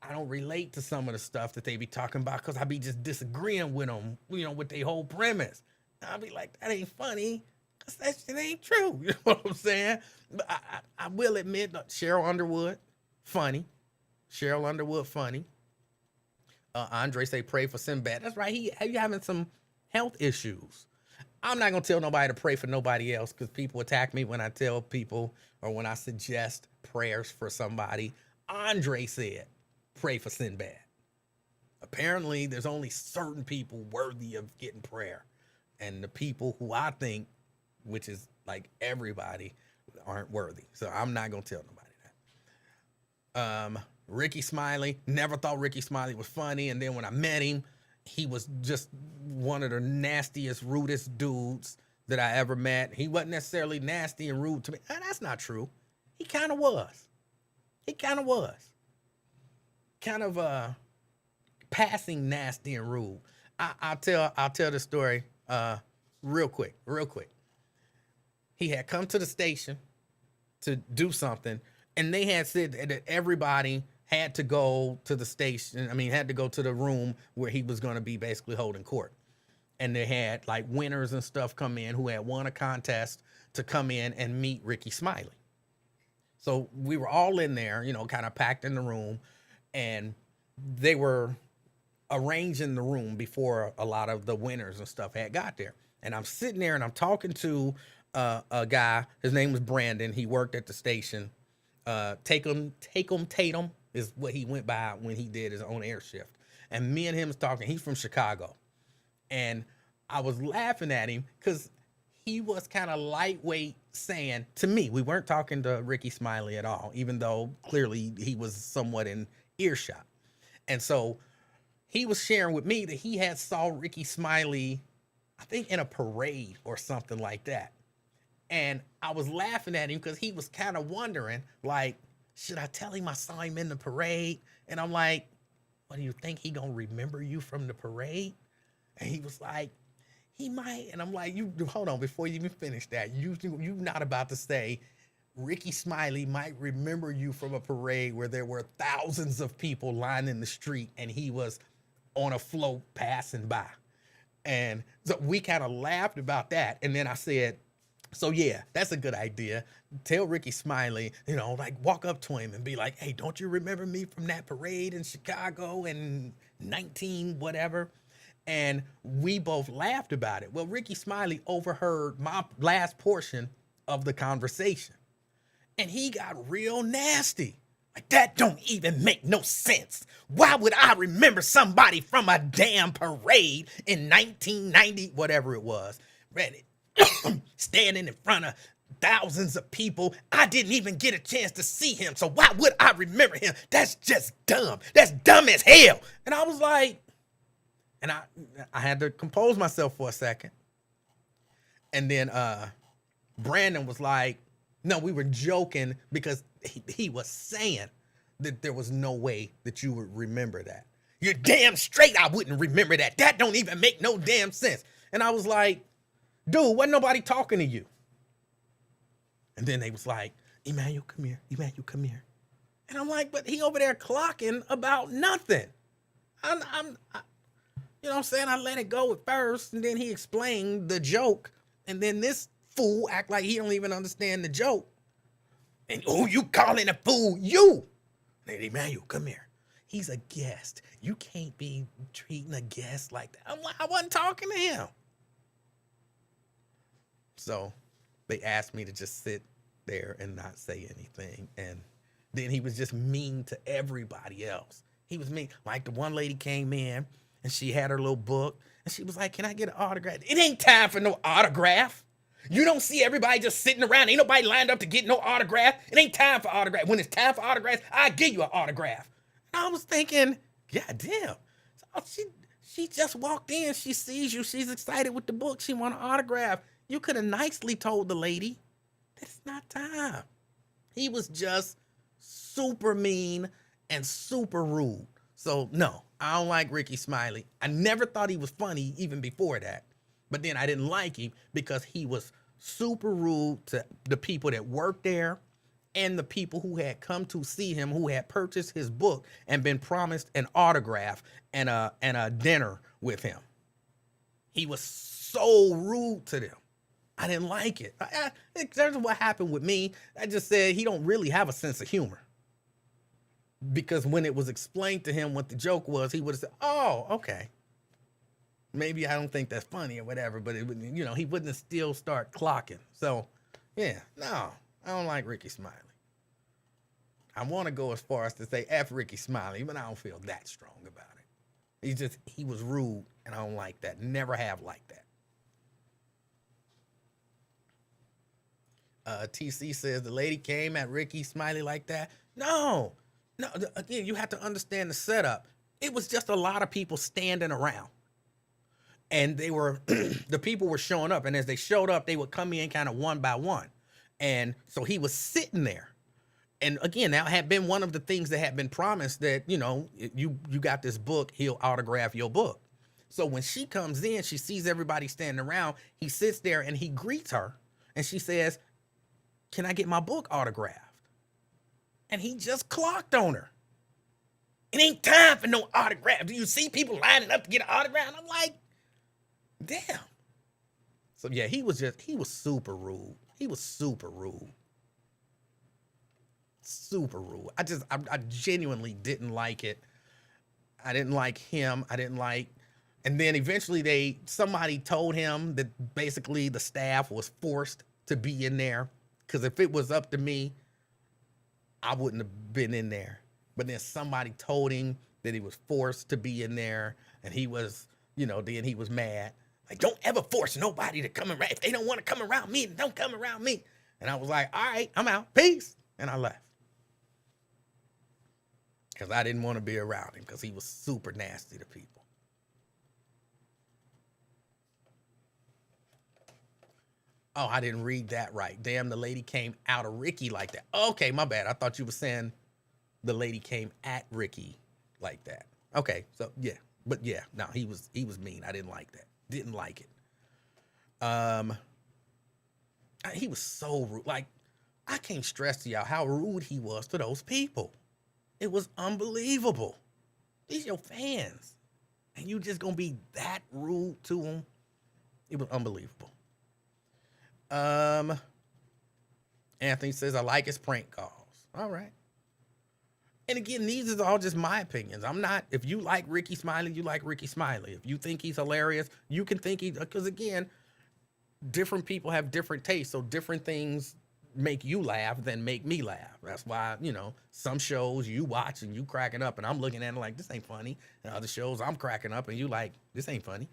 I don't relate to some of the stuff that they be talking about because I be just disagreeing with them, with their whole premise. I'll be like, that ain't funny because that shit ain't true. You know what I'm saying? But I will admit that Cheryl Underwood, funny. Andre say pray for Sinbad. That's right. He having some health issues. I'm not going to tell nobody to pray for nobody else because people attack me when I tell people or when I suggest prayers for somebody. Andre said pray for Sinbad. Apparently, there's only certain people worthy of getting prayer. And the people who I think, which is like everybody, aren't worthy. So I'm not going to tell nobody that. Ricky Smiley, never thought Ricky Smiley was funny. And then when I met him, he was just one of the nastiest, rudest dudes that I ever met. He wasn't necessarily nasty and rude to me. That's not true. He kind of was. Kind of passing nasty and rude. I'll tell the story real quick. He had come to the station to do something, and they had said that everybody had to go to the station. Had to go to the room where he was going to be basically holding court. And they had like winners and stuff come in who had won a contest to come in and meet Ricky Smiley. So we were all in there, kind of packed in the room, and they were arranging the room before a lot of the winners and stuff had got there. And I'm sitting there and I'm talking to a guy. His name was Brandon. He worked at the station. Take 'em Tatum is what he went by when he did his own air shift. And me and him was talking. He's from Chicago. And I was laughing at him because he was kind of lightweight saying to me, we weren't talking to Ricky Smiley at all, even though clearly he was somewhat in earshot. And so he was sharing with me that he had saw Ricky Smiley, I think in a parade or something like that. And I was laughing at him because he was kind of wondering, like, should I tell him I saw him in the parade? And I'm like, what do you think? He gonna remember you from the parade? And he was like, he might. And I'm like, you hold on, before you even finish that, you not about to say Ricky Smiley might remember you from a parade where there were thousands of people lining the street and he was on a float passing by. And so we kind of laughed about that. And then I said, so yeah, that's a good idea. Tell Ricky Smiley, like walk up to him and be like, hey, don't you remember me from that parade in Chicago in 19 whatever? And we both laughed about it. Well, Ricky Smiley overheard my last portion of the conversation. And he got real nasty. Like, that don't even make no sense. Why would I remember somebody from a damn parade in 1990, whatever it was, ready, standing in front of thousands of people? I didn't even get a chance to see him. So why would I remember him? That's just dumb. That's dumb as hell. And I was like, and I had to compose myself for a second. And then Brandon was like, no, we were joking because he was saying that there was no way that you would remember that. You're damn straight I wouldn't remember that. That don't even make no damn sense. And I was like, dude, wasn't nobody talking to you. And then they was like, Emanuel, come here. Emanuel, come here. And I'm like, but he over there clocking about nothing. You know what I'm saying? I let it go at first, and then he explained the joke, and then this fool act like he don't even understand the joke. And who you calling a fool? You! Hey, Emanuel, come here. He's a guest. You can't be treating a guest like that. I'm like, I wasn't talking to him. So they asked me to just sit there and not say anything. And then he was just mean to everybody else. He was mean. Like the one lady came in and she had her little book and she was like, can I get an autograph? It ain't time for no autograph. You don't see everybody just sitting around. Ain't nobody lined up to get no autograph. It ain't time for autograph. When it's time for autographs, I give you an autograph. And I was thinking, God damn. So she just walked in. She sees you. She's excited with the book. She want an autograph. You could have nicely told the lady that it's not time. He was just super mean and super rude. So no, I don't like Ricky Smiley. I never thought he was funny even before that. But then I didn't like him because he was super rude to the people that worked there and the people who had come to see him, who had purchased his book and been promised an autograph and a dinner with him. He was so rude to them. I didn't like it. That's what happened with me. I just said he don't really have a sense of humor. Because when it was explained to him what the joke was, he would have said, oh, okay. Maybe I don't think that's funny or whatever, but it would, you know, he wouldn't still start clocking. So, yeah, no, I don't like Ricky Smiley. I want to go as far as to say F Ricky Smiley, but I don't feel that strong about it. He was rude, and I don't like that. Never have liked that. TC says the lady came at Ricky Smiley like that. No, again, you have to understand the setup. It was just a lot of people standing around. And they were, the people were showing up. And as they showed up, they would come in kind of one by one. And so he was sitting there. And again, that had been one of the things that had been promised that, you know, you got this book, he'll autograph your book. So when she comes in, she sees everybody standing around. He sits there and he greets her. And she says, can I get my book autographed? And he just clocked on her. It ain't time for no autograph. Do you see people lining up to get an autograph? And I'm like, damn. So yeah, he was super rude. He was super rude. Super rude. I genuinely didn't like it. I didn't like him. And then eventually somebody told him that basically the staff was forced to be in there. Because if it was up to me, I wouldn't have been in there. But then somebody told him that he was forced to be in there. And he was, you know, then he was mad. Like, don't ever force nobody to come around. If they don't want to come around me, don't come around me. And I was like, all right, I'm out. Peace. And I left. Because I didn't want to be around him because he was super nasty to people. Oh, I didn't read that right. Damn, the lady came out of Ricky like that. Okay, my bad. I thought you were saying the lady came at Ricky like that. Okay, so yeah. But yeah, no, he was mean. I didn't like that. Didn't like it. He was so rude. Like, I can't stress to y'all how rude he was to those people. It was unbelievable. These your fans. And you just gonna be that rude to them? It was unbelievable. Anthony says, I like his prank calls. All right. And again, these are all just my opinions. If you like Ricky Smiley, you like Ricky Smiley. If you think he's hilarious, you can think because again, different people have different tastes. So different things make you laugh than make me laugh. That's why, some shows you watch and you cracking up and I'm looking at it like, this ain't funny. And other shows I'm cracking up and you like, this ain't funny.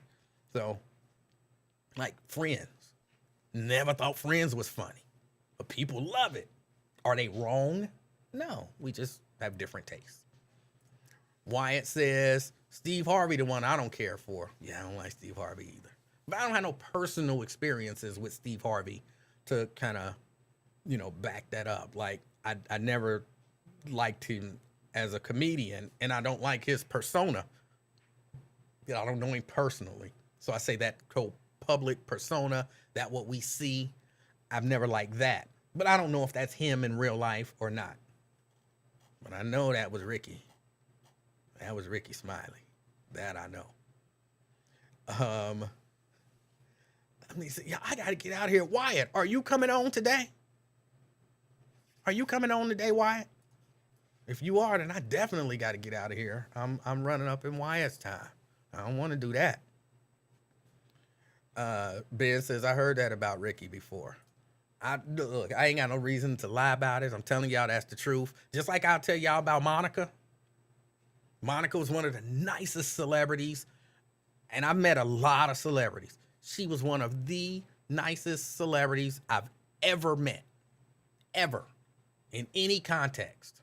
So, like Friends. Never thought Friends was funny. But people love it. Are they wrong? No, we just have different tastes. Wyatt says, Steve Harvey, the one I don't care for. Yeah, I don't like Steve Harvey either. But I don't have no personal experiences with Steve Harvey to kind of, back that up. Like, I never liked him as a comedian, and I don't like his persona. I don't know him personally. So I say that whole public persona, that what we see, I've never liked that. But I don't know if that's him in real life or not. But I know that was Ricky. That was Ricky Smiley. That I know. Let me see. Yeah, I got to get out of here. Wyatt, are you coming on today? Are you coming on today, Wyatt? If you are, then I definitely got to get out of here. I'm running up in Wyatt's time. I don't want to do that. Ben says, I heard that about Ricky before. Look, I ain't got no reason to lie about it. I'm telling y'all that's the truth. Just like I'll tell y'all about Monica. Monica was one of the nicest celebrities, and I've met a lot of celebrities. She was one of the nicest celebrities I've ever met. Ever. In any context.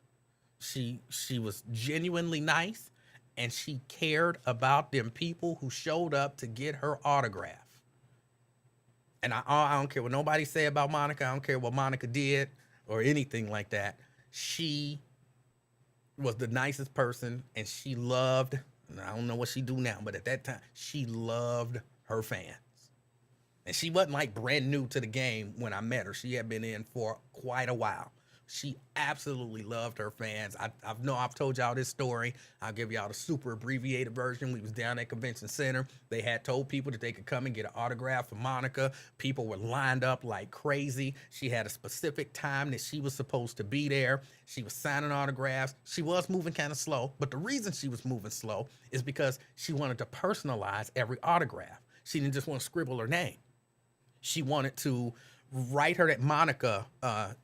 She was genuinely nice, and she cared about them people who showed up to get her autograph. And I don't care what nobody say about Monica. I don't care what Monica did or anything like that. She was the nicest person, and she loved, and I don't know what she do now, but at that time, she loved her fans. And she wasn't like brand new to the game when I met her. She had been in for quite a while. She absolutely loved her fans. I've told y'all this story. I'll give y'all the super abbreviated version. We was down at Convention Center. They had told people that they could come and get an autograph for Monica. People were lined up like crazy. She had a specific time that she was supposed to be there. She was signing autographs. She was moving kind of slow, but the reason she was moving slow is because she wanted to personalize every autograph. She didn't just want to scribble her name. She wanted to write her that Monica,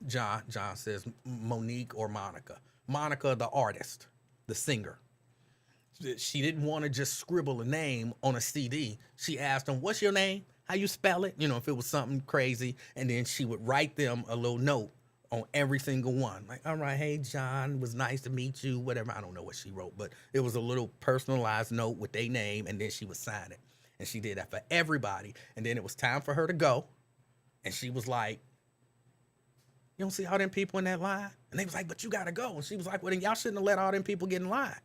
John says Monique or Monica. Monica, the artist, the singer. She didn't want to just scribble a name on a CD. She asked them, what's your name? How you spell it? If it was something crazy. And then she would write them a little note on every single one. Like, all right, hey, John, it was nice to meet you, whatever. I don't know what she wrote, but it was a little personalized note with their name, and then she would sign it. And she did that for everybody. And then it was time for her to go. And she was like, you don't see all them people in that line? And they was like, but you got to go. And she was like, well, then y'all shouldn't have let all them people get in line.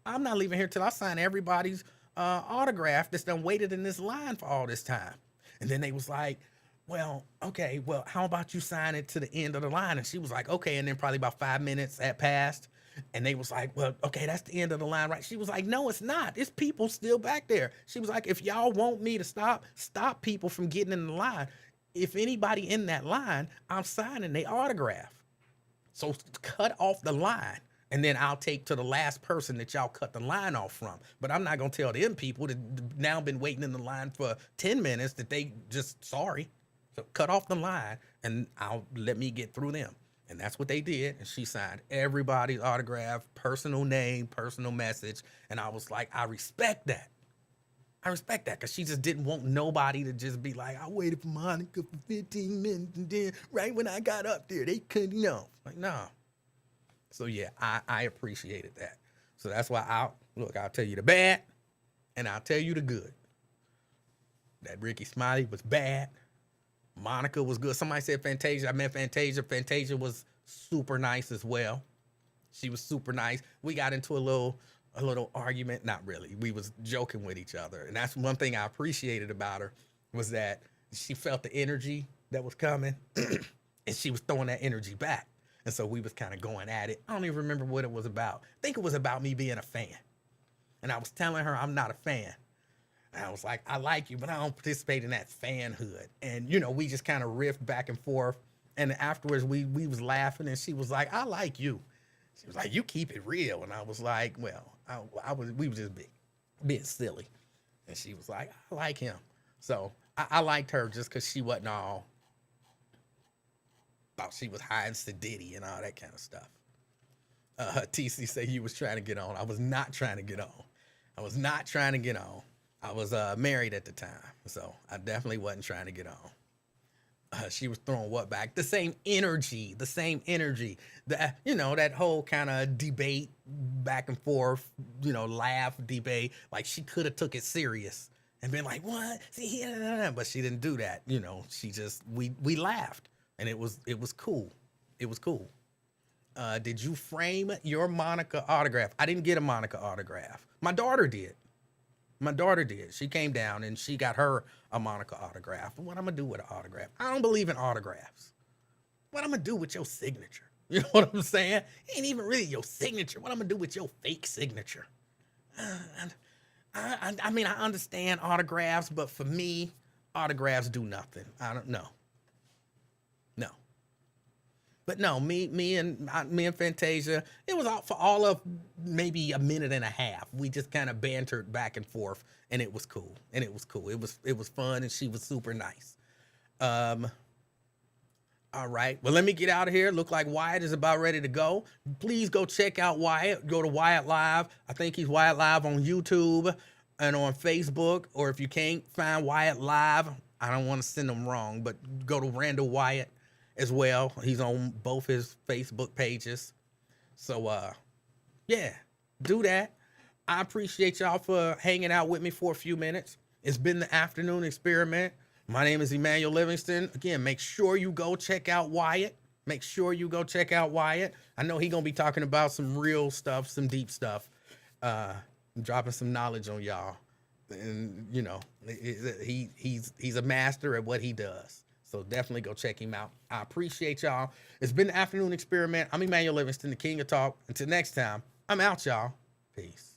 I'm not leaving here till I sign everybody's autograph that's done waited in this line for all this time. And then they was like, well, okay, well, how about you sign it to the end of the line? And she was like, okay. And then probably about 5 minutes had passed. And they was like, well, okay, that's the end of the line, right? She was like, no, it's not. It's people still back there. She was like, if y'all want me to stop people from getting in the line, if anybody in that line, I'm signing their autograph. So cut off the line, and then I'll take to the last person that y'all cut the line off from. But I'm not going to tell them people that now been waiting in the line for 10 minutes that they just sorry. So cut off the line, and let me get through them. And that's what they did. And she signed everybody's autograph, personal name, personal message. And I was like, I respect that. I respect that, because she just didn't want nobody to just be like, I waited for Monica for 15 minutes, and then right when I got up there, they couldn't, Like, no. So, yeah, I appreciated that. So that's why I'll tell you the bad, and I'll tell you the good. That Ricky Smiley was bad. Monica was good. Somebody said Fantasia. I met Fantasia. Fantasia was super nice as well. She was super nice. We got into a little argument. Not really. We was joking with each other. And that's one thing I appreciated about her, was that she felt the energy that was coming and she was throwing that energy back. And so we was kind of going at it. I don't even remember what it was about. I think it was about me being a fan. And I was telling her I'm not a fan. And I was like, I like you, but I don't participate in that fanhood. And, we just kind of riffed back and forth. And afterwards we was laughing, and she was like, I like you. She was like, you keep it real. And I was like, well, we were just being silly. And she was like, I like him. So I liked her just because she wasn't all thought she was hiding Sadiddy and all that kind of stuff. TC said you was trying to get on. I was not trying to get on. I was not trying to get on. I was married at the time, so I definitely wasn't trying to get on. She was throwing what back? The same energy. That, you know, that whole kind of debate back and forth, you know, laugh debate. Like she could have took it serious and been like, what? See, but she didn't do that. You know, she just, we laughed and it was cool. It was cool. Did you frame your Monica autograph? I didn't get a Monica autograph. My daughter did. She came down and she got her a Monica autograph. What I'm gonna do with an autograph? I don't believe in autographs. What I'm gonna do with your signature? You know what I'm saying? It ain't even really your signature. What I'm gonna do with your fake signature? I mean, I understand autographs, but for me, autographs do nothing. I don't know. No. But no, me and Fantasia, it was for all of maybe a minute and a half. We just kind of bantered back and forth, and it was cool. It was fun, and she was super nice. All right. Well, let me get out of here. Look like Wyatt is about ready to go. Please go check out Wyatt. Go to Wyatt Live. I think he's Wyatt Live on YouTube and on Facebook. Or if you can't find Wyatt Live, I don't want to send them wrong, but go to Randall Wyatt as well. He's on both his Facebook pages. So, yeah, do that. I appreciate y'all for hanging out with me for a few minutes. It's been the afternoon experiment. My name is Emanuel Livingston. Again, make sure you go check out Wyatt. I know he's going to be talking about some real stuff, some deep stuff, dropping some knowledge on y'all. And, you know, he's a master at what he does. So definitely go check him out. I appreciate y'all. It's been the afternoon experiment. I'm Emanuel Livingston, the king of talk. Until next time, I'm out, y'all. Peace.